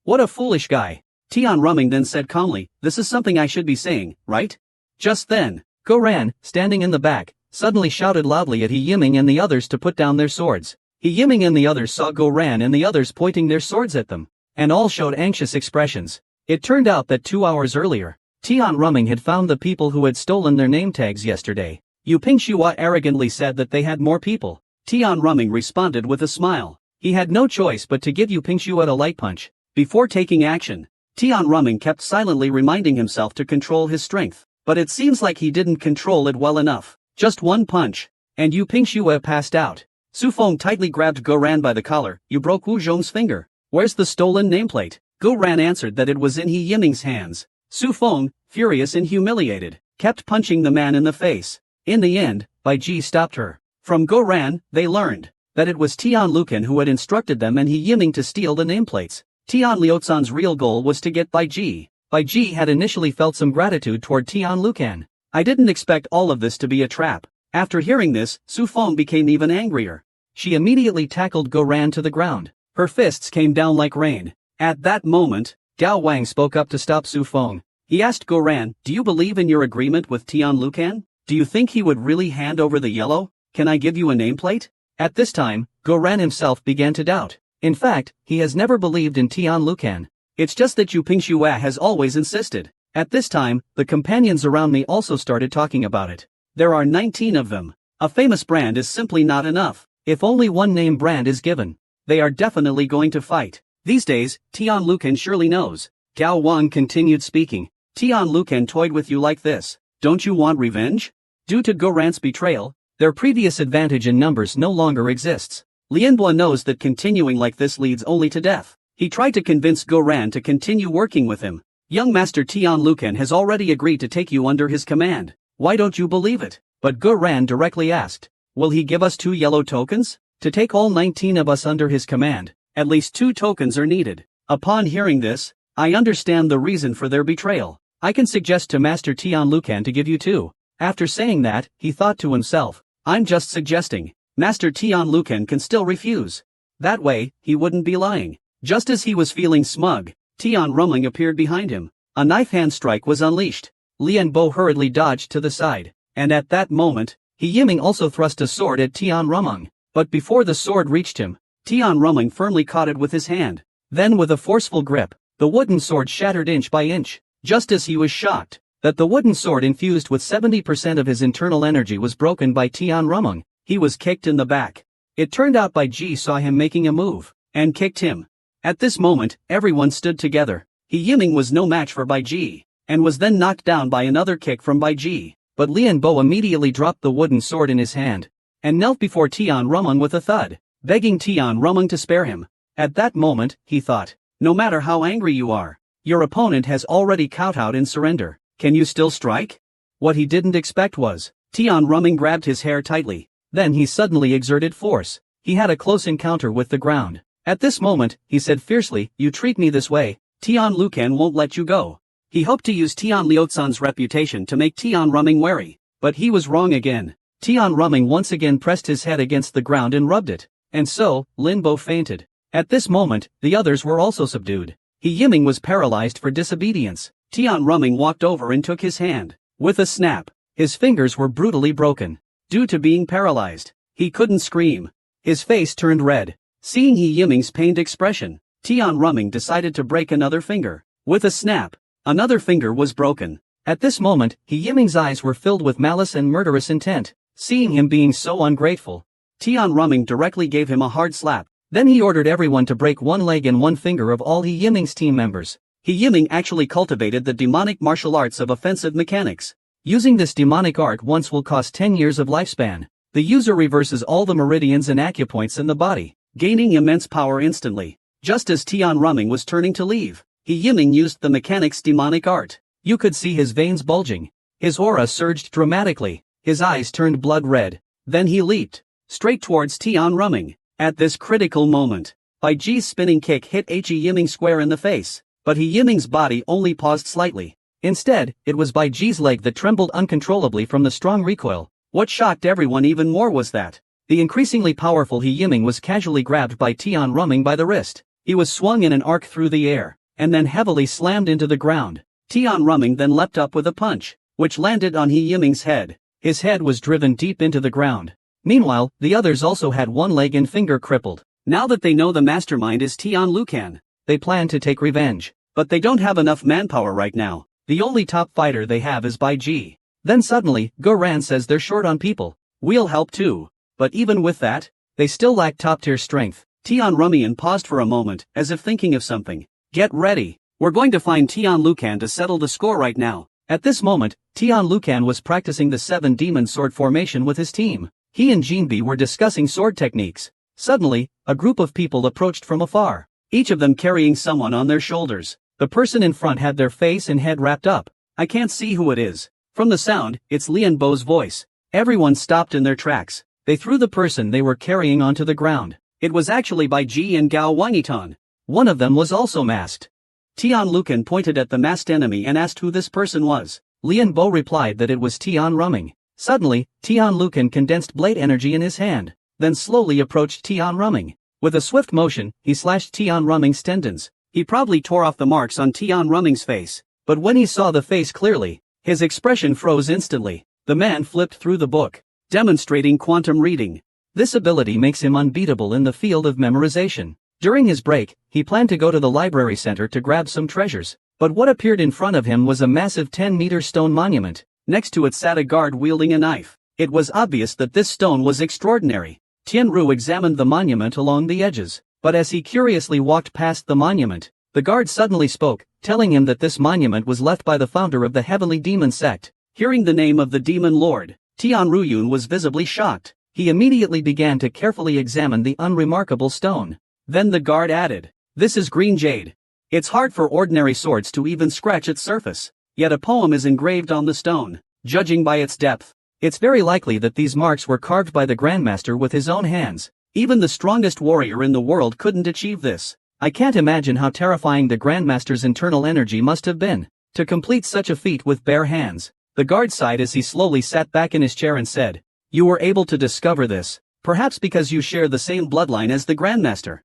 What a foolish guy. Tian Ruming then said calmly, this is something I should be saying, right? Just then, Gu Ran, standing in the back, suddenly shouted loudly at He Yiming and the others to put down their swords. He Yiming and the others saw Gu Ran and the others pointing their swords at them, and all showed anxious expressions. It turned out that 2 hours earlier, Tian Ruming had found the people who had stolen their name tags yesterday. Yu Pingxue arrogantly said that they had more people. Tian Ruming responded with a smile. He had no choice but to give Yu Pingxue a light punch. Before taking action, Tian Ruming kept silently reminding himself to control his strength, but it seems like he didn't control it well enough. Just one punch, and Yu Pingxue passed out. Su Feng tightly grabbed Gu Ran by the collar. You broke Wu Zhong's finger. Where's the stolen nameplate? Gu Ran answered that it was in He Yiming's hands. Su Feng, furious and humiliated, kept punching the man in the face. In the end, Bai Ji stopped her. From Gu Ran, they learned that it was Tian Lucan who had instructed them and He Yiming to steal the nameplates. Tian Liuchan's real goal was to get Bai Ji. Bai Ji had initially felt some gratitude toward Tian Lucan. I didn't expect all of this to be a trap. After hearing this, Su Feng became even angrier. She immediately tackled Gu Ran to the ground. Her fists came down like rain. At that moment, Gao Wang spoke up to stop Su Feng. He asked Gu Ran, do you believe in your agreement with Tian Lucan? Do you think he would really hand over the yellow? Can I give you a nameplate? At this time, Gu Ran himself began to doubt. In fact, he has never believed in Tian Lucan. It's just that Yu Pingxue has always insisted. At this time, the companions around me also started talking about it. There are 19 of them. A famous brand is simply not enough. If only one name brand is given, they are definitely going to fight. These days, Tian Lucan surely knows. Gao Wang continued speaking. Tian Lucan toyed with you like this. Don't you want revenge? Due to Gu Ran's betrayal, their previous advantage in numbers no longer exists. Lianbo knows that continuing like this leads only to death. He tried to convince Gu Ran to continue working with him. Young Master Tian Lucan has already agreed to take you under his command. Why don't you believe it? But Gu Ran directly asked, will he give us 2 yellow tokens? To take all 19 of us under his command, at least 2 tokens are needed. Upon hearing this, I understand the reason for their betrayal. I can suggest to Master Tian Lucan to give you 2. After saying that, he thought to himself, I'm just suggesting. Master Tian Lucan can still refuse. That way, he wouldn't be lying. Just as he was feeling smug, Tian Ruming appeared behind him. A knife hand strike was unleashed. Lian Bo hurriedly dodged to the side, and at that moment, He Yiming also thrust a sword at Tian Ruming. But before the sword reached him, Tian Ruming firmly caught it with his hand. Then with a forceful grip, the wooden sword shattered inch by inch. Just as he was shocked that the wooden sword infused with 70% of his internal energy was broken by Tian Ruming, he was kicked in the back. It turned out Bai Ji saw him making a move, and kicked him. At this moment, everyone stood together. He Yiming was no match for Bai Ji, and was then knocked down by another kick from Bai Ji. But Lian Bo immediately dropped the wooden sword in his hand, and knelt before Tian Ruming with a thud, begging Tian Ruming to spare him. At that moment, he thought, no matter how angry you are, your opponent has already kowtowed in surrender. Can you still strike? What he didn't expect was, Tian Ruming grabbed his hair tightly. Then he suddenly exerted force. He had a close encounter with the ground. At this moment, he said fiercely, you treat me this way, Tian Lucan won't let you go. He hoped to use Tian Liuchan's reputation to make Tian Ruming wary, but he was wrong again. Tian Ruming once again pressed his head against the ground and rubbed it, and so, Lin Bo fainted. At this moment, the others were also subdued. He Yiming was paralyzed for disobedience. Tian Rumming walked over and took his hand. With a snap, his fingers were brutally broken. Due to being paralyzed, he couldn't scream. His face turned red. Seeing He Yiming's pained expression, Tian Rumming decided to break another finger. With a snap, another finger was broken. At this moment, He Yiming's eyes were filled with malice and murderous intent. Seeing him being so ungrateful, Tian Rumming directly gave him a hard slap. Then he ordered everyone to break one leg and one finger of all He Yiming's team members. He Yiming actually cultivated the demonic martial arts of offensive mechanics. Using this demonic art once will cost 10 years of lifespan. The user reverses all the meridians and acupoints in the body, gaining immense power instantly. Just as Tian Rumming was turning to leave, He Yiming used the mechanic's demonic art. You could see his veins bulging. His aura surged dramatically. His eyes turned blood red. Then he leaped straight towards Tian Rumming. At this critical moment, Bai Ji's spinning kick hit He Yiming square in the face, but He Yiming's body only paused slightly. Instead, it was Bai Ji's leg that trembled uncontrollably from the strong recoil. What shocked everyone even more was that the increasingly powerful He Yiming was casually grabbed by Tian Rumming by the wrist. He was swung in an arc through the air, and then heavily slammed into the ground. Tian Rumming then leapt up with a punch, which landed on He Yiming's head. His head was driven deep into the ground. Meanwhile, the others also had one leg and finger crippled. Now that they know the mastermind is Tian Lucan, they plan to take revenge. But they don't have enough manpower right now. The only top fighter they have is Bai Ji. Then suddenly, Goran says they're short on people. We'll help too. But even with that, they still lack top-tier strength. Tian Rumming paused for a moment, as if thinking of something. Get ready. We're going to find Tian Lucan to settle the score right now. At this moment, Tian Lucan was practicing the 7 demon sword formation with his team. He and Jinbi were discussing sword techniques. Suddenly, a group of people approached from afar, each of them carrying someone on their shoulders. The person in front had their face and head wrapped up. I can't see who it is. From the sound, it's Lian Bo's voice. Everyone stopped in their tracks. They threw the person they were carrying onto the ground. It was actually Bai Ji and Gao Wangitan. One of them was also masked. Tian Lucan pointed at the masked enemy and asked who this person was. Lian Bo replied that it was Tian Rumming. Suddenly, Tian Lucan condensed blade energy in his hand, then slowly approached Tian Rumming. With a swift motion, he slashed Tian Rumming's tendons. He probably tore off the marks on Tian Rumming's face, but when he saw the face clearly, his expression froze instantly. The man flipped through the book, demonstrating quantum reading. This ability makes him unbeatable in the field of memorization. During his break, he planned to go to the library center to grab some treasures, but what appeared in front of him was a massive 10-meter stone monument. Next to it sat a guard wielding a knife. It was obvious that this stone was extraordinary. Tianru examined the monument along the edges, but as he curiously walked past the monument, the guard suddenly spoke, telling him that this monument was left by the founder of the Heavenly Demon Sect. Hearing the name of the Demon Lord, Tian Ruyun was visibly shocked. He immediately began to carefully examine the unremarkable stone. Then the guard added, "This is green jade. It's hard for ordinary swords to even scratch its surface, yet a poem is engraved on the stone. Judging by its depth, it's very likely that these marks were carved by the Grandmaster with his own hands. Even the strongest warrior in the world couldn't achieve this. I can't imagine how terrifying the Grandmaster's internal energy must have been, to complete such a feat with bare hands." The guard sighed as he slowly sat back in his chair and said, "You were able to discover this, perhaps because you share the same bloodline as the Grandmaster.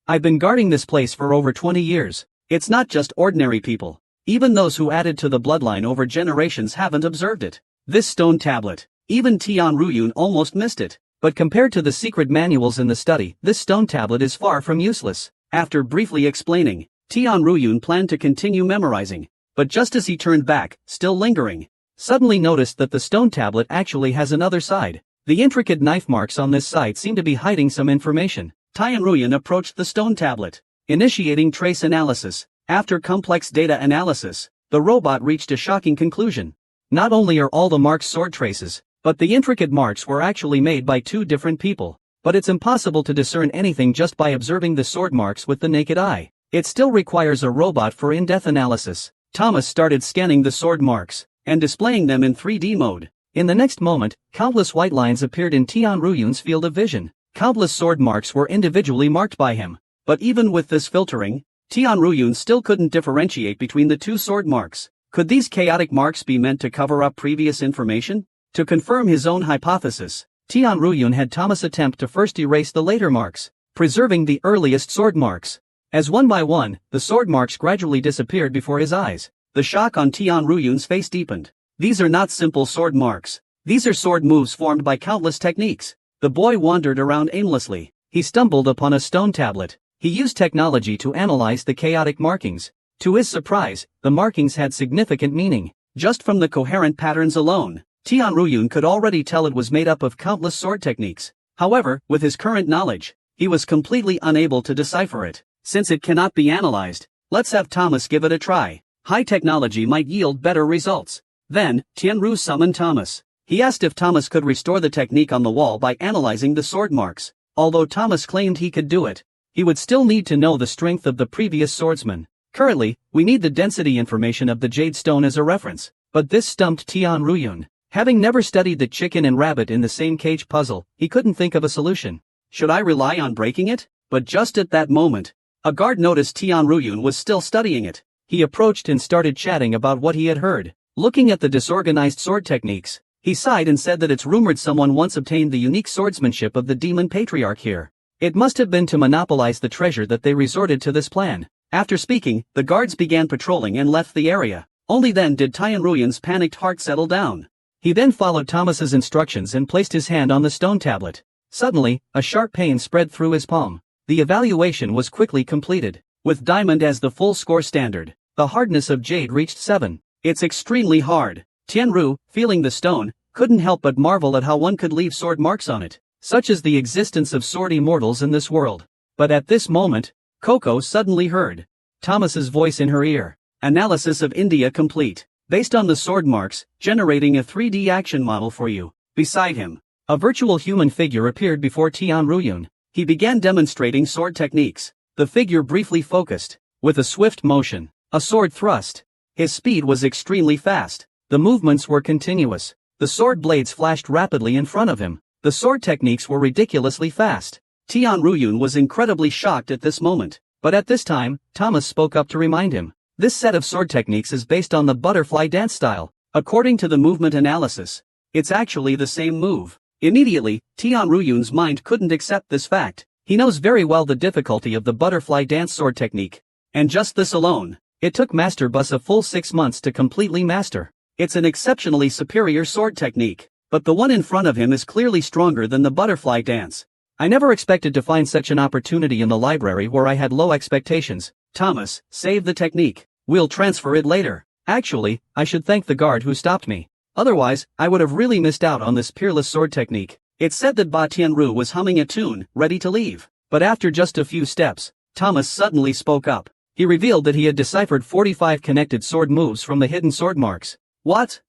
I've been guarding this place for over 20 years. It's not just ordinary people. Even those who added to the bloodline over generations haven't observed it. This stone tablet, even Tian Ruyun almost missed it. But compared to the secret manuals in the study, this stone tablet is far from useless." After briefly explaining, Tian Ruyun planned to continue memorizing, but just as he turned back, still lingering, suddenly noticed that the stone tablet actually has another side. The intricate knife marks on this side seem to be hiding some information. Tian Ruyun approached the stone tablet, initiating trace analysis. After complex data analysis, the robot reached a shocking conclusion. Not only are all the marks sword traces, but the intricate marks were actually made by 2 different people. But it's impossible to discern anything just by observing the sword marks with the naked eye. It still requires a robot for in-depth analysis. Thomas started scanning the sword marks and displaying them in 3D mode. In the next moment, countless white lines appeared in Tian Ruyun's field of vision. Countless sword marks were individually marked by him. But even with this filtering, Tian Ruyun still couldn't differentiate between the 2 sword marks. Could these chaotic marks be meant to cover up previous information? To confirm his own hypothesis, Tian Ruyun had Thomas attempt to first erase the later marks, preserving the earliest sword marks. As one by one, the sword marks gradually disappeared before his eyes. The shock on Tian Ruyun's face deepened. These are not simple sword marks. These are sword moves formed by countless techniques. The boy wandered around aimlessly. He stumbled upon a stone tablet. He used technology to analyze the chaotic markings. To his surprise, the markings had significant meaning. Just from the coherent patterns alone, Tian Ruyun could already tell it was made up of countless sword techniques. However, with his current knowledge, he was completely unable to decipher it. Since it cannot be analyzed, let's have Thomas give it a try. High technology might yield better results. Then, Tianru summoned Thomas. He asked if Thomas could restore the technique on the wall by analyzing the sword marks. Although Thomas claimed he could do it, he would still need to know the strength of the previous swordsman. Currently, we need the density information of the jade stone as a reference, but this stumped Tian Ruyun. Having never studied the chicken and rabbit in the same cage puzzle, he couldn't think of a solution. Should I rely on breaking it? But just at that moment, a guard noticed Tian Ruyun was still studying it. He approached and started chatting about what he had heard. Looking at the disorganized sword techniques, he sighed and said that it's rumored someone once obtained the unique swordsmanship of the demon patriarch here. It must have been to monopolize the treasure that they resorted to this plan. After speaking, the guards began patrolling and left the area. Only then did Tian Ruyun's panicked heart settle down. He then followed Thomas's instructions and placed his hand on the stone tablet. Suddenly, a sharp pain spread through his palm. The evaluation was quickly completed. With diamond as the full score standard, the hardness of jade reached 7. It's extremely hard. Tianru, feeling the stone, couldn't help but marvel at how one could leave sword marks on it. Such is the existence of sword immortals in this world. But at this moment, Coco suddenly heard Thomas's voice in her ear. Analysis of India complete. Based on the sword marks, generating a 3D action model for you. Beside him, a virtual human figure appeared before Tian Ruyun. He began demonstrating sword techniques. The figure briefly focused. With a swift motion, a sword thrust. His speed was extremely fast. The movements were continuous. The sword blades flashed rapidly in front of him. The sword techniques were ridiculously fast. Tian Ruyun was incredibly shocked at this moment. But at this time, Thomas spoke up to remind him. This set of sword techniques is based on the butterfly dance style. According to the movement analysis, it's actually the same move. Immediately, Tian Ruyun's mind couldn't accept this fact. He knows very well the difficulty of the butterfly dance sword technique. And just this alone, it took Master Bus a full 6 months to completely master. It's an exceptionally superior sword technique, but the one in front of him is clearly stronger than the butterfly dance. I never expected to find such an opportunity in the library where I had low expectations. Thomas, save the technique. We'll transfer it later. Actually, I should thank the guard who stopped me. Otherwise, I would have really missed out on this peerless sword technique. It's said that Ba Tianru was humming a tune, ready to leave. But after just a few steps, Thomas suddenly spoke up. He revealed that he had deciphered 45 connected sword moves from the hidden sword marks. What?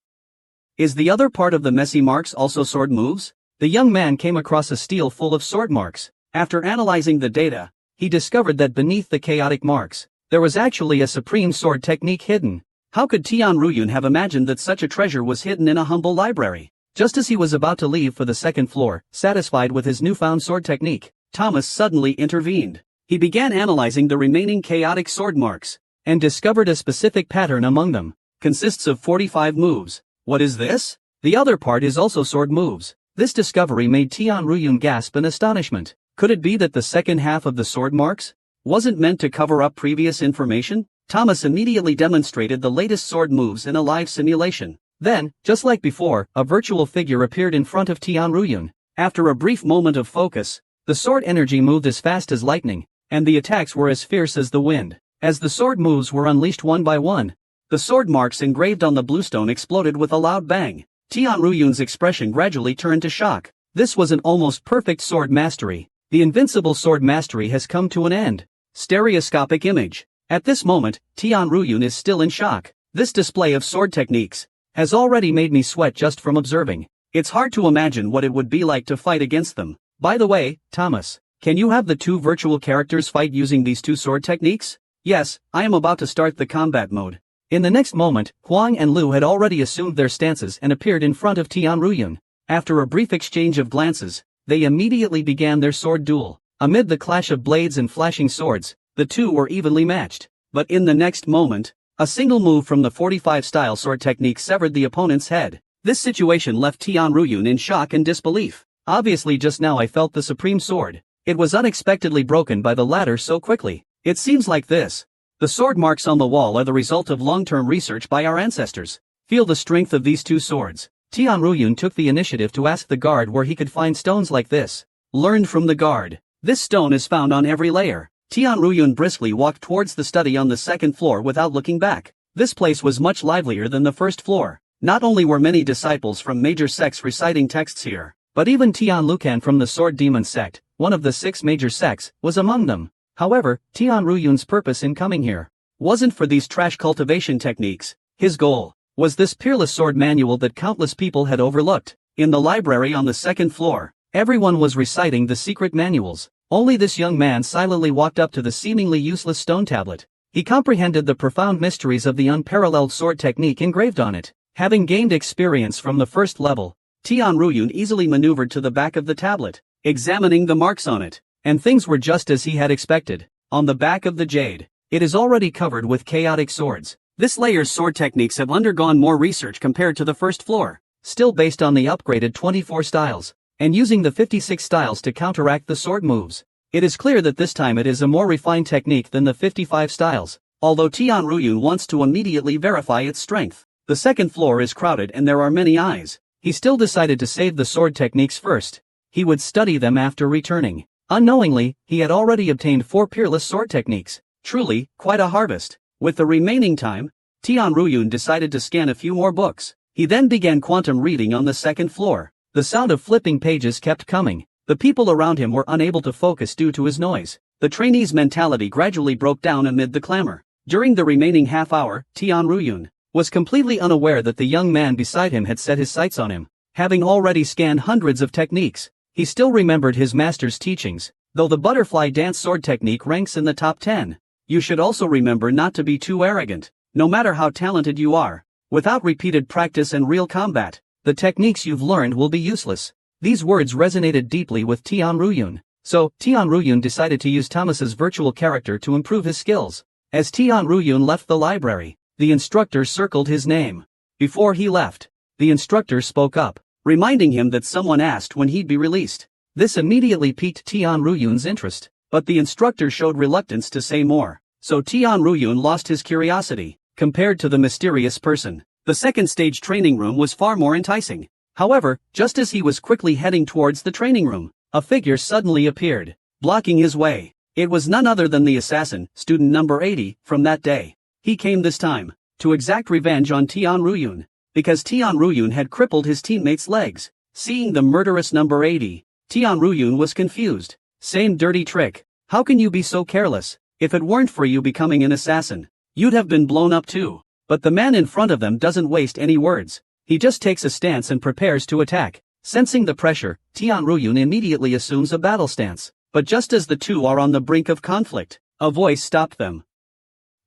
Is the other part of the messy marks also sword moves? The young man came across a stele full of sword marks. After analyzing the data, he discovered that beneath the chaotic marks, there was actually a supreme sword technique hidden. How could Tian Ruyun have imagined that such a treasure was hidden in a humble library? Just as he was about to leave for the second floor, satisfied with his newfound sword technique, Thomas suddenly intervened. He began analyzing the remaining chaotic sword marks, and discovered a specific pattern among them. Consists of 45 moves. What is this? The other part is also sword moves. This discovery made Tian Ruyun gasp in astonishment. Could it be that the second half of the sword marks wasn't meant to cover up previous information? Thomas immediately demonstrated the latest sword moves in a live simulation. Then, just like before, a virtual figure appeared in front of Tian Ruyun. After a brief moment of focus, the sword energy moved as fast as lightning, and the attacks were as fierce as the wind. As the sword moves were unleashed one by one, the sword marks engraved on the bluestone exploded with a loud bang. Tian Ruyun's expression gradually turned to shock. This was an almost perfect sword mastery. The invincible sword mastery has come to an end. Stereoscopic image. At this moment, Tian Ruyun is still in shock. This display of sword techniques has already made me sweat just from observing. It's hard to imagine what it would be like to fight against them. By the way, Thomas, can you have the two virtual characters fight using these two sword techniques? Yes, I am about to start the combat mode. In the next moment, Huang and Lu had already assumed their stances and appeared in front of Tian Ruyun. After a brief exchange of glances, they immediately began their sword duel. Amid the clash of blades and flashing swords, the two were evenly matched. But in the next moment, a single move from the 45-style sword technique severed the opponent's head. This situation left Tian Ruyun in shock and disbelief. Obviously just now I felt the supreme sword. It was unexpectedly broken by the latter so quickly. It seems like this. The sword marks on the wall are the result of long-term research by our ancestors. Feel the strength of these two swords. Tian Ruyun took the initiative to ask the guard where he could find stones like this. Learned from the guard. This stone is found on every layer. Tian Ruyun briskly walked towards the study on the second floor without looking back. This place was much livelier than the first floor. Not only were many disciples from major sects reciting texts here, but even Tian Lucan from the Sword Demon sect, one of the 6 major sects, was among them. However, Tian Ruyun's purpose in coming here wasn't for these trash cultivation techniques. His goal was this peerless sword manual that countless people had overlooked. In the library on the second floor, everyone was reciting the secret manuals. Only this young man silently walked up to the seemingly useless stone tablet. He comprehended the profound mysteries of the unparalleled sword technique engraved on it. Having gained experience from the first level, Tian Ruyun easily maneuvered to the back of the tablet, examining the marks on it. And things were just as he had expected. On the back of the jade, it is already covered with chaotic swords. This layer's sword techniques have undergone more research compared to the first floor, still based on the upgraded 24 styles, and using the 56 styles to counteract the sword moves. It is clear that this time it is a more refined technique than the 55 styles, although Tian Ruyun wants to immediately verify its strength. The second floor is crowded and there are many eyes. He still decided to save the sword techniques first. He would study them after returning. Unknowingly, he had already obtained 4 peerless sword techniques. Truly, quite a harvest. With the remaining time, Tian Ruyun decided to scan a few more books. He then began quantum reading on the second floor. The sound of flipping pages kept coming. The people around him were unable to focus due to his noise. The trainee's mentality gradually broke down amid the clamor. During the remaining half hour, Tian Ruyun was completely unaware that the young man beside him had set his sights on him. Having already scanned hundreds of techniques, he still remembered his master's teachings, though the butterfly dance sword technique ranks in the top 10. You should also remember not to be too arrogant. No matter how talented you are, without repeated practice and real combat, the techniques you've learned will be useless. These words resonated deeply with Tian Ruyun, so Tian Ruyun decided to use Thomas's virtual character to improve his skills. As Tian Ruyun left the library, the instructor circled his name. Before he left, the instructor spoke up, reminding him that someone asked when he'd be released. This immediately piqued Tian Ruyun's interest, but the instructor showed reluctance to say more, so Tian Ruyun lost his curiosity. Compared to the mysterious person, the second stage training room was far more enticing. However, just as he was quickly heading towards the training room, a figure suddenly appeared, blocking his way. It was none other than the assassin, student number 80, from that day. He came this time to exact revenge on Tian Ruyun, because Tian Ruyun had crippled his teammate's legs. Seeing the murderous number 80, Tian Ruyun was confused. Same dirty trick. How can you be so careless? If it weren't for you becoming an assassin, you'd have been blown up too. But the man in front of them doesn't waste any words. He just takes a stance and prepares to attack. Sensing the pressure, Tian Ruyun immediately assumes a battle stance. But just as the two are on the brink of conflict, a voice stopped them.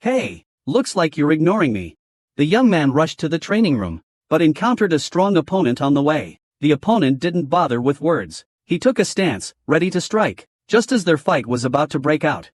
Hey, looks like you're ignoring me. The young man rushed to the training room, but encountered a strong opponent on the way. The opponent didn't bother with words. He took a stance, ready to strike. Just as their fight was about to break out,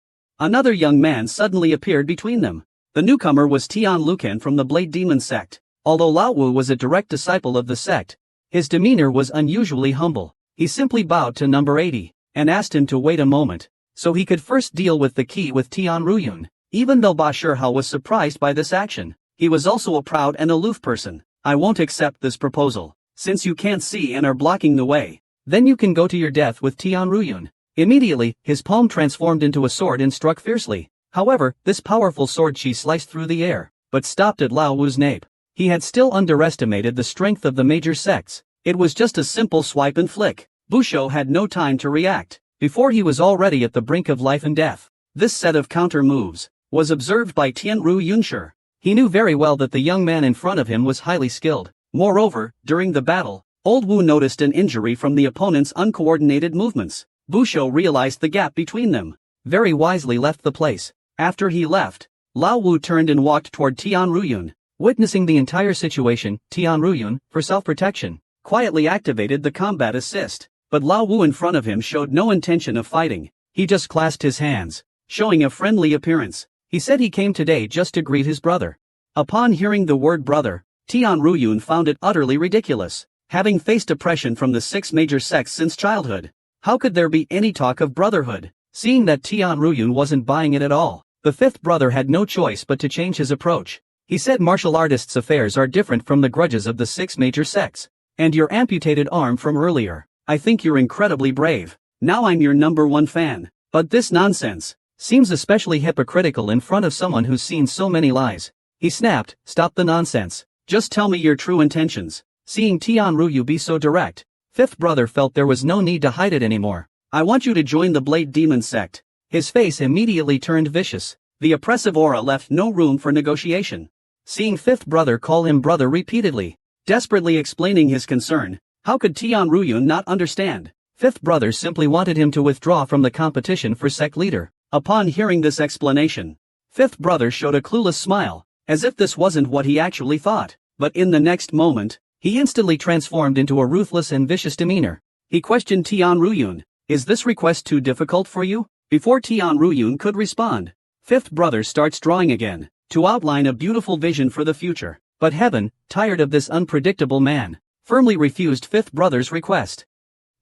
another young man suddenly appeared between them. The newcomer was Tian Lucan from the Blade Demon sect. Although Lao Wu was a direct disciple of the sect, his demeanor was unusually humble. He simply bowed to number 80, and asked him to wait a moment, so he could first deal with the key with Tian Ruyun. Even though Ba Shihao was surprised by this action, he was also a proud and aloof person. I won't accept this proposal. Since you can't see and are blocking the way, then you can go to your death with Tian Ruyun. Immediately, his palm transformed into a sword and struck fiercely. However, this powerful sword chi sliced through the air, but stopped at Lao Wu's nape. He had still underestimated the strength of the major sects. It was just a simple swipe and flick. Busho had no time to react, before he was already at the brink of life and death. This set of counter moves was observed by Tian Ruyun. He knew very well that the young man in front of him was highly skilled. Moreover, during the battle, Old Wu noticed an injury from the opponent's uncoordinated movements. Busho realized the gap between them, very wisely left the place. After he left, Lao Wu turned and walked toward Tian Ruyun. Witnessing the entire situation, Tian Ruyun, for self-protection, quietly activated the combat assist. But Lao Wu in front of him showed no intention of fighting. He just clasped his hands, showing a friendly appearance. He said he came today just to greet his brother. Upon hearing the word brother, Tian Ruyun found it utterly ridiculous. Having faced oppression from the 6 major sects since childhood, how could there be any talk of brotherhood? Seeing that Tian Ruyun wasn't buying it at all, the fifth brother had no choice but to change his approach. He said martial artists' affairs are different from the grudges of the 6 major sects. And your amputated arm from earlier, I think you're incredibly brave. Now I'm your #1 fan. But this nonsense seems especially hypocritical in front of someone who's seen so many lies. He snapped, stop the nonsense. Just tell me your true intentions. Seeing Tian Ryu be so direct, fifth brother felt there was no need to hide it anymore. I want you to join the Blade Demon sect. His face immediately turned vicious. The oppressive aura left no room for negotiation. Seeing fifth brother call him brother repeatedly, desperately explaining his concern, how could Tian Ruyun not understand? Fifth brother simply wanted him to withdraw from the competition for sect leader. Upon hearing this explanation, fifth brother showed a clueless smile, as if this wasn't what he actually thought. But in the next moment, he instantly transformed into a ruthless and vicious demeanor. He questioned Tian Ruyun, is this request too difficult for you? Before Tian Ruyun could respond, fifth brother starts drawing again, to outline a beautiful vision for the future. But heaven, tired of this unpredictable man, firmly refused fifth brother's request.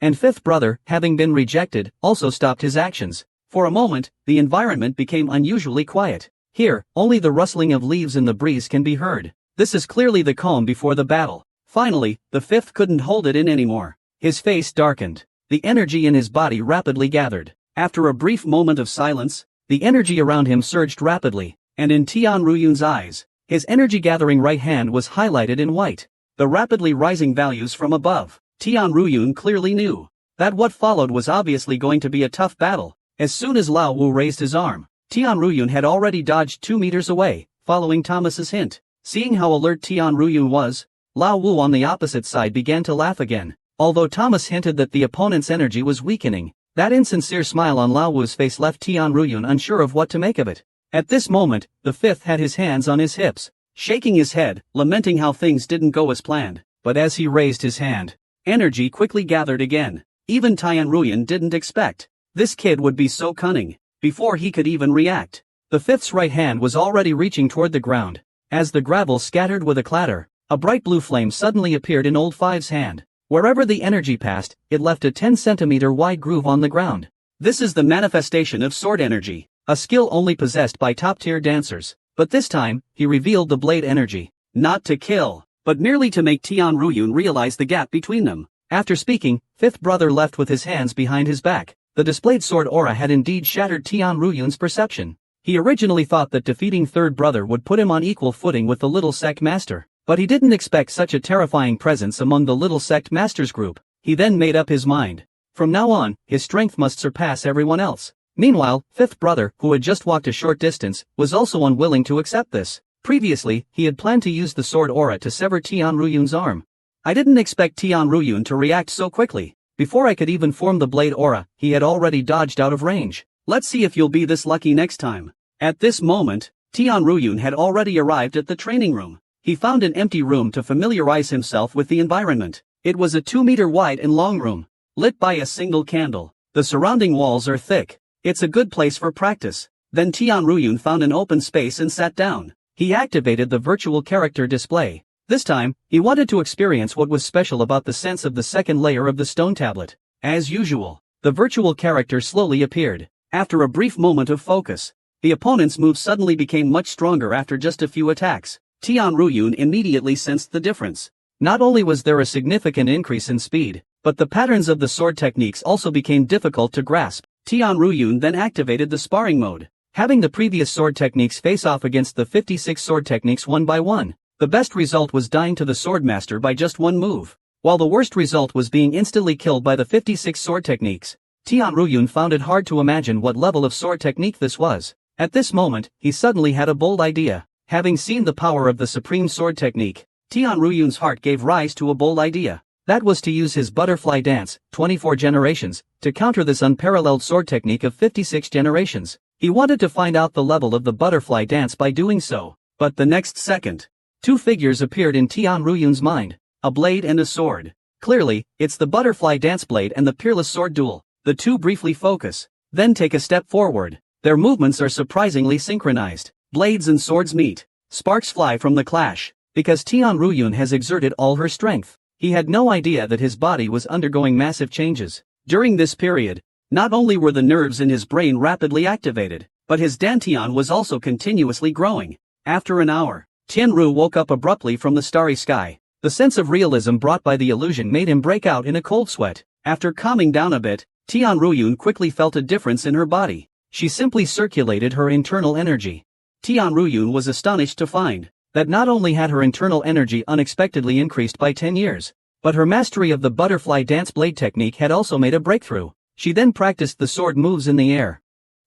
And fifth brother, having been rejected, also stopped his actions. For a moment, the environment became unusually quiet. Here, only the rustling of leaves in the breeze can be heard. This is clearly the calm before the battle. Finally, the fifth couldn't hold it in anymore. His face darkened. The energy in his body rapidly gathered. After a brief moment of silence, the energy around him surged rapidly, and in Tian Ruyun's eyes, his energy-gathering right hand was highlighted in white. The rapidly rising values from above, Tian Ruyun clearly knew that what followed was obviously going to be a tough battle. As soon as Lao Wu raised his arm, Tian Ruyun had already dodged 2 meters away, following Thomas's hint. Seeing how alert Tian Ruyun was, Lao Wu on the opposite side began to laugh again. Although Thomas hinted that the opponent's energy was weakening, that insincere smile on Lao Wu's face left Tian Ruyun unsure of what to make of it. At this moment, the fifth had his hands on his hips, shaking his head, lamenting how things didn't go as planned. But as he raised his hand, energy quickly gathered again. Even Tian Ruyun didn't expect this kid would be so cunning. Before he could even react, the fifth's right hand was already reaching toward the ground. As the gravel scattered with a clatter, a bright blue flame suddenly appeared in old five's hand. Wherever the energy passed, it left a 10-centimeter wide groove on the ground. This is the manifestation of sword energy, a skill only possessed by top-tier dancers. But this time, he revealed the blade energy, not to kill, but merely to make Tian Ruyun realize the gap between them. After speaking, fifth brother left with his hands behind his back. The displayed sword aura had indeed shattered Tian Ruyun's perception. He originally thought that defeating third brother would put him on equal footing with the little sect master, but he didn't expect such a terrifying presence among the little sect masters group. He then made up his mind. From now on, his strength must surpass everyone else. Meanwhile, fifth brother, who had just walked a short distance, was also unwilling to accept this. Previously, he had planned to use the sword aura to sever Tian Ruyun's arm. I didn't expect Tian Ruyun to react so quickly. Before I could even form the blade aura, he had already dodged out of range. Let's see if you'll be this lucky next time. At this moment, Tian Ruyun had already arrived at the training room. He found an empty room to familiarize himself with the environment. It was a 2-meter wide and long room, lit by a single candle. The surrounding walls are thick. It's a good place for practice. Then Tian Ruyun found an open space and sat down. He activated the virtual character display. This time, he wanted to experience what was special about the sense of the second layer of the stone tablet. As usual, the virtual character slowly appeared. After a brief moment of focus, the opponent's moves suddenly became much stronger after just a few attacks. Tian Ruyun immediately sensed the difference. Not only was there a significant increase in speed, but the patterns of the sword techniques also became difficult to grasp. Tian Ruyun then activated the sparring mode, having the previous sword techniques face off against the 56 sword techniques one by one. The best result was dying to the swordmaster by just one move, while the worst result was being instantly killed by the 56 sword techniques. Tian Ruyun found it hard to imagine what level of sword technique this was. At this moment, he suddenly had a bold idea. Having seen the power of the supreme sword technique, Tian Ruyun's heart gave rise to a bold idea. That was to use his butterfly dance, 24 generations, to counter this unparalleled sword technique of 56 generations. He wanted to find out the level of the butterfly dance by doing so. But the next second, 2 figures appeared in Tian Ruyun's mind, a blade and a sword. Clearly, it's the butterfly dance blade and the peerless sword duel. The two briefly focus, then take a step forward. Their movements are surprisingly synchronized. Blades and swords meet. Sparks fly from the clash. Because Tian Ruyun has exerted all her strength, he had no idea that his body was undergoing massive changes. During this period, Not only were the nerves in his brain rapidly activated, but his dantian was also continuously growing. After an hour, Tianru woke up abruptly from the starry sky. The sense of realism brought by the illusion made him break out in a cold sweat. After calming down a bit, Tianruyun quickly felt a difference in her body. She simply circulated her internal energy. Tianruyun was astonished to find that not only had her internal energy unexpectedly increased by 10 years, but her mastery of the butterfly dance blade technique had also made a breakthrough. She then practiced the sword moves in the air.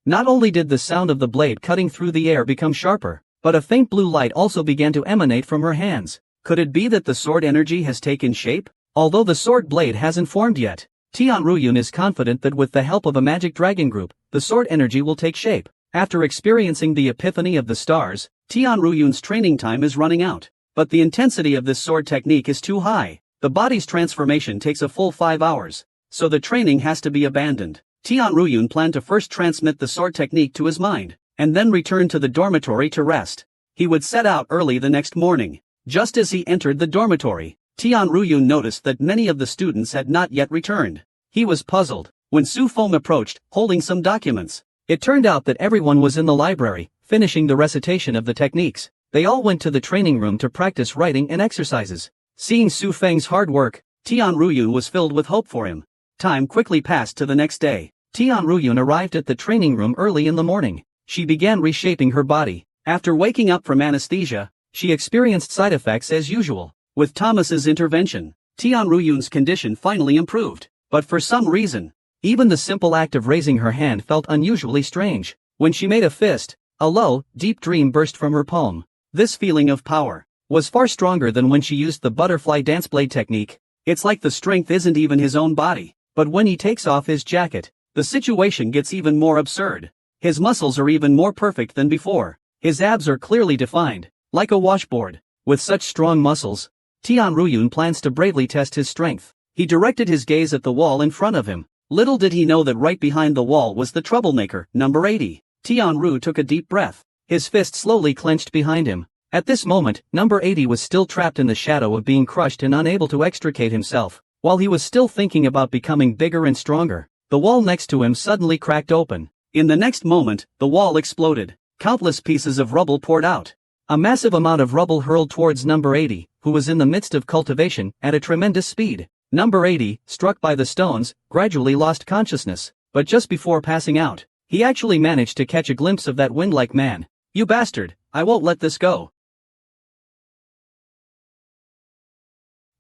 Not only did the sound of the blade cutting through the air become sharper, but a faint blue light also began to emanate from her hands. Could it be that the sword energy has taken shape? Although the sword blade hasn't formed yet, Tianruyun is confident that with the help of a magic dragon group, the sword energy will take shape. After experiencing the epiphany of the stars, Tianruyun's training time is running out. But the intensity of this sword technique is too high. The body's transformation takes a full 5 hours, so the training has to be abandoned. Tianruyun planned to first transmit the sword technique to his mind, and then return to the dormitory to rest. He would set out early the next morning. Just as he entered the dormitory, Tianruyun noticed that many of the students had not yet returned. He was puzzled when Su Feng approached, holding some documents. It turned out that everyone was in the library, finishing the recitation of the techniques. They all went to the training room to practice writing and exercises. Seeing Su Feng's hard work, Tianruyun was filled with hope for him. Time quickly passed to the next day. Tianruyun arrived at the training room early in the morning. She began reshaping her body. After waking up from anesthesia, she experienced side effects as usual. With Thomas's intervention, Tianruyun's condition finally improved. But for some reason, even the simple act of raising her hand felt unusually strange. When she made a fist, a low, deep dream burst from her palm. This feeling of power was far stronger than when she used the butterfly dance blade technique. It's like the strength isn't even his own body. But when he takes off his jacket, the situation gets even more absurd. His muscles are even more perfect than before. His abs are clearly defined, like a washboard. With such strong muscles, Tianruyun plans to bravely test his strength. He directed his gaze at the wall in front of him. Little did he know that right behind the wall was the troublemaker, number 80. Tianru took a deep breath. His fist slowly clenched behind him. At this moment, number 80 was still trapped in the shadow of being crushed and unable to extricate himself. While he was still thinking about becoming bigger and stronger, the wall next to him suddenly cracked open. In the next moment, the wall exploded. Countless pieces of rubble poured out. A massive amount of rubble hurled towards number 80, who was in the midst of cultivation, at a tremendous speed. Number 80, struck by the stones, gradually lost consciousness, but just before passing out, he actually managed to catch a glimpse of that wind-like man. "You bastard, I won't let this go."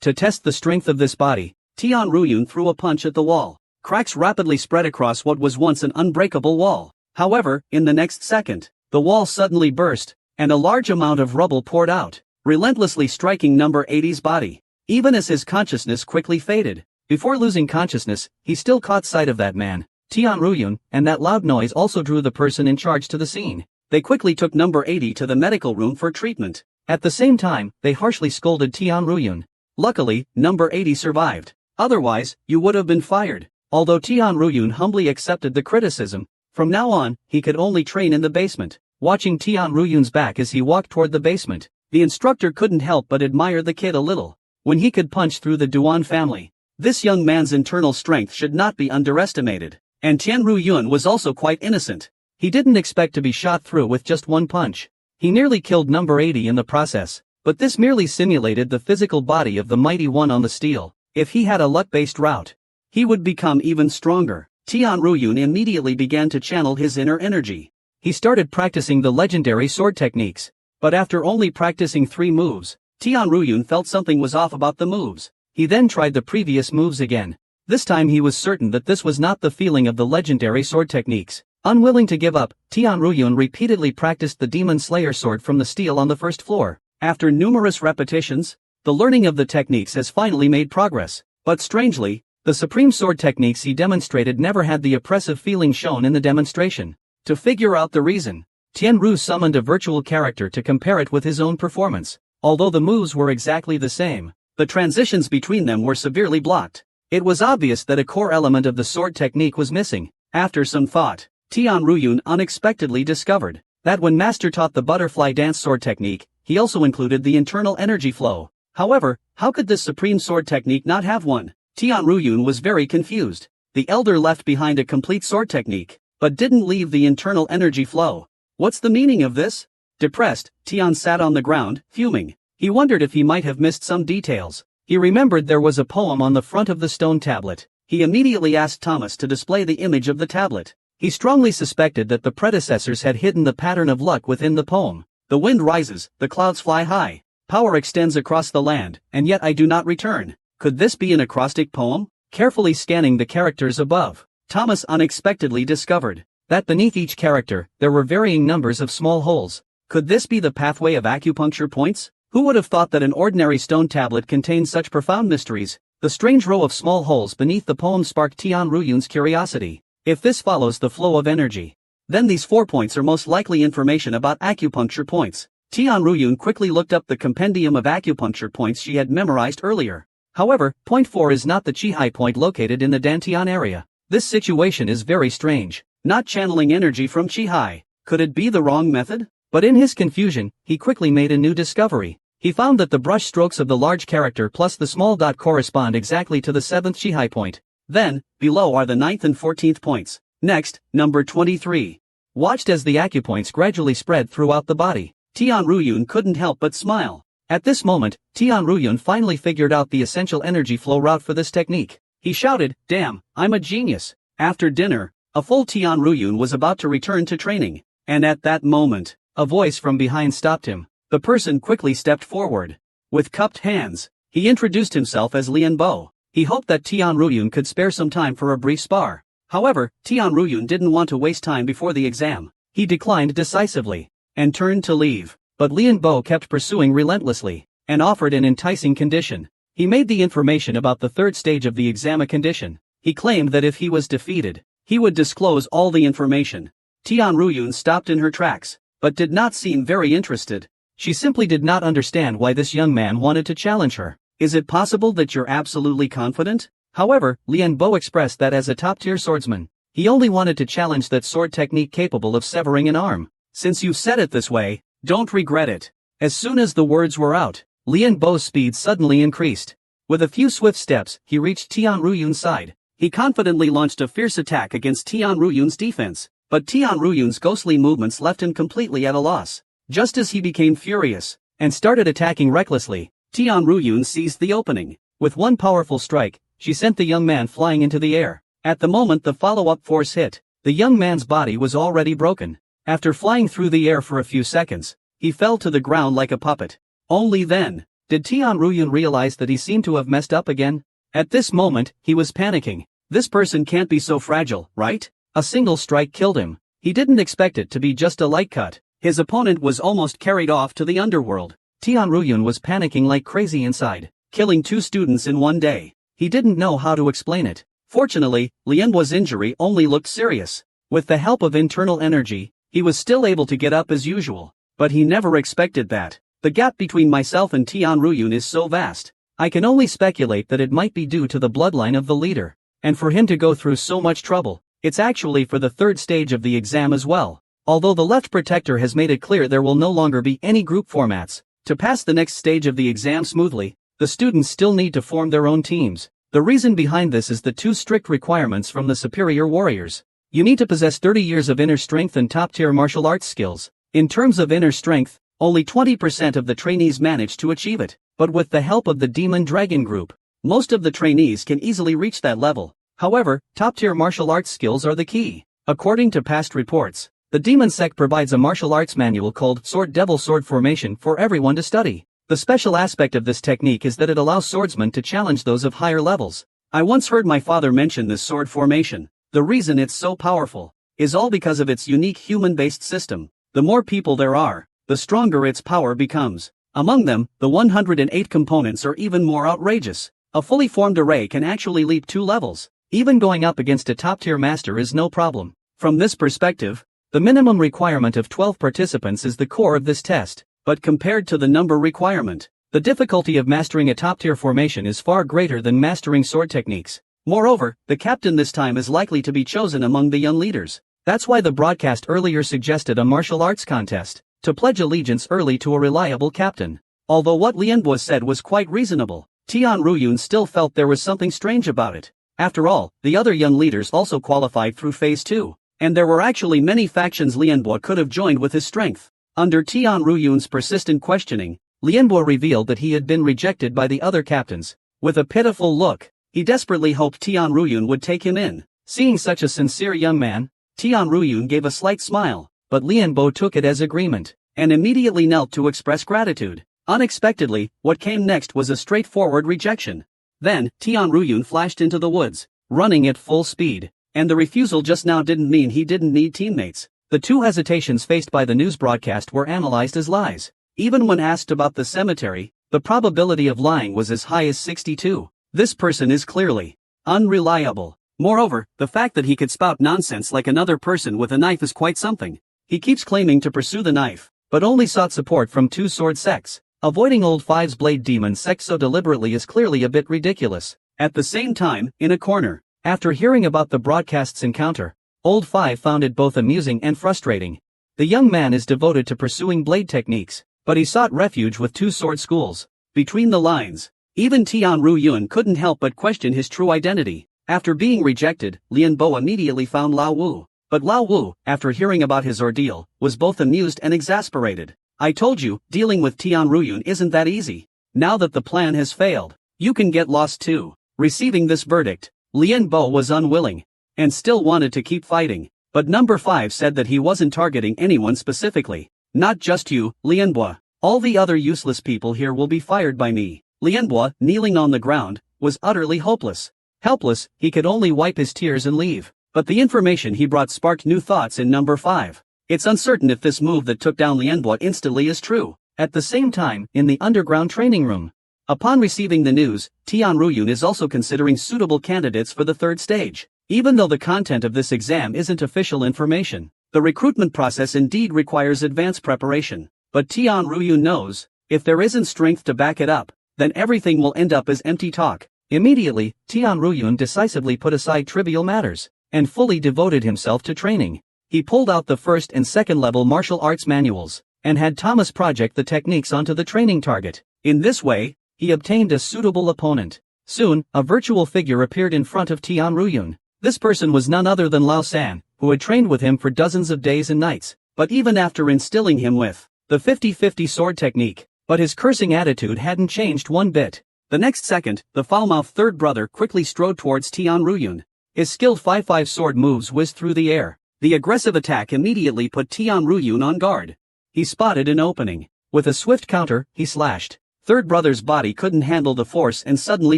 To test the strength of this body, Tianruyun threw a punch at the wall. Cracks rapidly spread across what was once an unbreakable wall. However, in the next second, the wall suddenly burst, and a large amount of rubble poured out, relentlessly striking number 80's body. Even as his consciousness quickly faded, before losing consciousness, he still caught sight of that man, Tianruyun, and that loud noise also drew the person in charge to the scene. They quickly took number 80 to the medical room for treatment. At the same time, they harshly scolded Tianruyun. Luckily, number 80 survived. Otherwise, you would have been fired. Although Tianruyun humbly accepted the criticism, from now on, he could only train in the basement. Watching Tianruyun's back as he walked toward the basement, the instructor couldn't help but admire the kid a little. When he could punch through the Duan family, this young man's internal strength should not be underestimated. And Tianruyun was also quite innocent. He didn't expect to be shot through with just one punch. He nearly killed number 80 in the process. But this merely simulated the physical body of the mighty one on the steel. If he had a luck-based route, he would become even stronger. Tianruyun immediately began to channel his inner energy. He started practicing the legendary sword techniques. But after only practicing 3 moves, Tianruyun felt something was off about the moves. He then tried the previous moves again. This time he was certain that this was not the feeling of the legendary sword techniques. Unwilling to give up, Tianruyun repeatedly practiced the Demon Slayer sword from the steel on the first floor. After numerous repetitions, the learning of the techniques has finally made progress. But strangely, the supreme sword techniques he demonstrated never had the oppressive feeling shown in the demonstration. To figure out the reason, Tianru summoned a virtual character to compare it with his own performance. Although the moves were exactly the same, the transitions between them were severely blocked. It was obvious that a core element of the sword technique was missing. After some thought, Tianruyun unexpectedly discovered that when Master taught the butterfly dance sword technique, he also included the internal energy flow. However, how could this supreme sword technique not have one? Tianruyun was very confused. The elder left behind a complete sword technique, but didn't leave the internal energy flow. What's the meaning of this? Depressed, Tian sat on the ground, fuming. He wondered if he might have missed some details. He remembered there was a poem on the front of the stone tablet. He immediately asked Thomas to display the image of the tablet. He strongly suspected that the predecessors had hidden the pattern of luck within the poem. The wind rises, the clouds fly high. Power extends across the land, and yet I do not return. Could this be an acrostic poem? Carefully scanning the characters above, Thomas unexpectedly discovered that beneath each character, there were varying numbers of small holes. Could this be the pathway of acupuncture points? Who would have thought that an ordinary stone tablet contained such profound mysteries? The strange row of small holes beneath the poem sparked Tian Ruyun's curiosity. If this follows the flow of energy, then these 4 points are most likely information about acupuncture points. Tian Ruyun quickly looked up the compendium of acupuncture points she had memorized earlier. However, point 4 is not the Qihai point located in the Dantian area. This situation is very strange. Not channeling energy from Qihai. Could it be the wrong method? But in his confusion, he quickly made a new discovery. He found that the brush strokes of the large character plus the small dot correspond exactly to the 7th Qihai point. Then, below are the 9th and 14th points. Next, number 23. Watched as the acupoints gradually spread throughout the body. Tian Ruyun couldn't help but smile. At this moment, Tian Ruyun finally figured out the essential energy flow route for this technique. He shouted, "Damn, I'm a genius." After dinner, a full Tian Ruyun was about to return to training. And at that moment, a voice from behind stopped him. The person quickly stepped forward. With cupped hands, he introduced himself as Lian Bo. He hoped that Tian Ruyun could spare some time for a brief spar. However, Tian Ruyun didn't want to waste time before the exam. He declined decisively and turned to leave. But Lian Bo kept pursuing relentlessly and offered an enticing condition. He made the information about the 3rd stage of the exam a condition. He claimed that if he was defeated, he would disclose all the information. Tian Ruyun stopped in her tracks, but did not seem very interested. She simply did not understand why this young man wanted to challenge her. Is it possible that you're absolutely confident? However, Lian Bo expressed that as a top-tier swordsman, he only wanted to challenge that sword technique capable of severing an arm. Since you've said it this way, don't regret it. As soon as the words were out, Lian Bo's speed suddenly increased. With a few swift steps, he reached Tian Ruyun's side. He confidently launched a fierce attack against Tian Ruyun's defense, but Tian Ruyun's ghostly movements left him completely at a loss. Just as he became furious and started attacking recklessly, Tian Ruyun seized the opening. With one powerful strike, she sent the young man flying into the air. At the moment the follow-up force hit, the young man's body was already broken. After flying through the air for a few seconds, he fell to the ground like a puppet. Only then did Tian Ruyun realize that he seemed to have messed up again. At this moment, he was panicking. This person can't be so fragile, right? A single strike killed him. He didn't expect it to be just a light cut. His opponent was almost carried off to the underworld. Tian Ruyun was panicking like crazy inside, killing 2 students in one day. He didn't know how to explain it. Fortunately, Lian Bo's injury only looked serious. With the help of internal energy, he was still able to get up as usual. But he never expected that. The gap between myself and Tian Ruyun is so vast. I can only speculate that it might be due to the bloodline of the leader. And for him to go through so much trouble, it's actually for the 3rd stage of the exam as well. Although the left protector has made it clear there will no longer be any group formats, to pass the next stage of the exam smoothly, the students still need to form their own teams. The reason behind this is the 2 strict requirements from the superior warriors. You need to possess 30 years of inner strength and top-tier martial arts skills. In terms of inner strength, only 20% of the trainees manage to achieve it, but with the help of the Demon Dragon group, most of the trainees can easily reach that level. However, top-tier martial arts skills are the key. According to past reports, the Demon Sect provides a martial arts manual called Sword Devil Sword Formation for everyone to study. The special aspect of this technique is that it allows swordsmen to challenge those of higher levels. I once heard my father mention this sword formation. The reason it's so powerful is all because of its unique human-based system. The more people there are, the stronger its power becomes. Among them, the 108 components are even more outrageous. A fully formed array can actually leap 2 levels. Even going up against a top-tier master is no problem. From this perspective, the minimum requirement of 12 participants is the core of this test. But compared to the number requirement, the difficulty of mastering a top-tier formation is far greater than mastering sword techniques. Moreover, the captain this time is likely to be chosen among the young leaders. That's why the broadcast earlier suggested a martial arts contest, to pledge allegiance early to a reliable captain. Although what Lian Bo said was quite reasonable, Tian Ruyun still felt there was something strange about it. After all, the other young leaders also qualified through Phase 2. And there were actually many factions Lianbo could have joined with his strength. Under Tian Ruyun's persistent questioning, Lianbo revealed that he had been rejected by the other captains. With a pitiful look, he desperately hoped Tian Ruyun would take him in. Seeing such a sincere young man, Tian Ruyun gave a slight smile, but Lianbo took it as agreement, and immediately knelt to express gratitude. Unexpectedly, what came next was a straightforward rejection. Then, Tian Ruyun flashed into the woods, running at full speed. And the refusal just now didn't mean he didn't need teammates. The two hesitations faced by the news broadcast were analyzed as lies. Even when asked about the cemetery, the probability of lying was as high as 62. This person is clearly unreliable. Moreover, the fact that he could spout nonsense like another person with a knife is quite something. He keeps claiming to pursue the knife, but only sought support from two sword sects. Avoiding old Five's blade demon sect so deliberately is clearly a bit ridiculous. At the same time, in a corner, after hearing about the broadcast's encounter, Old Five found it both amusing and frustrating. The young man is devoted to pursuing blade techniques, but he sought refuge with two sword schools. Between the lines, even Tian Ruyun couldn't help but question his true identity. After being rejected, Lianbo immediately found Lao Wu. But Lao Wu, after hearing about his ordeal, was both amused and exasperated. I told you, dealing with Tian Ruyun isn't that easy. Now that the plan has failed, you can get lost too. Receiving this verdict, Lianbo was unwilling, and still wanted to keep fighting, but number 5 said that he wasn't targeting anyone specifically. Not just you, Lianbo. All the other useless people here will be fired by me. Lianbo, kneeling on the ground, was utterly hopeless. Helpless, he could only wipe his tears and leave. But the information he brought sparked new thoughts in number 5. It's uncertain if this move that took down Lianbo instantly is true. At the same time, in the underground training room, upon receiving the news, Tian Ruyun is also considering suitable candidates for the third stage. Even though the content of this exam isn't official information, the recruitment process indeed requires advanced preparation. But Tian Ruyun knows, if there isn't strength to back it up, then everything will end up as empty talk. Immediately, Tian Ruyun decisively put aside trivial matters, and fully devoted himself to training. He pulled out the first and second level martial arts manuals, and had Thomas project the techniques onto the training target. In this way, he obtained a suitable opponent. Soon, a virtual figure appeared in front of Tian Ruyun. This person was none other than Lao San, who had trained with him for dozens of days and nights. But even after instilling him with the 50-50 sword technique, but his cursing attitude hadn't changed one bit. The next second, the foul-mouthed third brother quickly strode towards Tian Ruyun. His skilled 5-5 sword moves whizzed through the air. The aggressive attack immediately put Tian Ruyun on guard. He spotted an opening. With a swift counter, he slashed. Third brother's body couldn't handle the force and suddenly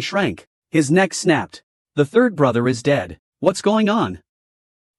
shrank. His neck snapped. The third brother is dead. What's going on?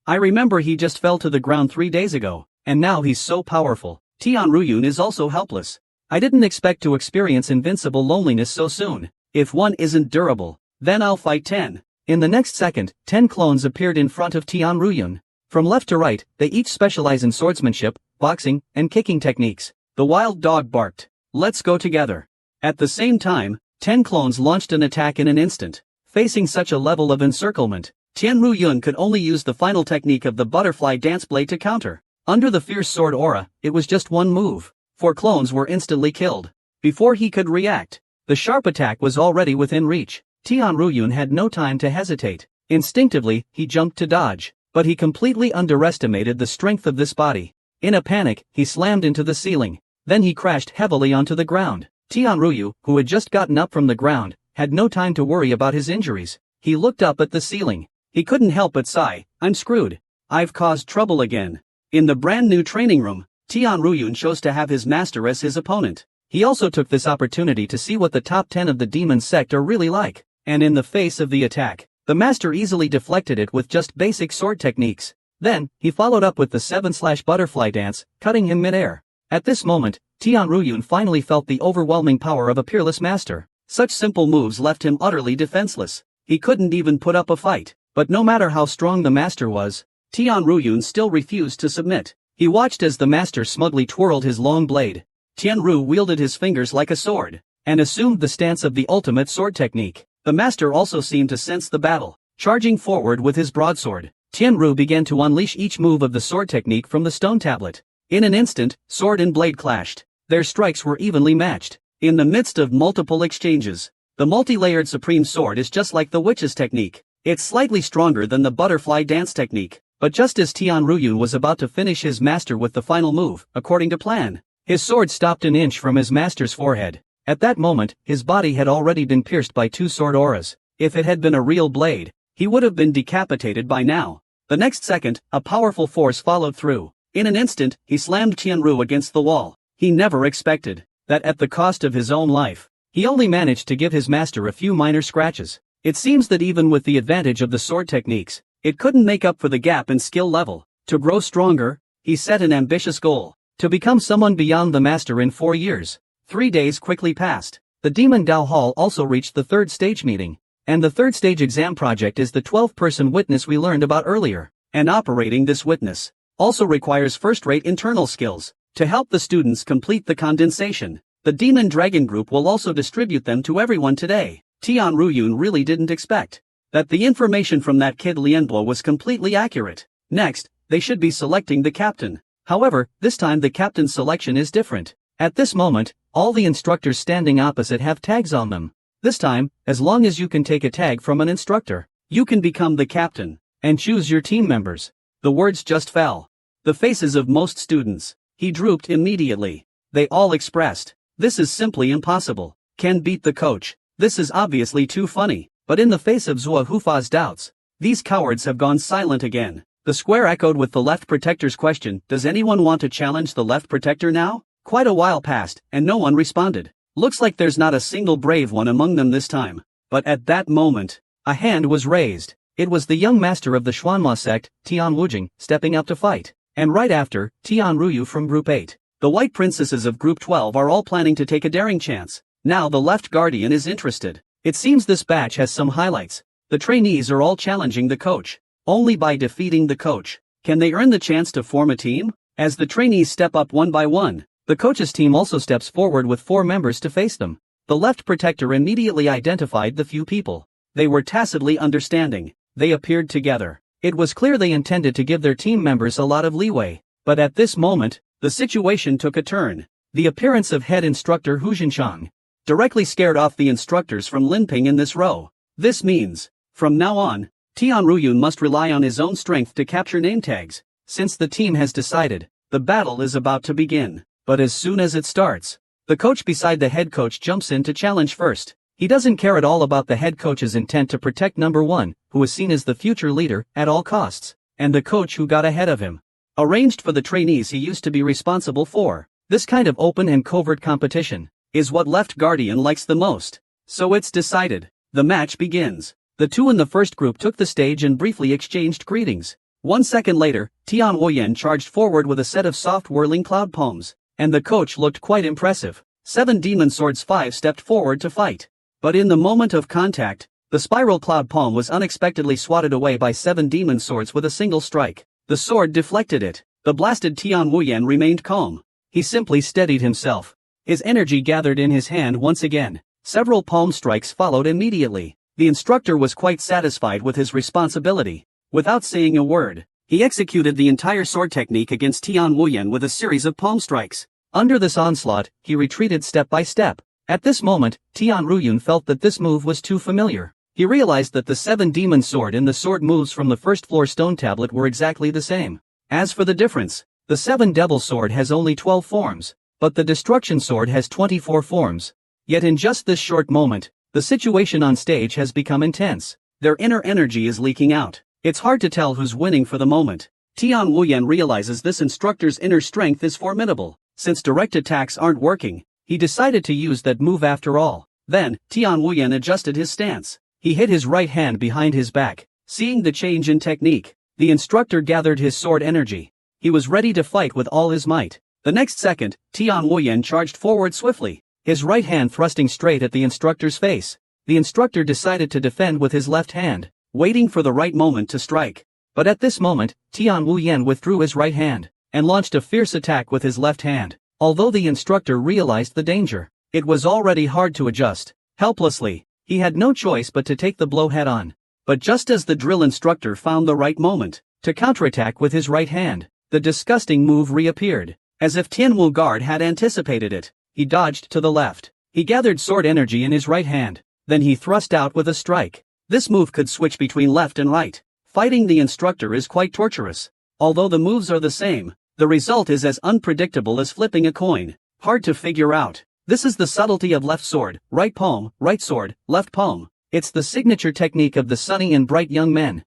I remember he just fell to the ground 3 days ago, and now he's so powerful. Tian Ruyun is also helpless. I didn't expect to experience invincible loneliness so soon. If one isn't durable, then I'll fight 10. In the next second, 10 clones appeared in front of Tian Ruyun. From left to right, they each specialize in swordsmanship, boxing, and kicking techniques. The wild dog barked. Let's go together. At the same time, 10 clones launched an attack in an instant. Facing such a level of encirclement, Tian Ruyun could only use the final technique of the butterfly dance blade to counter. Under the fierce sword aura, it was just one move. 4 clones were instantly killed. Before he could react, the sharp attack was already within reach. Tian Ruyun had no time to hesitate. Instinctively, he jumped to dodge, but he completely underestimated the strength of this body. In a panic, he slammed into the ceiling. Then he crashed heavily onto the ground. Tian Ruyun, who had just gotten up from the ground, had no time to worry about his injuries. He looked up at the ceiling. He couldn't help but sigh. I'm screwed. I've caused trouble again. In the brand new training room, Tian Ruyun chose to have his master as his opponent. He also took this opportunity to see what the top 10 of the demon sect are really like. And in the face of the attack, the master easily deflected it with just basic sword techniques. Then, he followed up with the 7/butterfly dance, cutting him midair. At this moment, Tian Ruyun finally felt the overwhelming power of a peerless master. Such simple moves left him utterly defenseless. He couldn't even put up a fight. But no matter how strong the master was, Tian Ruyun still refused to submit. He watched as the master smugly twirled his long blade. Tian Ru wielded his fingers like a sword, and assumed the stance of the ultimate sword technique. The master also seemed to sense the battle. Charging forward with his broadsword, Tian Ru began to unleash each move of the sword technique from the stone tablet. In an instant, sword and blade clashed. Their strikes were evenly matched. In the midst of multiple exchanges, the multi-layered supreme sword is just like the witch's technique. It's slightly stronger than the butterfly dance technique, but just as Tian Ruyun was about to finish his master with the final move, according to plan, his sword stopped an inch from his master's forehead. At that moment, his body had already been pierced by 2 sword auras. If it had been a real blade, he would have been decapitated by now. The next second, a powerful force followed through. In an instant, he slammed Tianru against the wall. He never expected that at the cost of his own life, he only managed to give his master a few minor scratches. It seems that even with the advantage of the sword techniques, it couldn't make up for the gap in skill level. To grow stronger, he set an ambitious goal: to become someone beyond the master in 4 years. 3 days quickly passed. The Demon Dao Hall also reached the 3rd stage meeting. And the 3rd stage exam project is the 12-person witness we learned about earlier. And operating this witness also requires first-rate internal skills. To help the students complete the condensation, the Demon Dragon Group will also distribute them to everyone today. Tian Ruyun really didn't expect that the information from that kid Lianbo was completely accurate. Next, they should be selecting the captain. However, this time the captain's selection is different. At this moment, all the instructors standing opposite have tags on them. This time, as long as you can take a tag from an instructor, you can become the captain and choose your team members. The words just fell. The faces of most students, he drooped immediately. They all expressed, "This is simply impossible. Can beat the coach. This is obviously too funny." But in the face of Zhua Hufa's doubts, these cowards have gone silent again. The square echoed with the left protector's question, "Does anyone want to challenge the left protector now?" Quite a while passed, and no one responded. Looks like there's not a single brave one among them this time. But at that moment, a hand was raised. It was the young master of the Xuanma sect, Tian Wujing, stepping up to fight. And right after, Tian Ruyu from Group 8. The White Princesses of Group 12 are all planning to take a daring chance. Now the left guardian is interested. It seems this batch has some highlights. The trainees are all challenging the coach. Only by defeating the coach can they earn the chance to form a team. As the trainees step up one by one, the coach's team also steps forward with 4 members to face them. The left protector immediately identified the few people. They were tacitly understanding. They appeared together. It was clear they intended to give their team members a lot of leeway. But at this moment, the situation took a turn. The appearance of head instructor Hu Jinchang directly scared off the instructors from Linping in this row. This means, from now on, Tian Ruyun must rely on his own strength to capture name tags. Since the team has decided, the battle is about to begin. But as soon as it starts, the coach beside the head coach jumps in to challenge first. He doesn't care at all about the head coach's intent to protect number 1, who is seen as the future leader, at all costs, and the coach who got ahead of him. Arranged for the trainees he used to be responsible for. This kind of open and covert competition is what Left Guardian likes the most. So it's decided. The match begins. The 2 in the first group took the stage and briefly exchanged greetings. 1 second later, Tian Woyen charged forward with a set of soft whirling cloud poems. And the coach looked quite impressive. 7 Demon Swords 5 stepped forward to fight. But in the moment of contact, the spiral cloud palm was unexpectedly swatted away by 7 Demon Swords with a single strike. The sword deflected it. The blasted Tian Wuyan remained calm. He simply steadied himself. His energy gathered in his hand once again. Several palm strikes followed immediately. The instructor was quite satisfied with his responsibility. Without saying a word, he executed the entire sword technique against Tian Wuyan with a series of palm strikes. Under this onslaught, he retreated step by step. At this moment, Tian Ruyun felt that this move was too familiar. He realized that the 7 demon sword and the sword moves from the first floor stone tablet were exactly the same. As for the difference, the 7 devil sword has only 12 forms, but the destruction sword has 24 forms. Yet in just this short moment, the situation on stage has become intense. Their inner energy is leaking out. It's hard to tell who's winning for the moment. Tian Wuyan realizes this instructor's inner strength is formidable. Since direct attacks aren't working, he decided to use that move after all. Then, Tian Wuyan adjusted his stance. He hid his right hand behind his back. Seeing the change in technique, the instructor gathered his sword energy. He was ready to fight with all his might. The next second, Tian Wuyan charged forward swiftly, his right hand thrusting straight at the instructor's face. The instructor decided to defend with his left hand, waiting for the right moment to strike. But at this moment, Tian Wuyan withdrew his right hand and launched a fierce attack with his left hand. Although the instructor realized the danger, it was already hard to adjust. Helplessly, he had no choice but to take the blow head-on. But just as the drill instructor found the right moment to counterattack with his right hand, the disgusting move reappeared. As if Tianwu Guard had anticipated it, he dodged to the left. He gathered sword energy in his right hand. Then he thrust out with a strike. This move could switch between left and right. Fighting the instructor is quite torturous. Although the moves are the same, the result is as unpredictable as flipping a coin. Hard to figure out. This is the subtlety of left sword, right palm, right sword, left palm. It's the signature technique of the sunny and bright young men.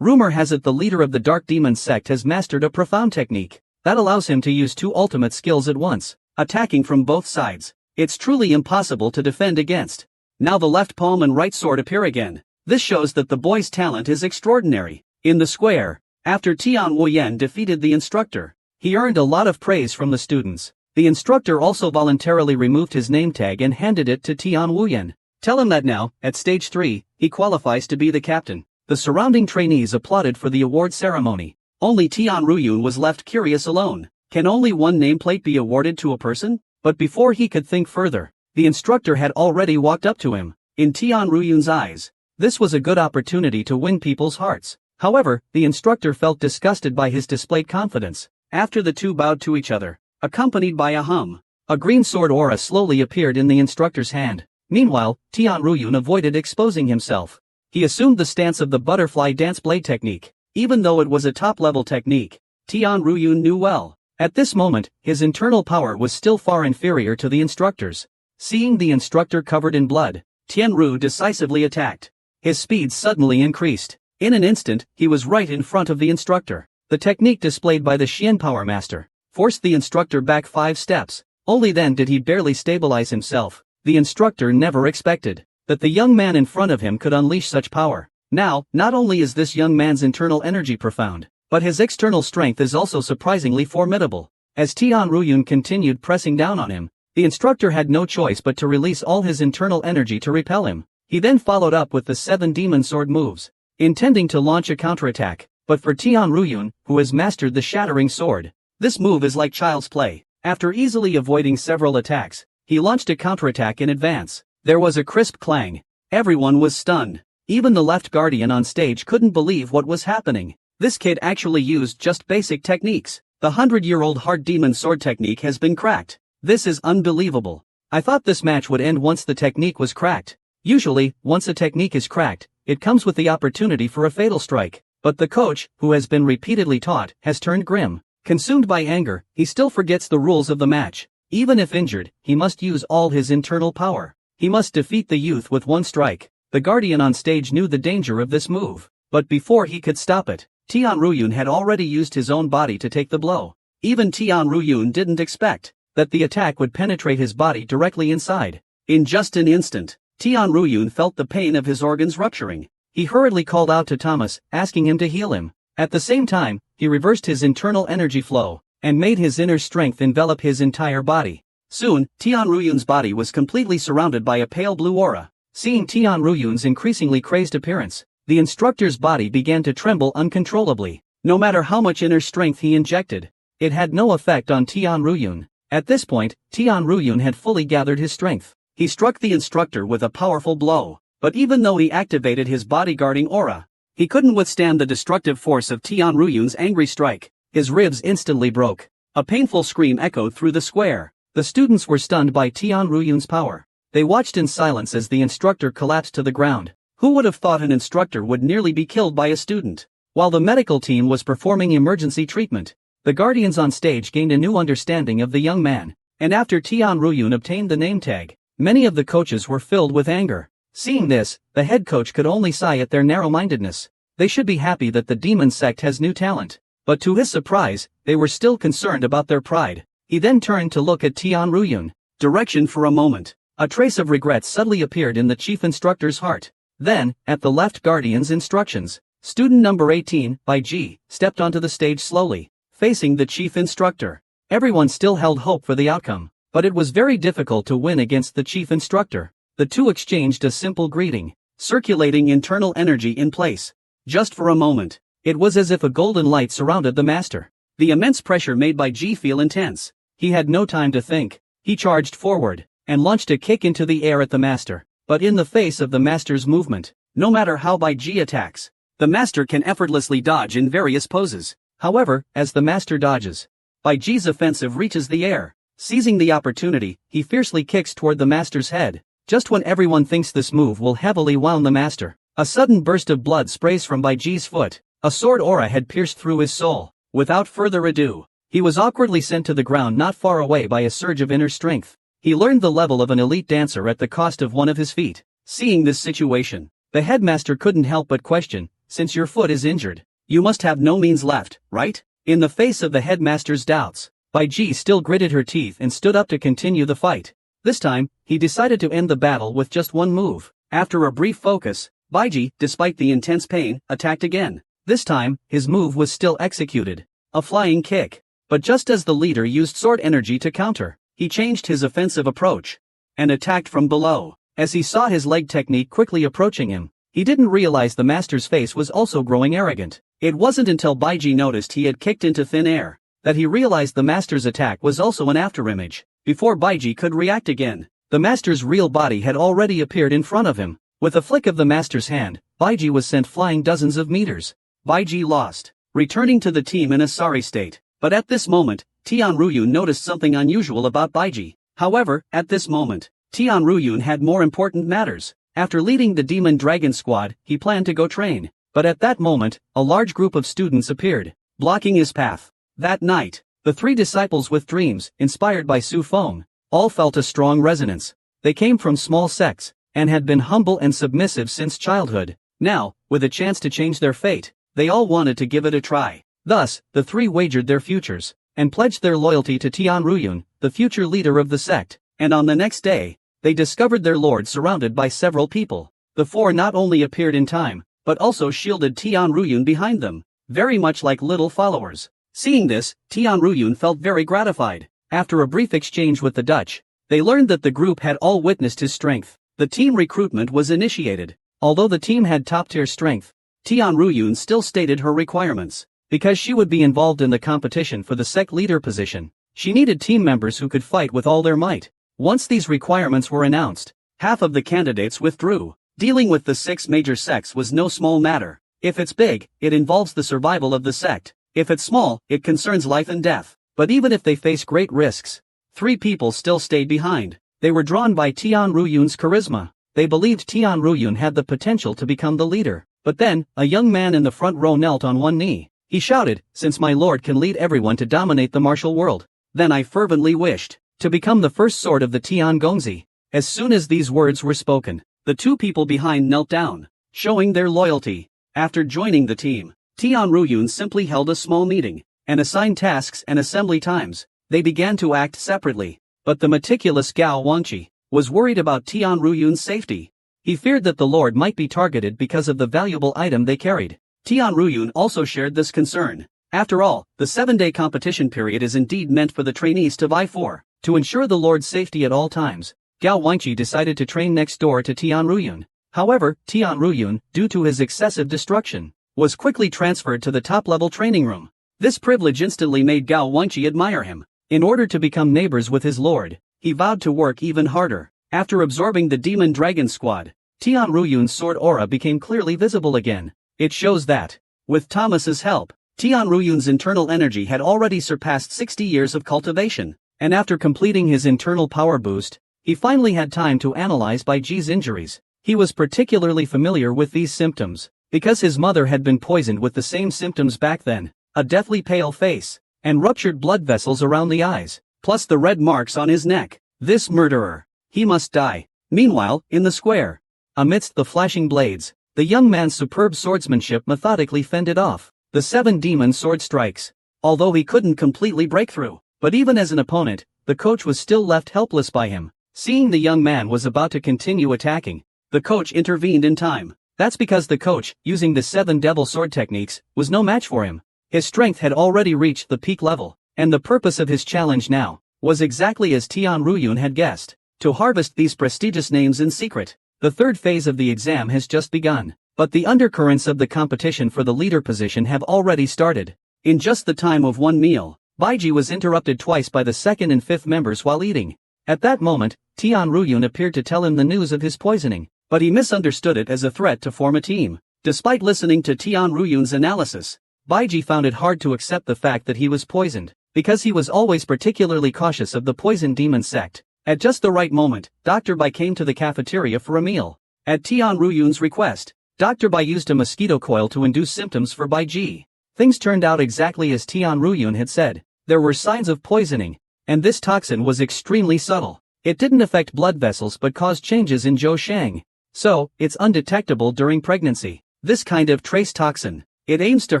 Rumor has it the leader of the Dark Demon sect has mastered a profound technique that allows him to use two ultimate skills at once, attacking from both sides. It's truly impossible to defend against. Now the left palm and right sword appear again. This shows that the boy's talent is extraordinary. In the square, after Tian Wuyan defeated the instructor, he earned a lot of praise from the students. The instructor also voluntarily removed his name tag and handed it to Tian Wuyan. Tell him that now, at stage 3, he qualifies to be the captain. The surrounding trainees applauded for the award ceremony. Only Tian Ruyun was left curious alone. Can only one nameplate be awarded to a person? But before he could think further, the instructor had already walked up to him. In Tian Ruyun's eyes, this was a good opportunity to win people's hearts. However, the instructor felt disgusted by his displayed confidence. After the two bowed to each other, accompanied by a hum, a green sword aura slowly appeared in the instructor's hand. Meanwhile, Tian Ruyun avoided exposing himself. He assumed the stance of the butterfly dance blade technique. Even though it was a top-level technique, Tian Ruyun knew well. At this moment, his internal power was still far inferior to the instructor's. Seeing the instructor covered in blood, Tian Ru decisively attacked. His speed suddenly increased. In an instant, he was right in front of the instructor. The technique displayed by the Xian Power Master forced the instructor back 5 steps. Only then did he barely stabilize himself. The instructor never expected that the young man in front of him could unleash such power. Now, not only is this young man's internal energy profound, but his external strength is also surprisingly formidable. As Tian Ruyun continued pressing down on him, the instructor had no choice but to release all his internal energy to repel him. He then followed up with the 7 demon sword moves, intending to launch a counterattack. But for Tian Ruyun, who has mastered the shattering sword, this move is like child's play. After easily avoiding several attacks, he launched a counterattack in advance. There was a crisp clang. Everyone was stunned. Even the left guardian on stage couldn't believe what was happening. This kid actually used just basic techniques. The 100-year-old heart demon sword technique has been cracked. This is unbelievable. I thought this match would end once the technique was cracked. Usually, once a technique is cracked, it comes with the opportunity for a fatal strike. But the coach, who has been repeatedly taught, has turned grim. Consumed by anger, he still forgets the rules of the match. Even if injured, he must use all his internal power. He must defeat the youth with one strike. The guardian on stage knew the danger of this move. But before he could stop it, Tian Ruyun had already used his own body to take the blow. Even Tian Ruyun didn't expect that the attack would penetrate his body directly inside. In just an instant, Tian Ruyun felt the pain of his organs rupturing. He hurriedly called out to Thomas, asking him to heal him. At the same time, he reversed his internal energy flow and made his inner strength envelop his entire body. Soon, Tian Ruyun's body was completely surrounded by a pale blue aura. Seeing Tian Ruyun's increasingly crazed appearance, the instructor's body began to tremble uncontrollably. No matter how much inner strength he injected, it had no effect on Tian Ruyun. At this point, Tian Ruyun had fully gathered his strength. He struck the instructor with a powerful blow. But even though he activated his bodyguarding aura, he couldn't withstand the destructive force of Tian Ruyun's angry strike. His ribs instantly broke. A painful scream echoed through the square. The students were stunned by Tian Ruyun's power. They watched in silence as the instructor collapsed to the ground. Who would have thought an instructor would nearly be killed by a student? While the medical team was performing emergency treatment, the guardians on stage gained a new understanding of the young man. And after Tian Ruyun obtained the name tag, many of the coaches were filled with anger. Seeing this, the head coach could only sigh at their narrow-mindedness. They should be happy that the demon sect has new talent. But to his surprise, they were still concerned about their pride. He then turned to look at Tian Ruyun. Direction for a moment. A trace of regret suddenly appeared in the chief instructor's heart. Then, at the left guardian's instructions, student number 18, by G, stepped onto the stage slowly, facing the chief instructor. Everyone still held hope for the outcome, but it was very difficult to win against the chief instructor. The two exchanged a simple greeting, circulating internal energy in place. Just for a moment, it was as if a golden light surrounded the master. The immense pressure made by G feel intense. He had no time to think. He charged forward and launched a kick into the air at the master. But in the face of the master's movement, no matter how Bai Ji attacks, the master can effortlessly dodge in various poses. However, as the master dodges, Bai Ji's offensive reaches the air. Seizing the opportunity, he fiercely kicks toward the master's head. Just when everyone thinks this move will heavily wound the master, a sudden burst of blood sprays from Baiji's foot. A sword aura had pierced through his soul. Without further ado, he was awkwardly sent to the ground not far away by a surge of inner strength. He learned the level of an elite dancer at the cost of one of his feet. Seeing this situation, the headmaster couldn't help but question, since your foot is injured, you must have no means left, right? In the face of the headmaster's doubts, Baiji still gritted her teeth and stood up to continue the fight. This time, he decided to end the battle with just one move. After a brief focus, Baiji, despite the intense pain, attacked again. This time, his move was still executed. A flying kick. But just as the leader used sword energy to counter, he changed his offensive approach and attacked from below. As he saw his leg technique quickly approaching him, he didn't realize the master's face was also growing arrogant. It wasn't until Baiji noticed he had kicked into thin air that he realized the master's attack was also an afterimage. Before Baiji could react again, the master's real body had already appeared in front of him. With a flick of the master's hand, Baiji was sent flying dozens of meters. Baiji lost, returning to the team in a sorry state. But at this moment, Tian Ruyun noticed something unusual about Baiji. However, at this moment, Tian Ruyun had more important matters. After leading the Demon Dragon Squad, he planned to go train. But at that moment, a large group of students appeared, blocking his path. That night, the three disciples with dreams, inspired by Su Feng, all felt a strong resonance. They came from small sects, and had been humble and submissive since childhood. Now, with a chance to change their fate, they all wanted to give it a try. Thus, the three wagered their futures, and pledged their loyalty to Tian Ruyun, the future leader of the sect. And on the next day, they discovered their lord surrounded by several people. The four not only appeared in time, but also shielded Tian Ruyun behind them, very much like little followers. Seeing this, Tian Ruyun felt very gratified. After a brief exchange with the Dutch, they learned that the group had all witnessed his strength. The team recruitment was initiated. Although the team had top-tier strength, Tian Ruyun still stated her requirements. Because she would be involved in the competition for the sect leader position, she needed team members who could fight with all their might. Once these requirements were announced, half of the candidates withdrew. Dealing with the 6 major sects was no small matter. If it's big, it involves the survival of the sect. If it's small, it concerns life and death. But even if they face great risks, 3 people still stayed behind. They were drawn by Tian Ruyun's charisma. They believed Tian Ruyun had the potential to become the leader. But then, a young man in the front row knelt on one knee. He shouted, "Since my lord can lead everyone to dominate the martial world, then I fervently wished to become the first sword of the Tian Gongzi." As soon as these words were spoken, the 2 people behind knelt down, showing their loyalty. After joining the team, Tian Ruyun simply held a small meeting, and assigned tasks and assembly times. They began to act separately. But the meticulous Gao Wangqi was worried about Tian Ruyun's safety. He feared that the lord might be targeted because of the valuable item they carried. Tian Ruyun also shared this concern. After all, the 7-day competition period is indeed meant for the trainees to vie for. To ensure the lord's safety at all times, Gao Wangqi decided to train next door to Tian Ruyun. However, Tian Ruyun, due to his excessive destruction, was quickly transferred to the top-level training room. This privilege instantly made Gao Wangqi admire him. In order to become neighbors with his lord, he vowed to work even harder. After absorbing the Demon Dragon Squad, Tian Ruyun's sword aura became clearly visible again. It shows that, with Thomas's help, Tian Ruyun's internal energy had already surpassed 60 years of cultivation, and after completing his internal power boost, he finally had time to analyze Baiji's injuries. He was particularly familiar with these symptoms, because his mother had been poisoned with the same symptoms back then: a deathly pale face, and ruptured blood vessels around the eyes, plus the red marks on his neck. This murderer, he must die. Meanwhile, in the square, amidst the flashing blades, the young man's superb swordsmanship methodically fended off the 7 demon sword strikes. Although he couldn't completely break through, but even as an opponent, the coach was still left helpless by him. Seeing the young man was about to continue attacking, the coach intervened in time. That's because the coach, using the 7 devil sword techniques, was no match for him. His strength had already reached the peak level, and the purpose of his challenge now was exactly as Tian Ruyun had guessed: to harvest these prestigious names in secret. The 3rd phase of the exam has just begun, but the undercurrents of the competition for the leader position have already started. In just the time of one meal, Baiji was interrupted twice by the 2nd and 5th members while eating. At that moment, Tian Ruyun appeared to tell him the news of his poisoning, but he misunderstood it as a threat to form a team. Despite listening to Tian Ruyun's analysis, Baiji found it hard to accept the fact that he was poisoned, because he was always particularly cautious of the poison demon sect. At just the right moment, Dr. Bai came to the cafeteria for a meal. At Tian Ruyun's request, Dr. Bai used a mosquito coil to induce symptoms for Bai Ji. Things turned out exactly as Tian Ruyun had said. There were signs of poisoning, and this toxin was extremely subtle. It didn't affect blood vessels but caused changes in Zhou Shang. So, it's undetectable during pregnancy. This kind of trace toxin, it aims to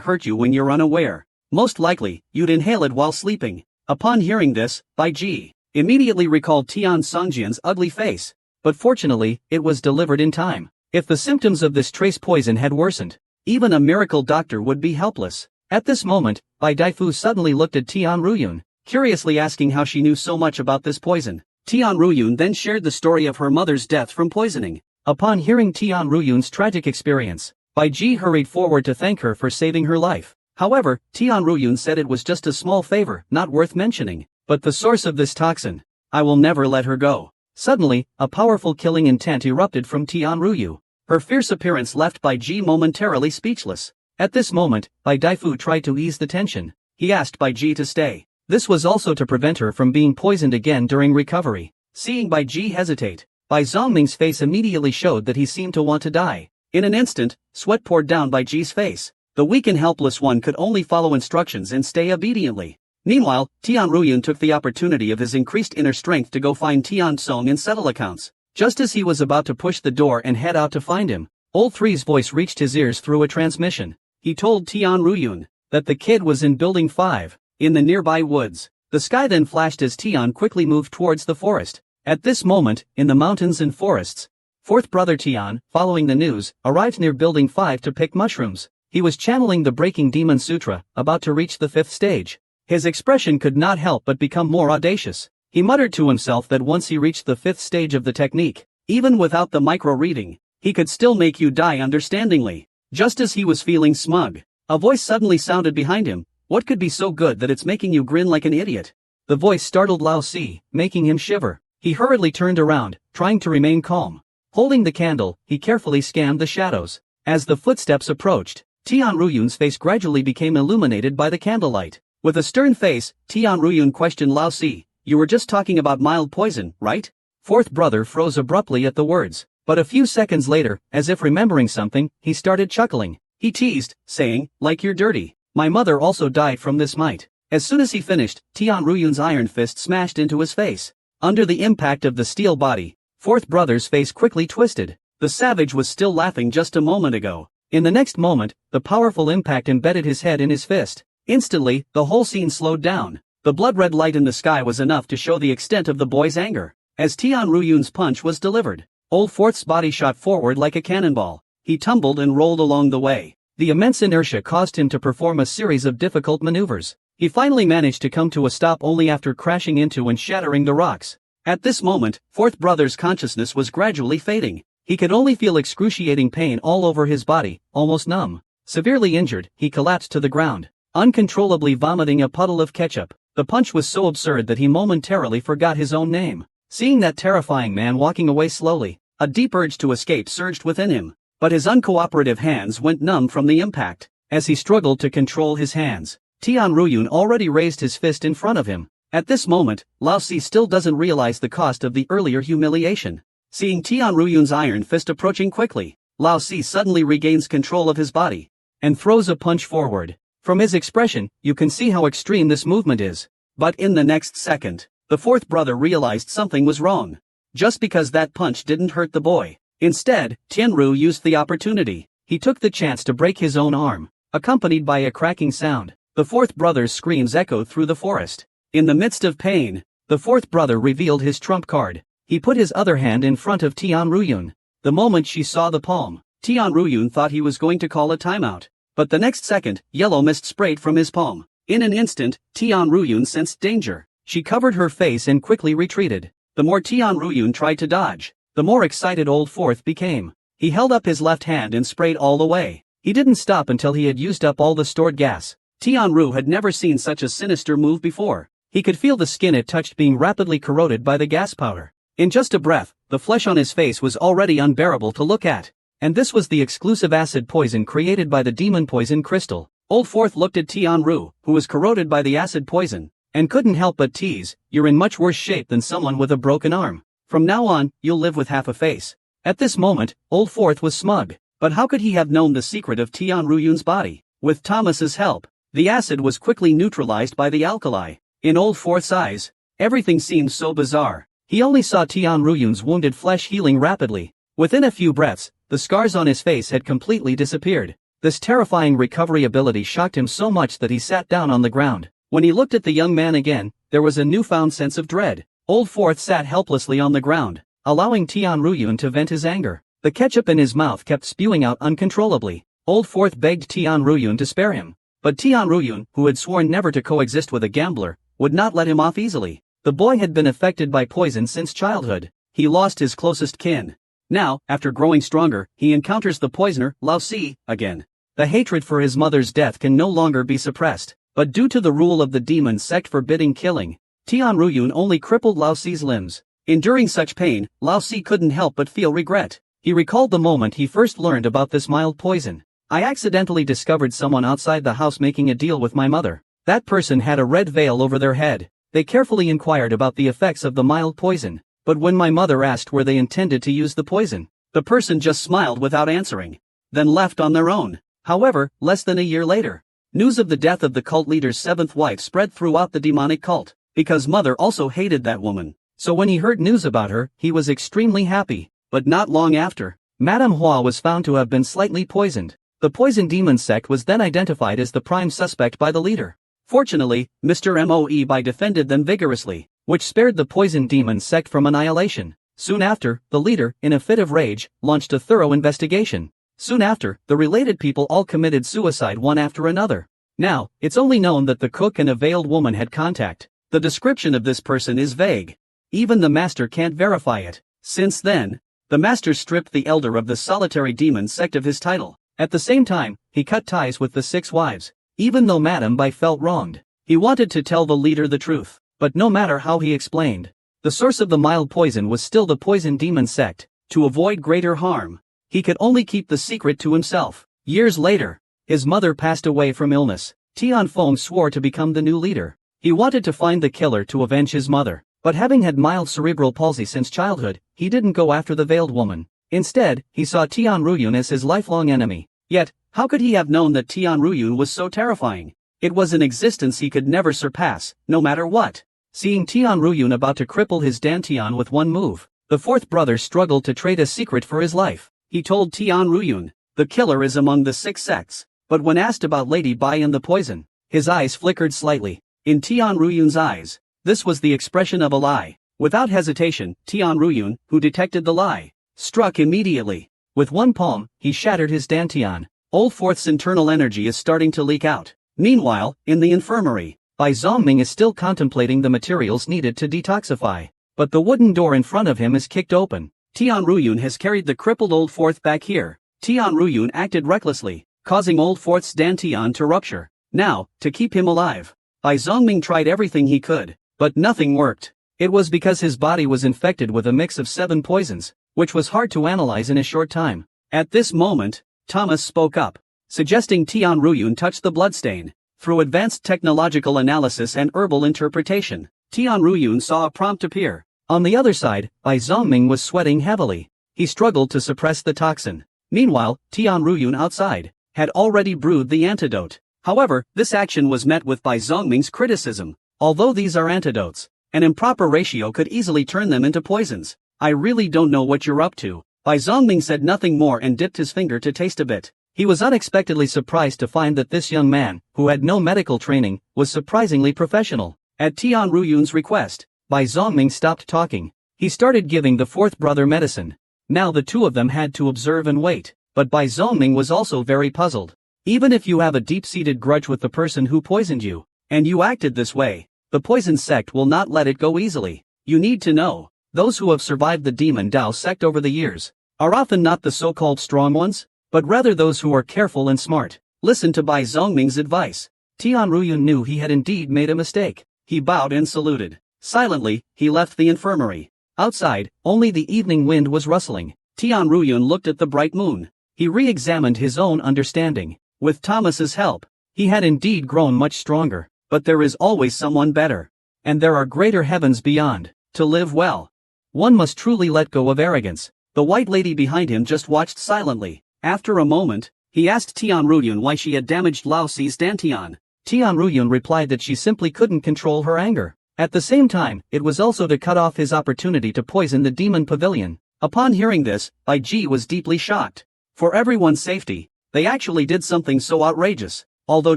hurt you when you're unaware. Most likely, you'd inhale it while sleeping. Upon hearing this, Bai Ji immediately recalled Tian Songjian's ugly face. But fortunately, it was delivered in time. If the symptoms of this trace poison had worsened, even a miracle doctor would be helpless. At this moment, Bai Daifu suddenly looked at Tian Ruyun, curiously asking how she knew so much about this poison. Tian Ruyun then shared the story of her mother's death from poisoning. Upon hearing Tian Ruyun's tragic experience, Bai Ji hurried forward to thank her for saving her life. However, Tian Ruyun said it was just a small favor, not worth mentioning. But the source of this toxin, I will never let her go. Suddenly, a powerful killing intent erupted from Tian Ruyu. Her fierce appearance left Bai Ji momentarily speechless. At this moment, Bai Daifu tried to ease the tension. He asked Bai Ji to stay. This was also to prevent her from being poisoned again during recovery. Seeing Bai Ji hesitate, Bai Zongming's face immediately showed that he seemed to want to die. In an instant, sweat poured down Bai Ji's face. The weak and helpless one could only follow instructions and stay obediently. Meanwhile, Tian Ruyun took the opportunity of his increased inner strength to go find Tian Song and settle accounts. Just as he was about to push the door and head out to find him, Old Three's voice reached his ears through a transmission. He told Tian Ruyun that the kid was in Building 5, in the nearby woods. The sky then flashed as Tian quickly moved towards the forest. At this moment, in the mountains and forests, fourth brother Tian, following the news, arrived near Building 5 to pick mushrooms. He was channeling the Breaking Demon Sutra, about to reach the 5th stage. His expression could not help but become more audacious. He muttered to himself that once he reached the 5th stage of the technique, even without the micro-reading, he could still make you die understandingly. Just as he was feeling smug, a voice suddenly sounded behind him. What could be so good that it's making you grin like an idiot? The voice startled Lao Si, making him shiver. He hurriedly turned around, trying to remain calm. Holding the candle, he carefully scanned the shadows. As the footsteps approached, Tian Ruyun's face gradually became illuminated by the candlelight. With a stern face, Tian Ruyun questioned Lao Si, "You were just talking about mild poison, right?" Fourth brother froze abruptly at the words, but a few seconds later, as if remembering something, he started chuckling. He teased, saying, "Like you're dirty. My mother also died from this mite." As soon as he finished, Tian Ruyun's iron fist smashed into his face. Under the impact of the steel body, fourth brother's face quickly twisted. The savage was still laughing just a moment ago. In the next moment, the powerful impact embedded his head in his fist. Instantly, the whole scene slowed down. The blood-red light in the sky was enough to show the extent of the boy's anger. As Tian Ruyun's punch was delivered, Old Fourth's body shot forward like a cannonball. He tumbled and rolled along the way. The immense inertia caused him to perform a series of difficult maneuvers. He finally managed to come to a stop only after crashing into and shattering the rocks. At this moment, Fourth Brother's consciousness was gradually fading. He could only feel excruciating pain all over his body, almost numb. Severely injured, he collapsed to the ground, uncontrollably vomiting a puddle of ketchup. The punch was so absurd that he momentarily forgot his own name. Seeing that terrifying man walking away slowly, a deep urge to escape surged within him. But his uncooperative hands went numb from the impact. As he struggled to control his hands, Tian Ruyun already raised his fist in front of him. At this moment, Lao Si still doesn't realize the cost of the earlier humiliation. Seeing Tian Ruyun's iron fist approaching quickly, Lao Si suddenly regains control of his body and throws a punch forward. From his expression, you can see how extreme this movement is. But in the next second, the fourth brother realized something was wrong. Just because that punch didn't hurt the boy. Instead, Tianru used the opportunity. He took the chance to break his own arm, accompanied by a cracking sound. The fourth brother's screams echoed through the forest. In the midst of pain, the fourth brother revealed his trump card. He put his other hand in front of Tian Ruyun. The moment she saw the palm, Tian Ruyun thought he was going to call a timeout. But the next second, yellow mist sprayed from his palm. In an instant, Tian Ruyun sensed danger. She covered her face and quickly retreated. The more Tian Ruyun tried to dodge, the more excited Old Fourth became. He held up his left hand and sprayed all the way. He didn't stop until he had used up all the stored gas. Tian Ru had never seen such a sinister move before. He could feel the skin it touched being rapidly corroded by the gas powder. In just a breath, the flesh on his face was already unbearable to look at. And this was the exclusive acid poison created by the demon poison crystal. Old Fourth looked at Tian Ru, who was corroded by the acid poison, and couldn't help but tease, "You're in much worse shape than someone with a broken arm. From now on, you'll live with half a face." At this moment, Old Fourth was smug. But how could he have known the secret of Tian Ruyun's body? With Thomas's help, the acid was quickly neutralized by the alkali. In Old Fourth's eyes, everything seemed so bizarre. He only saw Tian Ruyun's wounded flesh healing rapidly. Within a few breaths, the scars on his face had completely disappeared. This terrifying recovery ability shocked him so much that he sat down on the ground. When he looked at the young man again, there was a newfound sense of dread. Old Fourth sat helplessly on the ground, allowing Tian Ruyun to vent his anger. The ketchup in his mouth kept spewing out uncontrollably. Old Fourth begged Tian Ruyun to spare him. But Tian Ruyun, who had sworn never to coexist with a gambler, would not let him off easily. The boy had been affected by poison since childhood. He lost his closest kin. Now, after growing stronger, he encounters the poisoner, Lao Si, again. The hatred for his mother's death can no longer be suppressed. But due to the rule of the demon sect forbidding killing, Tian Ruyun only crippled Lao Si's limbs. Enduring such pain, Lao Si couldn't help but feel regret. He recalled the moment he first learned about this mild poison. "I accidentally discovered someone outside the house making a deal with my mother. That person had a red veil over their head. They carefully inquired about the effects of the mild poison, but when my mother asked where they intended to use the poison, the person just smiled without answering, then left on their own." However, less than a year later, news of the death of the cult leader's seventh wife spread throughout the demonic cult, because mother also hated that woman. So when he heard news about her, he was extremely happy. But not long after, Manhwa was found to have been slightly poisoned. The poison demon sect was then identified as the prime suspect by the leader. Fortunately, Mr. Moebi defended them vigorously, which spared the poison demon sect from annihilation. Soon after, the leader, in a fit of rage, launched a thorough investigation. Soon after, the related people all committed suicide one after another. Now, it's only known that the cook and a veiled woman had contact. The description of this person is vague. Even the master can't verify it. Since then, the master stripped the elder of the solitary demon sect of his title. At the same time, he cut ties with the 6 wives. Even though Madame Bai felt wronged, he wanted to tell the leader the truth. But no matter how he explained, the source of the mild poison was still the poison demon sect. To avoid greater harm, he could only keep the secret to himself. Years later, his mother passed away from illness. Tian Feng swore to become the new leader. He wanted to find the killer to avenge his mother. But having had mild cerebral palsy since childhood, he didn't go after the veiled woman. Instead, he saw Tian Ruyun as his lifelong enemy. Yet, how could he have known that Tian Ruyun was so terrifying? It was an existence he could never surpass, no matter what. Seeing Tian Ruyun about to cripple his Dantian with one move, the 4th brother struggled to trade a secret for his life. He told Tian Ruyun, "The killer is among the 6 sects." But when asked about Lady Bai and the poison, his eyes flickered slightly. In Tian Ruyun's eyes, this was the expression of a lie. Without hesitation, Tian Ruyun, who detected the lie, struck immediately. With one palm, he shattered his Dantian. Old Fourth's internal energy is starting to leak out. Meanwhile, in the infirmary, Bai Zongming is still contemplating the materials needed to detoxify. But the wooden door in front of him is kicked open. Tian Ruyun has carried the crippled Old Fourth back here. Tian Ruyun acted recklessly, causing Old Fourth's Dantian to rupture. Now, to keep him alive, Bai Zongming tried everything he could, but nothing worked. It was because his body was infected with a mix of 7 poisons, which was hard to analyze in a short time. At this moment, Thomas spoke up, suggesting Tian Ruyun touch the bloodstain. Through advanced technological analysis and herbal interpretation, Tian Ruyun saw a prompt appear. On the other side, Bai Zongming was sweating heavily. He struggled to suppress the toxin. Meanwhile, Tian Ruyun outside had already brewed the antidote. However, this action was met with Bai Zongming's criticism. Although these are antidotes, an improper ratio could easily turn them into poisons. "I really don't know what you're up to." Bai Zongming said nothing more and dipped his finger to taste a bit. He was unexpectedly surprised to find that this young man, who had no medical training, was surprisingly professional. At Tian Ruyun's request, Bai Zongming stopped talking. He started giving the 4th brother medicine. Now the two of them had to observe and wait. But Bai Zongming was also very puzzled. Even if you have a deep-seated grudge with the person who poisoned you, and you acted this way, the poison sect will not let it go easily. You need to know, those who have survived the demon Dao sect over the years are often not the so-called strong ones, but rather those who are careful and smart. Listen to Bai Zongming's advice. Tian Ruyun knew he had indeed made a mistake. He bowed and saluted. Silently, he left the infirmary. Outside, only the evening wind was rustling. Tian Ruyun looked at the bright moon. He re-examined his own understanding. With Thomas's help, he had indeed grown much stronger. but there is always someone better. And there are greater heavens beyond. To live well, one must truly let go of arrogance. The white lady behind him just watched silently. After a moment, he asked Tian Ruyun why she had damaged Lao Si's dantian. Tian Ruyun replied that she simply couldn't control her anger. At the same time, it was also to cut off his opportunity to poison the demon pavilion. Upon hearing this, Bai Ji was deeply shocked. For everyone's safety, they actually did something so outrageous. Although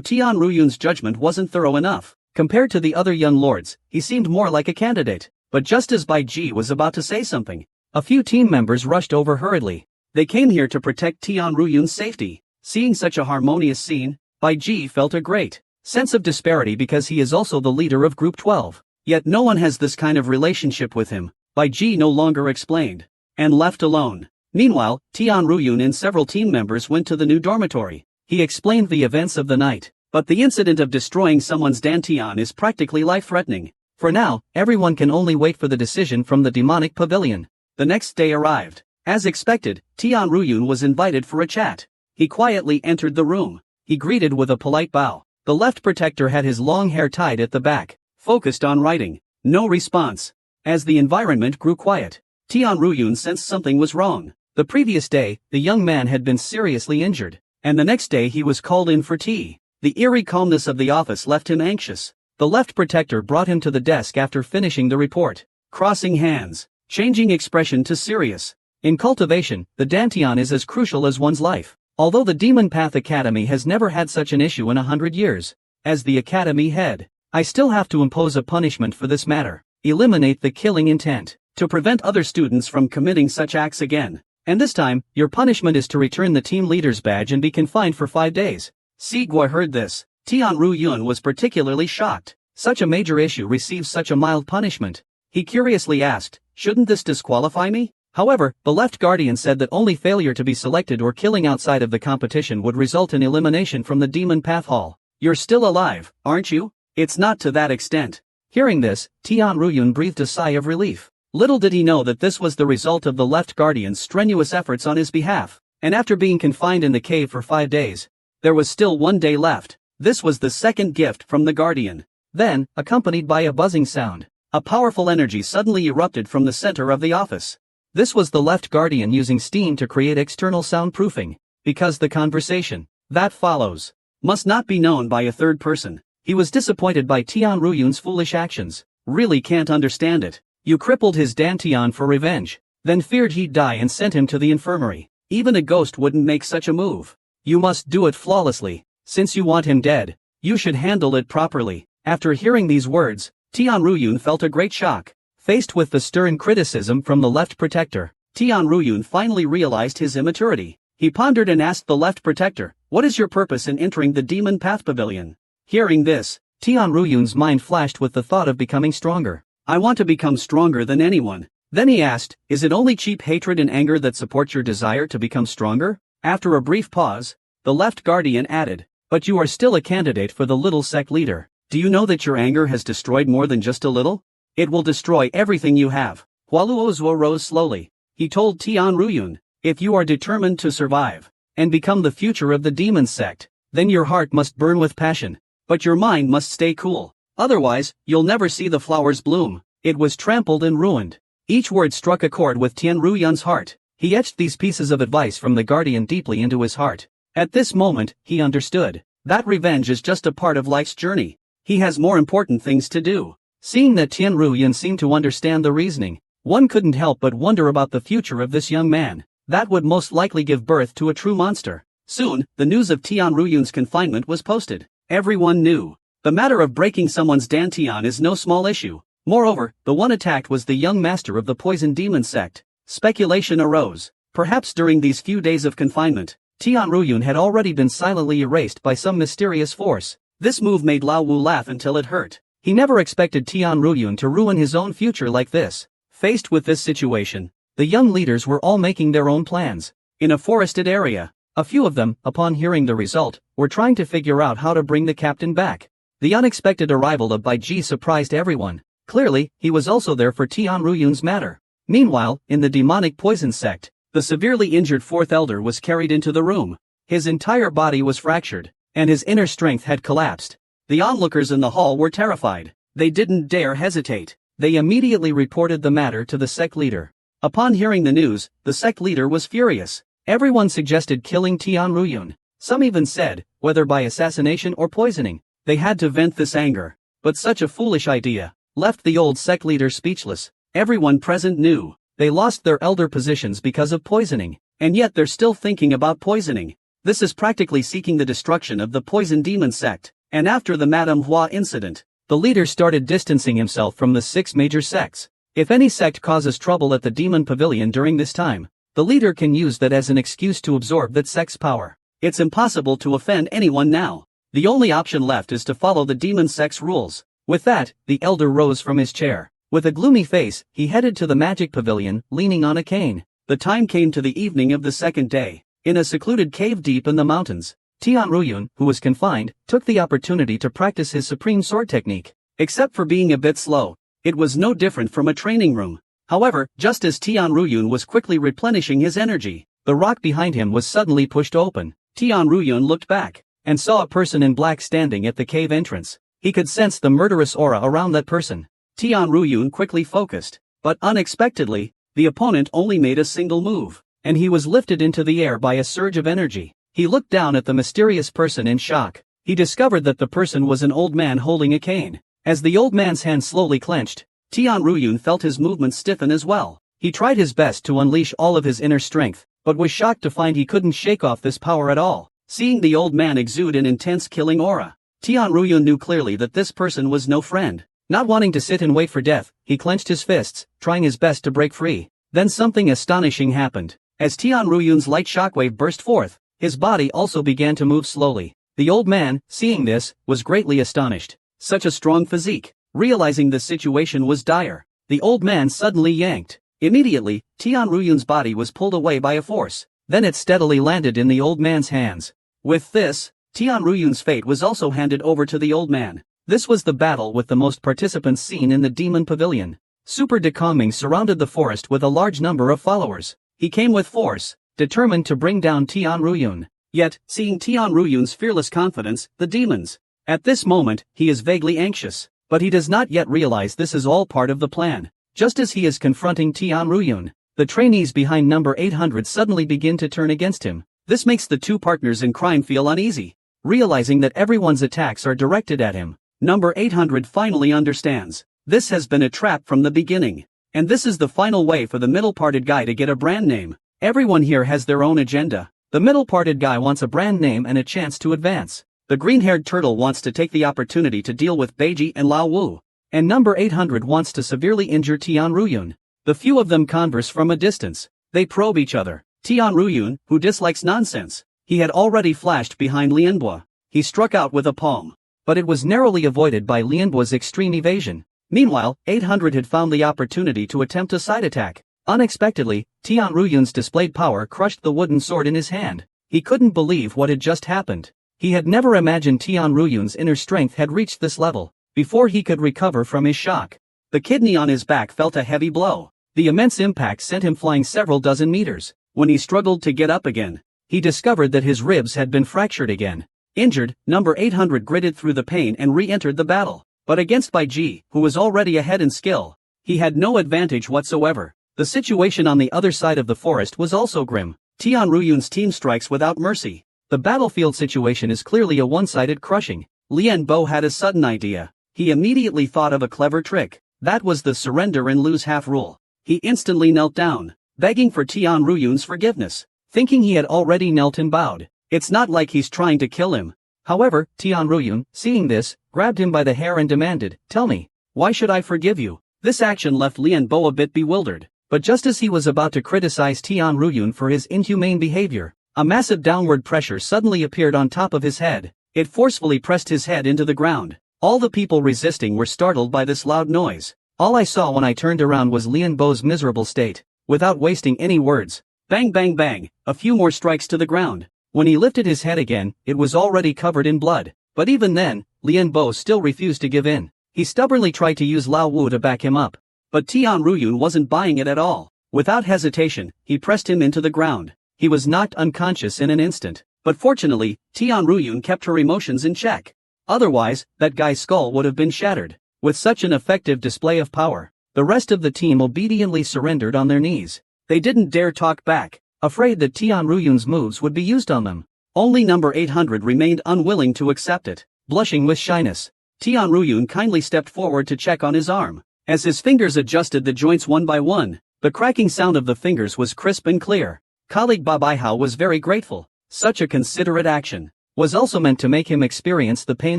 Tian Ruyun's judgment wasn't thorough enough, compared to the other young lords, he seemed more like a candidate. But just as Bai Ji was about to say something, a few team members rushed over hurriedly. They came here to protect Tian Ruyun's safety. Seeing such a harmonious scene, Bai Ji felt a great sense of disparity because he is also the leader of Group 12. Yet no one has this kind of relationship with him, Bai Ji no longer explained. And left alone. Meanwhile, Tian Ruyun and several team members went to the new dormitory. He explained the events of the night. But the incident of destroying someone's dantian is practically life-threatening. For now, everyone can only wait for the decision from the demonic pavilion. The next day arrived. As expected, Tian Ruyun was invited for a chat. He quietly entered the room. He greeted with a polite bow. The left protector had his long hair tied at the back, focused on writing. No response. As the environment grew quiet, Tian Ruyun sensed something was wrong. The previous day, the young man had been seriously injured, and the next day he was called in for tea. The eerie calmness of the office left him anxious. The left protector brought him to the desk after finishing the report, crossing hands, changing expression to serious. In cultivation, the dantian is as crucial as one's life. Although the Demon Path Academy has never had such an issue in 100 years, as the academy head, I still have to impose a punishment for this matter. Eliminate the killing intent, to prevent other students from committing such acts again. And this time, your punishment is to return the team leader's badge and be confined for 5 days. Sigua heard this. Tian Ruyun was particularly shocked. Such a major issue receives such a mild punishment. He curiously asked, shouldn't this disqualify me? However, the left guardian said that only failure to be selected or killing outside of the competition would result in elimination from the Demon Path Hall. You're still alive, aren't you? It's not to that extent. Hearing this, Tian Ruyun breathed a sigh of relief. Little did he know that this was the result of the left guardian's strenuous efforts on his behalf. And after being confined in the cave for 5 days, there was still 1 day left. This was the second gift from the guardian. Then, accompanied by a buzzing sound, a powerful energy suddenly erupted from the center of the office. This was the left guardian using steam to create external soundproofing, because the conversation that follows must not be known by a third person. He was disappointed by Tian Ruyun's foolish actions. Really can't understand it. You crippled his dantian for revenge, then feared he'd die and sent him to the infirmary. Even a ghost wouldn't make such a move. You must do it flawlessly. Since you want him dead, you should handle it properly. After hearing these words, Tian Ruyun felt a great shock. Faced with the stern criticism from the left protector, Tian Ruyun finally realized his immaturity. He pondered and asked the left protector, what is your purpose in entering the Demon Path Pavilion? Hearing this, Tian Ruyun's mind flashed with the thought of becoming stronger. I want to become stronger than anyone. Then he asked, is it only cheap hatred and anger that support your desire to become stronger? After a brief pause, the left guardian added, but you are still a candidate for the little sect leader. Do you know that your anger has destroyed more than just a little? It will destroy everything you have. Hualuozhuo rose slowly. He told Tian Ruyun, if you are determined to survive and become the future of the demon sect, then your heart must burn with passion, but your mind must stay cool. Otherwise, you'll never see the flowers bloom. It was trampled and ruined. Each word struck a chord with Tian Ruyun's heart. He etched these pieces of advice from the guardian deeply into his heart. At this moment, he understood that revenge is just a part of life's journey. He has more important things to do. Seeing that Tian Ruyun seemed to understand the reasoning, one couldn't help but wonder about the future of this young man. That would most likely give birth to a true monster. Soon, the news of Tian Ruyun's confinement was posted. Everyone knew. The matter of breaking someone's dantian is no small issue. Moreover, the one attacked was the young master of the poison demon sect. Speculation arose. Perhaps during these few days of confinement, Tian Ruyun had already been silently erased by some mysterious force. This move made Lao Wu laugh until it hurt. He never expected Tian Ruyun to ruin his own future like this. Faced with this situation, the young leaders were all making their own plans. In a forested area, a few of them, upon hearing the result, were trying to figure out how to bring the captain back. The unexpected arrival of Bai Ji surprised everyone. Clearly, he was also there for Tian Ruyun's matter. Meanwhile, in the demonic poison sect, the severely injured fourth elder was carried into the room. His entire body was fractured, and his inner strength had collapsed. The onlookers in the hall were terrified. They didn't dare hesitate. They immediately reported the matter to the sect leader. Upon hearing the news, the sect leader was furious. Everyone suggested killing Tianruyun. Some even said, whether by assassination or poisoning, they had to vent this anger. But such a foolish idea left the old sect leader speechless. Everyone present knew they lost their elder positions because of poisoning, and yet they're still thinking about poisoning. This is practically seeking the destruction of the poison demon sect. And after the manhwa incident, the leader started distancing himself from the 6 major sects. If any sect causes trouble at the demon pavilion during this time, the leader can use that as an excuse to absorb that sect's power. It's impossible to offend anyone now. The only option left is to follow the demon sect's rules. With that, the elder rose from his chair. With a gloomy face, he headed to the magic pavilion, leaning on a cane. The time came to the evening of the second day. In a secluded cave deep in the mountains, Tianruyun, who was confined, took the opportunity to practice his supreme sword technique. Except for being a bit slow, it was no different from a training room. However, just as Tianruyun was quickly replenishing his energy, the rock behind him was suddenly pushed open. Tianruyun looked back and saw a person in black standing at the cave entrance. He could sense the murderous aura around that person. Tianruyun quickly focused, but unexpectedly, the opponent only made a single move, and he was lifted into the air by a surge of energy. He looked down at the mysterious person in shock. He discovered that the person was an old man holding a cane. As the old man's hand slowly clenched, Tianruyun felt his movements stiffen as well. He tried his best to unleash all of his inner strength, but was shocked to find he couldn't shake off this power at all. Seeing the old man exude an intense killing aura, Tianruyun knew clearly that this person was no friend. Not wanting to sit and wait for death, he clenched his fists, trying his best to break free. Then something astonishing happened. As Tianruyun's light shockwave burst forth, his body also began to move slowly. The old man, seeing this, was greatly astonished. Such a strong physique. Realizing the situation was dire, the old man suddenly yanked. Immediately, Tianruyun's body was pulled away by a force. Then it steadily landed in the old man's hands. With this, Tianruyun's fate was also handed over to the old man. This was the battle with the most participants seen in the demon pavilion. Super Dekongming surrounded the forest with a large number of followers. He came with force, determined to bring down Tianruyun. Yet, seeing Tianruyun's fearless confidence, the demons. At this moment, he is vaguely anxious, but he does not yet realize this is all part of the plan. Just as he is confronting Tianruyun, the trainees behind number 800 suddenly begin to turn against him. This makes the two partners in crime feel uneasy. Realizing that everyone's attacks are directed at him, number 800 finally understands. This has been a trap from the beginning. And this is the final way for the middle-parted guy to get a brand name. Everyone here has their own agenda. The middle-parted guy wants a brand name and a chance to advance. The green-haired turtle wants to take the opportunity to deal with Beiji and Lao Wu. And number 800 wants to severely injure Tianruyun. The few of them converse from a distance. They probe each other. Tianruyun, who dislikes nonsense, he had already flashed behind Lianbo. He struck out with a palm. But it was narrowly avoided by Lianbo's extreme evasion. Meanwhile, 800 had found the opportunity to attempt a side attack. Unexpectedly, Tianruyun's displayed power crushed the wooden sword in his hand. He couldn't believe what had just happened. He had never imagined Tianruyun's inner strength had reached this level. Before he could recover from his shock, the kidney on his back felt a heavy blow. The immense impact sent him flying several dozen meters. When he struggled to get up again, he discovered that his ribs had been fractured again. Injured, number 800 gritted through the pain and re-entered the battle. But against Beiji, who was already ahead in skill, he had no advantage whatsoever. The situation on the other side of the forest was also grim. Tianruyun's team strikes without mercy. The battlefield situation is clearly a one-sided crushing. Lianbo had a sudden idea. He immediately thought of a clever trick. That was the surrender and lose half rule. He instantly knelt down, begging for Tianruyun's forgiveness. Thinking he had already knelt and bowed. It's not like he's trying to kill him. However, Tianruyun, seeing this, grabbed him by the hair and demanded, "Tell me, why should I forgive you?" This action left Lianbo a bit bewildered. But just as he was about to criticize Tianruyun for his inhumane behavior, a massive downward pressure suddenly appeared on top of his head. It forcefully pressed his head into the ground. All the people resisting were startled by this loud noise. All I saw when I turned around was Lianbo's miserable state. Without wasting any words, bang bang bang, a few more strikes to the ground. When he lifted his head again, it was already covered in blood. But even then, Lianbo still refused to give in. He stubbornly tried to use Lao Wu to back him up. But Tianruyun wasn't buying it at all. Without hesitation, he pressed him into the ground. He was knocked unconscious in an instant. But fortunately, Tianruyun kept her emotions in check. Otherwise, that guy's skull would have been shattered. With such an effective display of power, the rest of the team obediently surrendered on their knees. They didn't dare talk back, afraid that Tianruyun's moves would be used on them. Only number 800 remained unwilling to accept it. Blushing with shyness, Tianruyun kindly stepped forward to check on his arm. As his fingers adjusted the joints one by one, the cracking sound of the fingers was crisp and clear. Colleague Babaihao was very grateful. Such a considerate action was also meant to make him experience the pain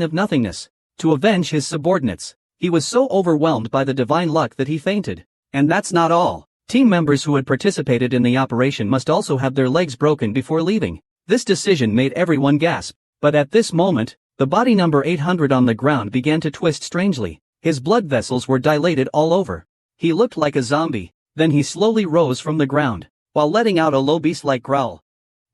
of nothingness. To avenge his subordinates, he was so overwhelmed by the divine luck that he fainted. And that's not all. Team members who had participated in the operation must also have their legs broken before leaving. This decision made everyone gasp. But at this moment, the body number 800 on the ground began to twist strangely. His blood vessels were dilated all over. He looked like a zombie. Then he slowly rose from the ground, while letting out a low beast-like growl.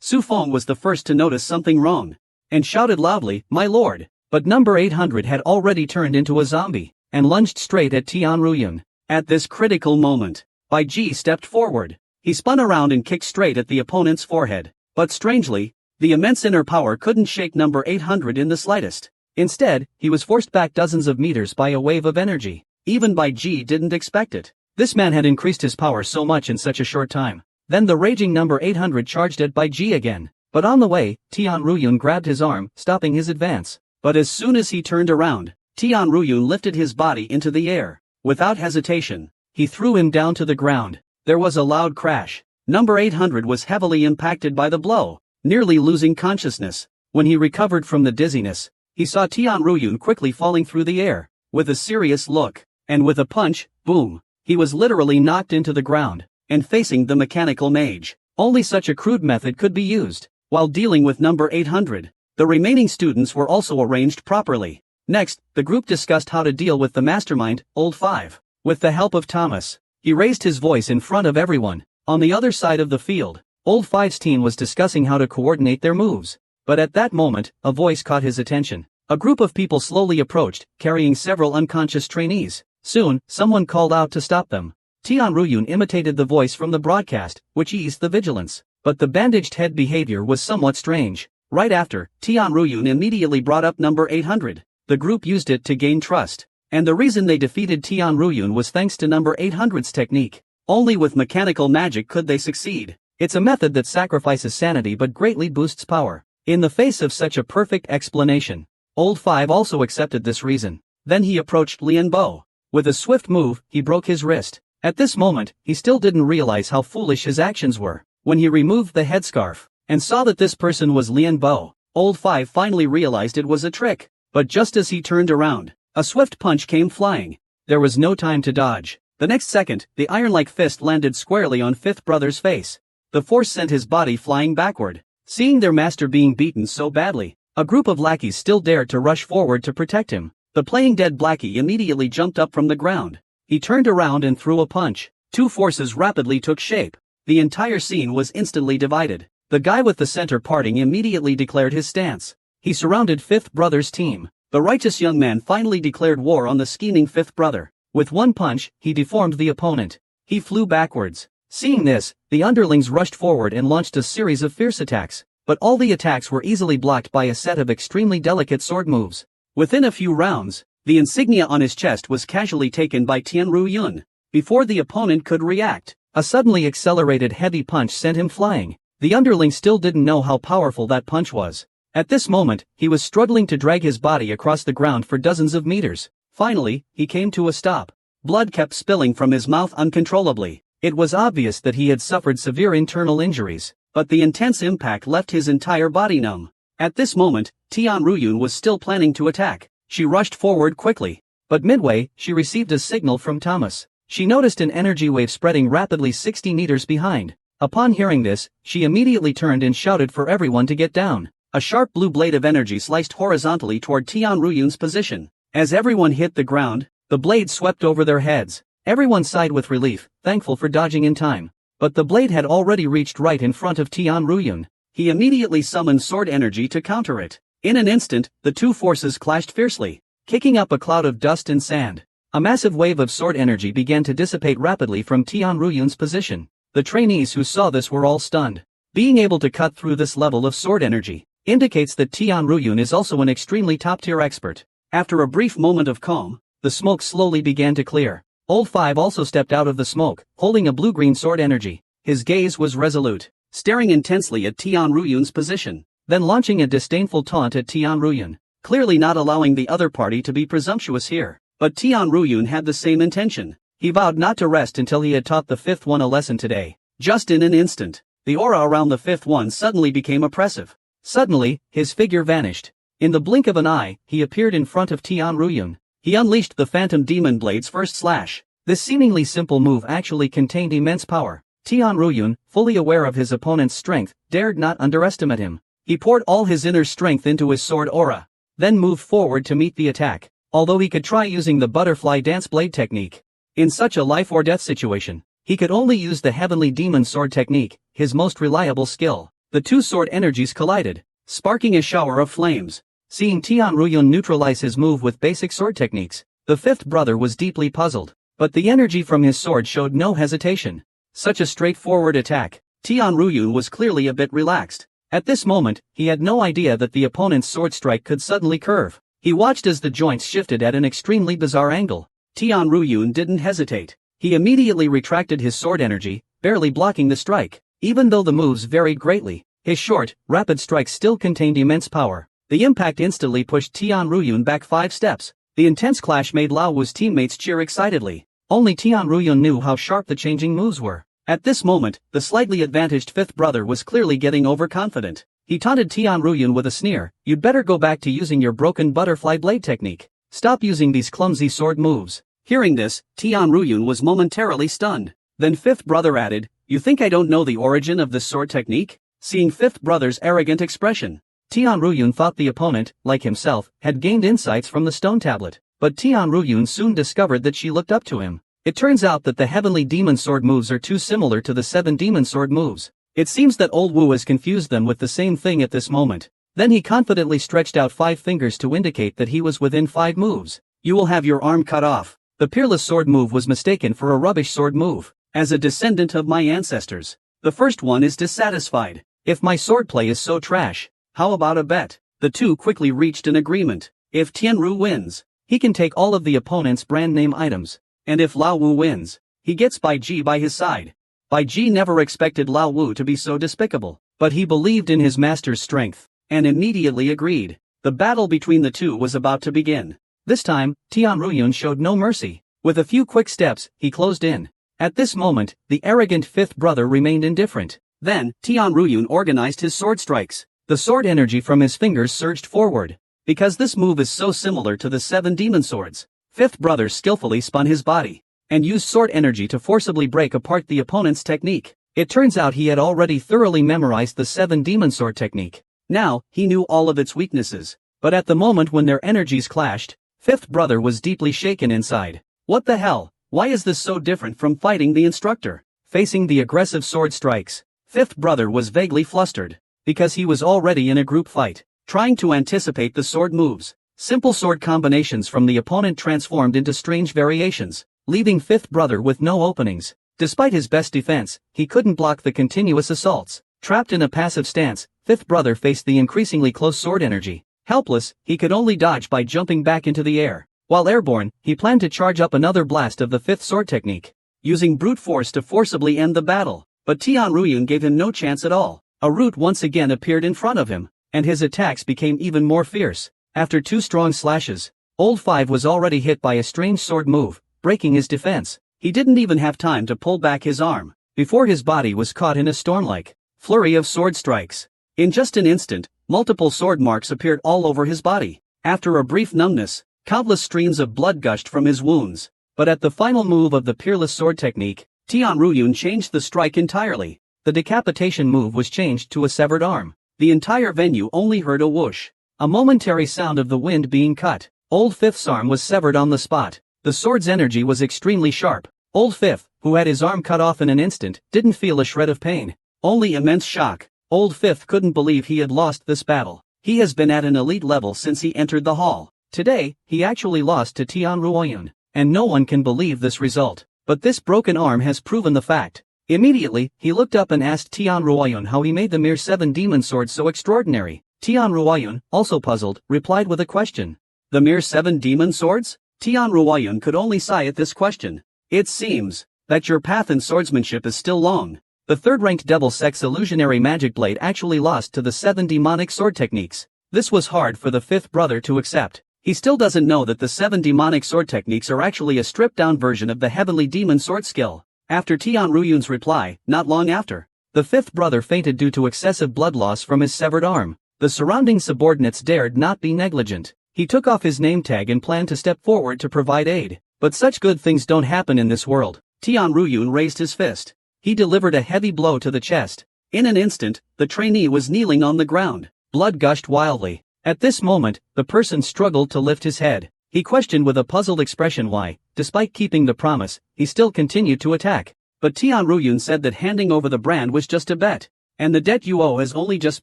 Su Feng was the first to notice something wrong, and shouted loudly, "My lord!" But number 800 had already turned into a zombie, and lunged straight at Tianruyun. At this critical moment, Bai Ji stepped forward. He spun around and kicked straight at the opponent's forehead. But strangely, the immense inner power couldn't shake number 800 in the slightest. Instead, he was forced back dozens of meters by a wave of energy. Even Bai Ji didn't expect it. This man had increased his power so much in such a short time. Then the raging number 800 charged at Bai Ji again. But on the way, Tianruyun grabbed his arm, stopping his advance. But as soon as he turned around, Tianruyun lifted his body into the air. Without hesitation, he threw him down to the ground. There was a loud crash. Number 800 was heavily impacted by the blow, nearly losing consciousness. When he recovered from the dizziness, he saw Tianruyun quickly falling through the air, with a serious look. And with a punch, boom, he was literally knocked into the ground, and facing the mechanical mage. Only such a crude method could be used. While dealing with number 800, the remaining students were also arranged properly. Next, the group discussed how to deal with the mastermind, Old Five. With the help of Thomas, he raised his voice in front of everyone. On the other side of the field, Old Five's team was discussing how to coordinate their moves. But at that moment, a voice caught his attention. A group of people slowly approached, carrying several unconscious trainees. Soon, someone called out to stop them. Tianruyun imitated the voice from the broadcast, which eased the vigilance. But the bandaged head behavior was somewhat strange. Right after, Tianruyun immediately brought up number 800. The group used it to gain trust. And the reason they defeated Tianruyun was thanks to number 800's technique. Only with mechanical magic could they succeed. It's a method that sacrifices sanity but greatly boosts power. In the face of such a perfect explanation, Old Five also accepted this reason. Then he approached Lian Bo. With a swift move, he broke his wrist. At this moment, he still didn't realize how foolish his actions were. When he removed the headscarf, and saw that this person was Lian Bo, Old Five finally realized it was a trick. But just as he turned around, a swift punch came flying. There was no time to dodge. The next second, the iron-like fist landed squarely on Fifth Brother's face. The force sent his body flying backward. Seeing their master being beaten so badly, a group of lackeys still dared to rush forward to protect him. The playing dead Blackie immediately jumped up from the ground. He turned around and threw a punch. Two forces rapidly took shape. The entire scene was instantly divided. The guy with the center parting immediately declared his stance. He surrounded Fifth Brother's team. The righteous young man finally declared war on the scheming Fifth Brother. With one punch, he deformed the opponent. He flew backwards. Seeing this, the underlings rushed forward and launched a series of fierce attacks. But all the attacks were easily blocked by a set of extremely delicate sword moves. Within a few rounds, the insignia on his chest was casually taken by Tianruyun. Before the opponent could react, a suddenly accelerated heavy punch sent him flying. The underling still didn't know how powerful that punch was. At this moment, he was struggling to drag his body across the ground for dozens of meters. Finally, he came to a stop. Blood kept spilling from his mouth uncontrollably. It was obvious that he had suffered severe internal injuries, but the intense impact left his entire body numb. At this moment, Tianruyun was still planning to attack. She rushed forward quickly. But midway, she received a signal from Thomas. She noticed an energy wave spreading rapidly 60 meters behind. Upon hearing this, she immediately turned and shouted for everyone to get down. A sharp blue blade of energy sliced horizontally toward Tianruyun's position. As everyone hit the ground, the blade swept over their heads. Everyone sighed with relief, thankful for dodging in time. But the blade had already reached right in front of Tianruyun. He immediately summoned sword energy to counter it. In an instant, the two forces clashed fiercely, kicking up a cloud of dust and sand. A massive wave of sword energy began to dissipate rapidly from Tianruyun's position. The trainees who saw this were all stunned. Being able to cut through this level of sword energy, indicates that Tian Ruyun is also an extremely top-tier expert. After a brief moment of calm, the smoke slowly began to clear. Old Five also stepped out of the smoke, holding a blue-green sword energy. His gaze was resolute, staring intensely at Tian Ruyun's position, then launching a disdainful taunt at Tian Ruyun, clearly not allowing the other party to be presumptuous here. But Tian Ruyun had the same intention. He vowed not to rest until he had taught the fifth one a lesson today. Just in an instant, the aura around the fifth one suddenly became oppressive. Suddenly, his figure vanished. In the blink of an eye, he appeared in front of Tian Ruyun. He unleashed the Phantom Demon Blade's first slash. This seemingly simple move actually contained immense power. Tian Ruyun, fully aware of his opponent's strength, dared not underestimate him. He poured all his inner strength into his sword aura, then moved forward to meet the attack. Although he could try using the butterfly dance blade technique, in such a life or death situation, he could only use the heavenly demon sword technique, his most reliable skill. The two sword energies collided, sparking a shower of flames. Seeing Tian Ruyun neutralize his move with basic sword techniques, the fifth brother was deeply puzzled. But the energy from his sword showed no hesitation. Such a straightforward attack, Tian Ruyun was clearly a bit relaxed. At this moment, he had no idea that the opponent's sword strike could suddenly curve. He watched as the joints shifted at an extremely bizarre angle. Tian Ruyun didn't hesitate. He immediately retracted his sword energy, barely blocking the strike. Even though the moves varied greatly, his short, rapid strikes still contained immense power. The impact instantly pushed Tian Ruyun back 5 steps. The intense clash made Lao Wu's teammates cheer excitedly. Only Tian Ruyun knew how sharp the changing moves were. At this moment, the slightly advantaged fifth brother was clearly getting overconfident. He taunted Tian Ruyun with a sneer. "You'd better go back to using your broken butterfly blade technique. Stop using these clumsy sword moves." Hearing this, Tian Ruyun was momentarily stunned. Then fifth brother added, "You think I don't know the origin of this sword technique?" Seeing fifth brother's arrogant expression, Tian Ruyun thought the opponent, like himself, had gained insights from the stone tablet. But Tian Ruyun soon discovered that she looked up to him. It turns out that the heavenly demon sword moves are too similar to the 7 demon sword moves. It seems that old Wu has confused them with the same thing at this moment. Then he confidently stretched out 5 fingers to indicate that he was within 5 moves. "You will have your arm cut off." The peerless sword move was mistaken for a rubbish sword move. As a descendant of my ancestors, the first one is dissatisfied. If my swordplay is so trash, how about a bet? The two quickly reached an agreement. If Tianru wins, he can take all of the opponent's brand name items. And if Lao Wu wins, he gets Bai Ji by his side. Bai Ji never expected Lao Wu to be so despicable, but he believed in his master's strength, and immediately agreed. The battle between the two was about to begin. This time, Tian Ruyun showed no mercy. With a few quick steps, he closed in. At this moment, the arrogant fifth brother remained indifferent. Then, Tian Ruyun organized his sword strikes. The sword energy from his fingers surged forward. Because this move is so similar to the 7 demon swords, fifth brother skillfully spun his body and used sword energy to forcibly break apart the opponent's technique. It turns out he had already thoroughly memorized the 7 demon sword technique. Now, he knew all of its weaknesses. But at the moment when their energies clashed, fifth brother was deeply shaken inside. What the hell? Why is this so different from fighting the instructor? Facing the aggressive sword strikes, fifth brother was vaguely flustered. Because he was already in a group fight, trying to anticipate the sword moves. Simple sword combinations from the opponent transformed into strange variations, leaving fifth brother with no openings. Despite his best defense, he couldn't block the continuous assaults. Trapped in a passive stance, fifth brother faced the increasingly close sword energy. Helpless, he could only dodge by jumping back into the air. While airborne, he planned to charge up another blast of the fifth sword technique, using brute force to forcibly end the battle. But Tian Ruyun gave him no chance at all. A root once again appeared in front of him, and his attacks became even more fierce. After 2 strong slashes, Old Five was already hit by a strange sword move, breaking his defense. He didn't even have time to pull back his arm, before his body was caught in a storm-like flurry of sword strikes. In just an instant, multiple sword marks appeared all over his body. After a brief numbness, countless streams of blood gushed from his wounds. But at the final move of the peerless sword technique, Tian Ruyun changed the strike entirely. The decapitation move was changed to a severed arm. The entire venue only heard a whoosh, a momentary sound of the wind being cut. Old Fifth's arm was severed on the spot. The sword's energy was extremely sharp. Old Fifth, who had his arm cut off in an instant, didn't feel a shred of pain, only immense shock. Old Fifth couldn't believe he had lost this battle. He has been at an elite level since he entered the hall. Today, he actually lost to Tian Ruyun, and no one can believe this result. But this broken arm has proven the fact. Immediately, he looked up and asked Tian Ruyun how he made the mere 7 demon swords so extraordinary. Tian Ruoyun, also puzzled, replied with a question. The mere 7 demon swords? Tian Ruoyun could only sigh at this question. It seems that your path in swordsmanship is still long. The third-ranked Devil Sex illusionary magic blade actually lost to the 7 demonic sword techniques. This was hard for the 5th brother to accept. He still doesn't know that the 7 demonic sword techniques are actually a stripped-down version of the heavenly demon sword skill. After Tian Ruoyun's reply, not long after, the 5th brother fainted due to excessive blood loss from his severed arm. The surrounding subordinates dared not be negligent. He took off his name tag and planned to step forward to provide aid. But such good things don't happen in this world. Tian Ruoyun raised his fist. He delivered a heavy blow to the chest. In an instant, the trainee was kneeling on the ground. Blood gushed wildly. At this moment, the person struggled to lift his head. He questioned with a puzzled expression why, despite keeping the promise, he still continued to attack. But Tian Ruoyun said that handing over the brand was just a bet. And the debt you owe has only just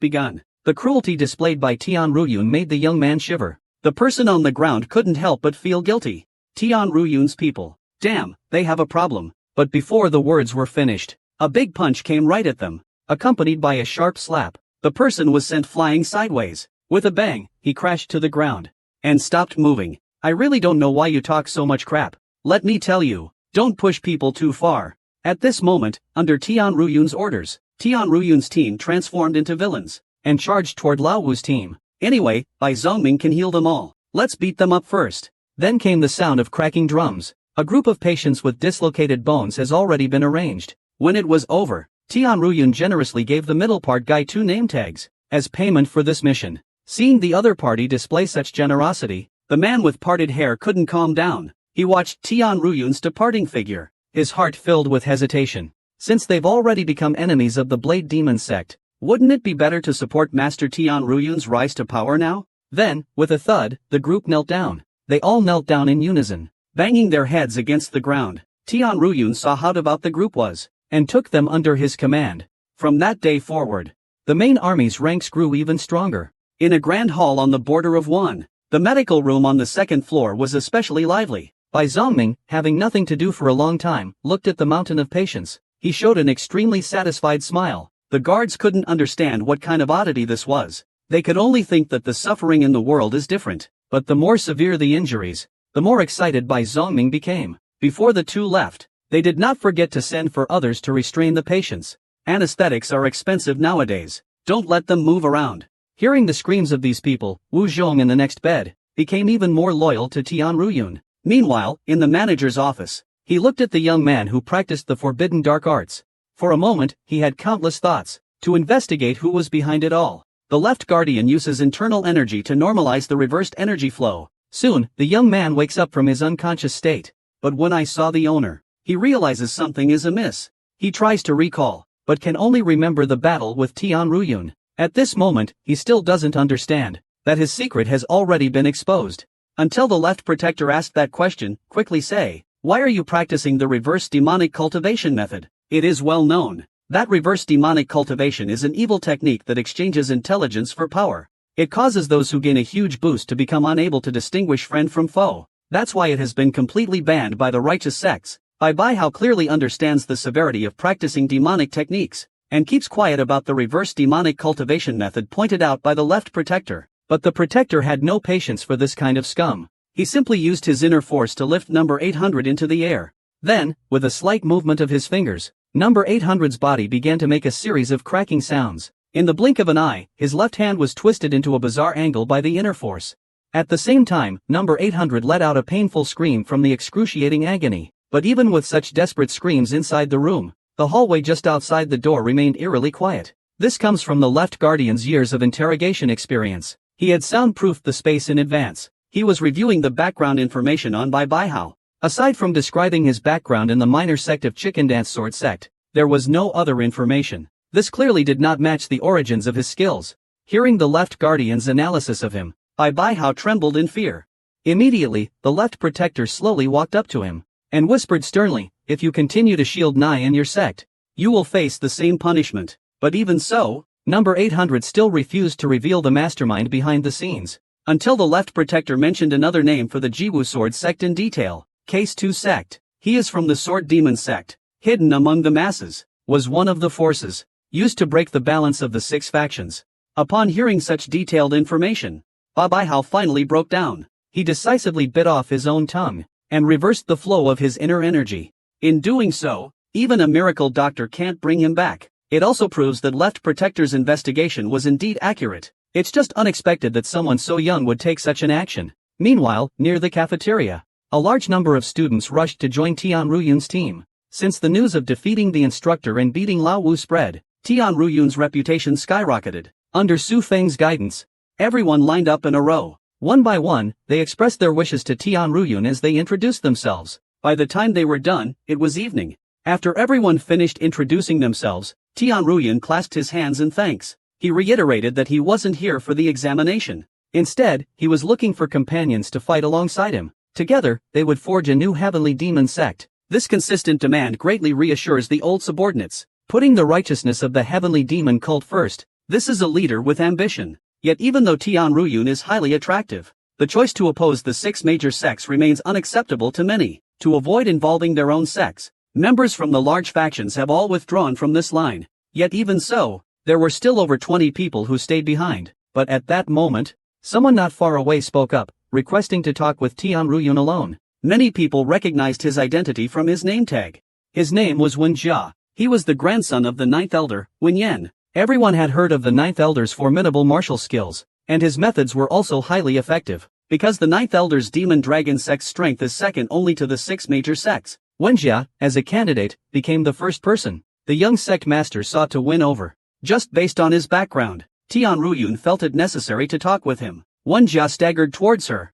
begun. The cruelty displayed by Tian Ruoyun made the young man shiver. The person on the ground couldn't help but feel guilty. Tian Ruoyun's people. Damn, they have a problem. But before the words were finished, a big punch came right at them, accompanied by a sharp slap. The person was sent flying sideways. With a bang, he crashed to the ground and stopped moving. I really don't know why you talk so much crap. Let me tell you, don't push people too far. At this moment, under Tian Ruoyun's orders, Tian Ruoyun's team transformed into villains and charged toward Lao Wu's team. Anyway, Bai Zongming can heal them all. Let's beat them up first. Then came the sound of cracking drums. A group of patients with dislocated bones has already been arranged. When it was over, Tian Ruoyun generously gave the middle part guy 2 name tags as payment for this mission. Seeing the other party display such generosity, the man with parted hair couldn't calm down. He watched Tian Ruoyun's departing figure, his heart filled with hesitation. Since they've already become enemies of the Blade Demon sect, wouldn't it be better to support Master Tian Ruoyun's rise to power now? Then, with a thud, the group knelt down. They all knelt down in unison, banging their heads against the ground. Tian Ruoyun saw how devout the group was, and took them under his command. From that day forward, the main army's ranks grew even stronger. In a grand hall on the border of Wan, the medical room on the 2nd floor was especially lively. Bai Zongming, having nothing to do for a long time, looked at the mountain of patients. He showed an extremely satisfied smile. The guards couldn't understand what kind of oddity this was. They could only think that the suffering in the world is different. But the more severe the injuries, the more excited Bai Zongming became. Before the two left, they did not forget to send for others to restrain the patients. Anesthetics are expensive nowadays. Don't let them move around. Hearing the screams of these people, Wu Zhong in the next bed became even more loyal to Tian Ruoyun. Meanwhile, in the manager's office, he looked at the young man who practiced the forbidden dark arts. For a moment, he had countless thoughts to investigate who was behind it all. The left guardian uses internal energy to normalize the reversed energy flow. Soon, the young man wakes up from his unconscious state. But when I saw the owner, he realizes something is amiss. He tries to recall, but can only remember the battle with Tian Ruoyun. At this moment, he still doesn't understand that his secret has already been exposed. Until the left protector asked that question, quickly say, why are you practicing the reverse demonic cultivation method? It is well known that reverse demonic cultivation is an evil technique that exchanges intelligence for power. It causes those who gain a huge boost to become unable to distinguish friend from foe. That's why it has been completely banned by the righteous sects. Bai Hao clearly understands the severity of practicing demonic techniques, and keeps quiet about the reverse demonic cultivation method pointed out by the left protector. But the protector had no patience for this kind of scum. He simply used his inner force to lift number 800 into the air. Then, with a slight movement of his fingers, number 800's body began to make a series of cracking sounds. In the blink of an eye, his left hand was twisted into a bizarre angle by the inner force. At the same time, number 800 let out a painful scream from the excruciating agony. But even with such desperate screams inside the room, the hallway just outside the door remained eerily quiet. This comes from the left guardian's years of interrogation experience. He had soundproofed the space in advance. He was reviewing the background information on Bai Hao. Aside from describing his background in the minor sect of Chicken Dance Sword Sect, there was no other information. This clearly did not match the origins of his skills. Hearing the left guardian's analysis of him, Bai Hao trembled in fear. Immediately, the left protector slowly walked up to him and whispered sternly, if you continue to shield Nai and your sect, you will face the same punishment. But even so, number 800 still refused to reveal the mastermind behind the scenes, until the left protector mentioned another name for the Jiwu Sword sect in detail, Case 2 sect. He is from the Sword Demon sect, hidden among the masses, was one of the forces used to break the balance of the 6 factions. Upon hearing such detailed information, Ba Baihao finally broke down. He decisively bit off his own tongue and reversed the flow of his inner energy. In doing so, even a miracle doctor can't bring him back. It also proves that Left Protector's investigation was indeed accurate. It's just unexpected that someone so young would take such an action. Meanwhile, near the cafeteria, a large number of students rushed to join Tian Ruyun's team. Since the news of defeating the instructor and beating Lao Wu spread, Tian Ruyun's reputation skyrocketed. Under Su Feng's guidance, everyone lined up in a row. One by one, they expressed their wishes to Tian Ruyun as they introduced themselves. By the time they were done, it was evening. After everyone finished introducing themselves, Tian Ruyun clasped his hands in thanks. He reiterated that he wasn't here for the examination. Instead, he was looking for companions to fight alongside him. Together, they would forge a new heavenly demon sect. This consistent demand greatly reassures the old subordinates, putting the righteousness of the heavenly demon cult first. This is a leader with ambition. Yet even though Tian Ruyun is highly attractive, the choice to oppose the 6 major sects remains unacceptable to many. To avoid involving their own sects, members from the large factions have all withdrawn from this line. Yet even so, there were still over 20 people who stayed behind. But at that moment, someone not far away spoke up, requesting to talk with Tian Ruyun alone. Many people recognized his identity from his name tag. His name was Wen Jia. He was the grandson of the 9th Elder, Wen Yan. Everyone had heard of the 9th Elder's formidable martial skills, and his methods were also highly effective. Because the 9th Elder's demon dragon sect's strength is second only to the 6 major sects, Wen Jia, as a candidate, became the first person the young sect master sought to win over. Just based on his background, Tian Ruyun felt it necessary to talk with him. Wen Jia staggered towards her,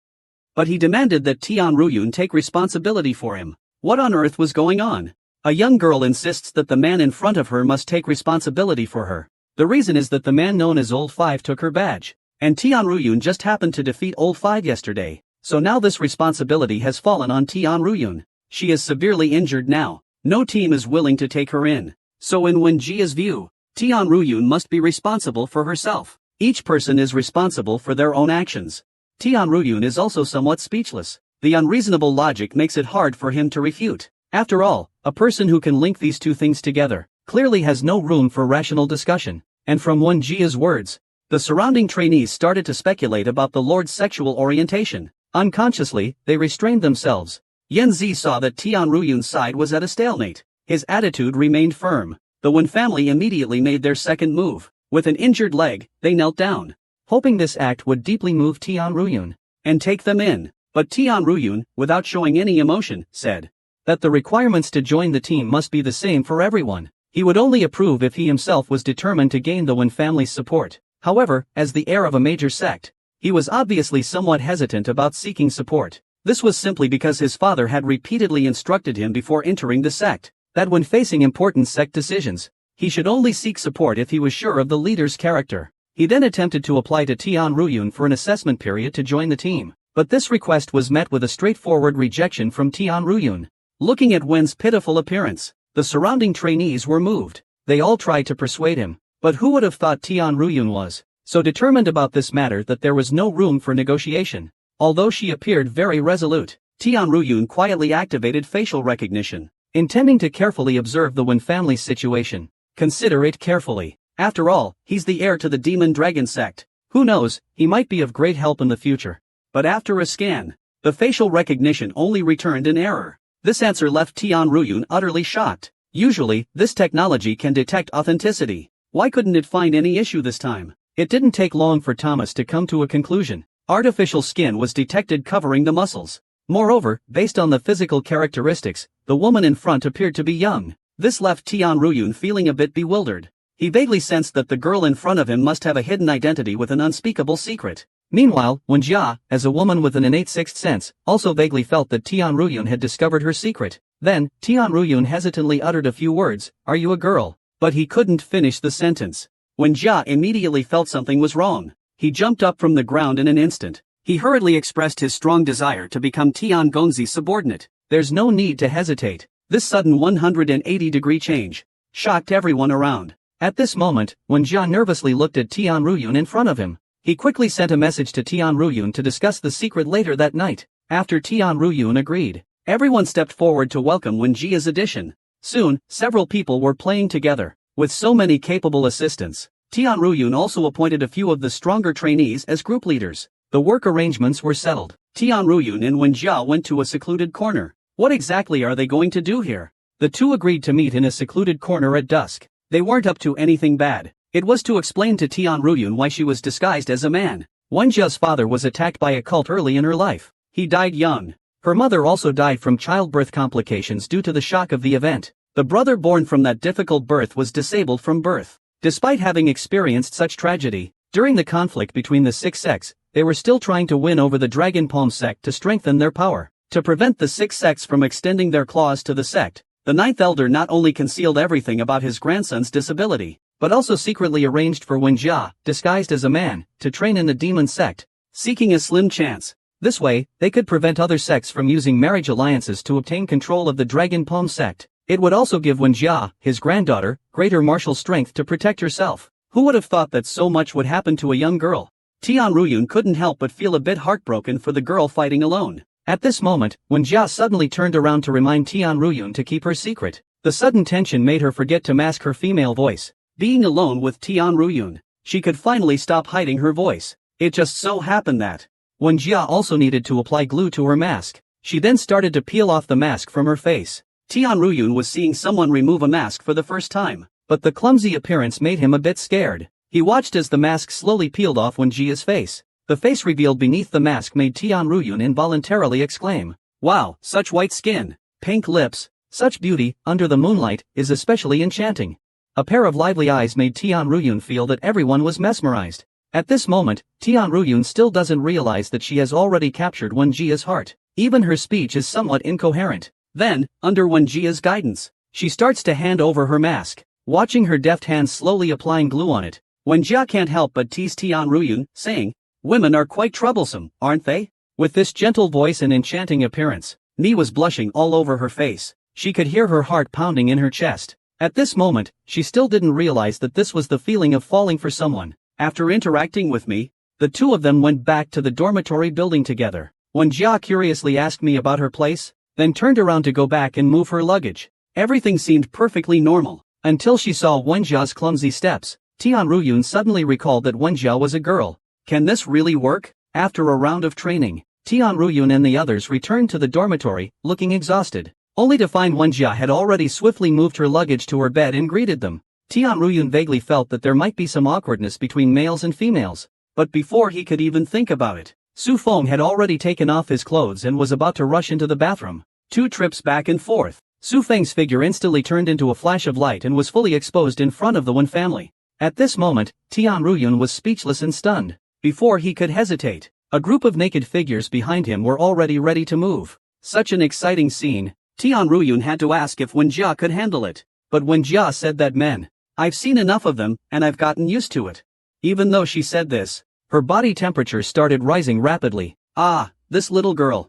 but he demanded that Tian Ruyun take responsibility for him. What on earth was going on? A young girl insists that the man in front of her must take responsibility for her. The reason is that the man known as Old Five took her badge, and Tian Ruyun just happened to defeat Old Five yesterday, so now this responsibility has fallen on Tian Ruyun. She is severely injured now. No team is willing to take her in. So in Wen Jia's view, Tian Ruyun must be responsible for herself. Each person is responsible for their own actions. Tian Ruyun is also somewhat speechless. The unreasonable logic makes it hard for him to refute. After all, a person who can link these two things together clearly has no room for rational discussion. And from Wen Jia's words, the surrounding trainees started to speculate about the Lord's sexual orientation. Unconsciously, they restrained themselves. Yan Zi saw that Tian Ruyun's side was at a stalemate. His attitude remained firm. The Wen family immediately made their second move. With an injured leg, they knelt down, hoping this act would deeply move Tian Ruyun and take them in. But Tian Ruyun, without showing any emotion, said that the requirements to join the team must be the same for everyone. He would only approve if he himself was determined to gain the Wen family's support. However, as the heir of a major sect, he was obviously somewhat hesitant about seeking support. This was simply because his father had repeatedly instructed him before entering the sect that when facing important sect decisions, he should only seek support if he was sure of the leader's character. He then attempted to apply to Tian Ruyun for an assessment period to join the team, but this request was met with a straightforward rejection from Tian Ruyun. Looking at Wen's pitiful appearance, the surrounding trainees were moved. They all tried to persuade him, but who would have thought Tian Ruyun was so determined about this matter that there was no room for negotiation? Although she appeared very resolute, Tian Ruyun quietly activated facial recognition, intending to carefully observe the Wen family's situation. Consider it carefully. After all, he's the heir to the demon dragon sect. Who knows, he might be of great help in the future. But after a scan, the facial recognition only returned an error. This answer left Tian Ruyun utterly shocked. Usually, this technology can detect authenticity. Why couldn't it find any issue this time? It didn't take long for Thomas to come to a conclusion. Artificial skin was detected covering the muscles. Moreover, based on the physical characteristics, the woman in front appeared to be young. This left Tian Ruyun feeling a bit bewildered. He vaguely sensed that the girl in front of him must have a hidden identity with an unspeakable secret. Meanwhile, Wen Jia, as a woman with an innate sixth sense, also vaguely felt that Tian Ruyun had discovered her secret. Then, Tian Ruyun hesitantly uttered a few words, "Are you a girl?" But he couldn't finish the sentence. Wen Jia immediately felt something was wrong. He jumped up from the ground in an instant. He hurriedly expressed his strong desire to become Tian Gonzi's subordinate. There's no need to hesitate. This sudden 180-degree change shocked everyone around. At this moment, Wen Jia nervously looked at Tian Ruyun in front of him. He quickly sent a message to Tian Ruyun to discuss the secret later that night. After Tian Ruyun agreed, everyone stepped forward to welcome Wen Jia's addition. Soon, several people were playing together. With so many capable assistants, Tian Ruyun also appointed a few of the stronger trainees as group leaders. The work arrangements were settled. Tian Ruyun and Wenjia went to a secluded corner. What exactly are they going to do here? The two agreed to meet in a secluded corner at dusk. They weren't up to anything bad. It was to explain to Tian Ruyun why she was disguised as a man. Wenjia's father was attacked by a cult early in her life. He died young. Her mother also died from childbirth complications due to the shock of the event. The brother born from that difficult birth was disabled from birth. Despite having experienced such tragedy, during the conflict between the six sects, they were still trying to win over the Dragon Palm sect to strengthen their power. To prevent the six sects from extending their claws to the sect, the ninth elder not only concealed everything about his grandson's disability, but also secretly arranged for Wenjia, disguised as a man, to train in the demon sect, seeking a slim chance. This way, they could prevent other sects from using marriage alliances to obtain control of the Dragon Palm sect. It would also give Wenjia, his granddaughter, greater martial strength to protect herself. Who would have thought that so much would happen to a young girl? Tian Ruyun couldn't help but feel a bit heartbroken for the girl fighting alone. At this moment, Wenjia suddenly turned around to remind Tian Ruyun to keep her secret. The sudden tension made her forget to mask her female voice. Being alone with Tian Ruyun, she could finally stop hiding her voice. It just so happened that Wenjia also needed to apply glue to her mask. She then started to peel off the mask from her face. Tian Ruyun was seeing someone remove a mask for the first time, but the clumsy appearance made him a bit scared. He watched as the mask slowly peeled off Wenjia's face. The face revealed beneath the mask made Tian Ruyun involuntarily exclaim, "Wow, such white skin, pink lips, such beauty, under the moonlight, is especially enchanting." A pair of lively eyes made Tian Ruyun feel that everyone was mesmerized. At this moment, Tian Ruyun still doesn't realize that she has already captured Wenjia's heart. Even her speech is somewhat incoherent. Then, under Wenjia's guidance, she starts to hand over her mask. Watching her deft hands slowly applying glue on it, Wenjia can't help but tease Tian Ruyun, saying, "Women are quite troublesome, aren't they?" With this gentle voice and enchanting appearance, Ni was blushing all over her face. She could hear her heart pounding in her chest. At this moment, she still didn't realize that this was the feeling of falling for someone. After interacting with me, the two of them went back to the dormitory building together. Wenjia curiously asked me about her place, then turned around to go back and move her luggage. Everything seemed perfectly normal, until she saw Wenjia's clumsy steps. Tian Ruyun suddenly recalled that Wenjia was a girl. Can this really work? After a round of training, Tian Ruyun and the others returned to the dormitory, looking exhausted, only to find Wenjia had already swiftly moved her luggage to her bed and greeted them. Tian Ruyun vaguely felt that there might be some awkwardness between males and females, but before he could even think about it, Su Feng had already taken off his clothes and was about to rush into the bathroom. 2 trips back and forth. Su Feng's figure instantly turned into a flash of light and was fully exposed in front of the Wen family. At this moment, Tian Ruyun was speechless and stunned. Before he could hesitate, a group of naked figures behind him were already ready to move. Such an exciting scene. Tian Ruyun had to ask if Wenjia could handle it. But Wenjia said that men, "I've seen enough of them, and I've gotten used to it." Even though she said this, her body temperature started rising rapidly. Ah, this little girl.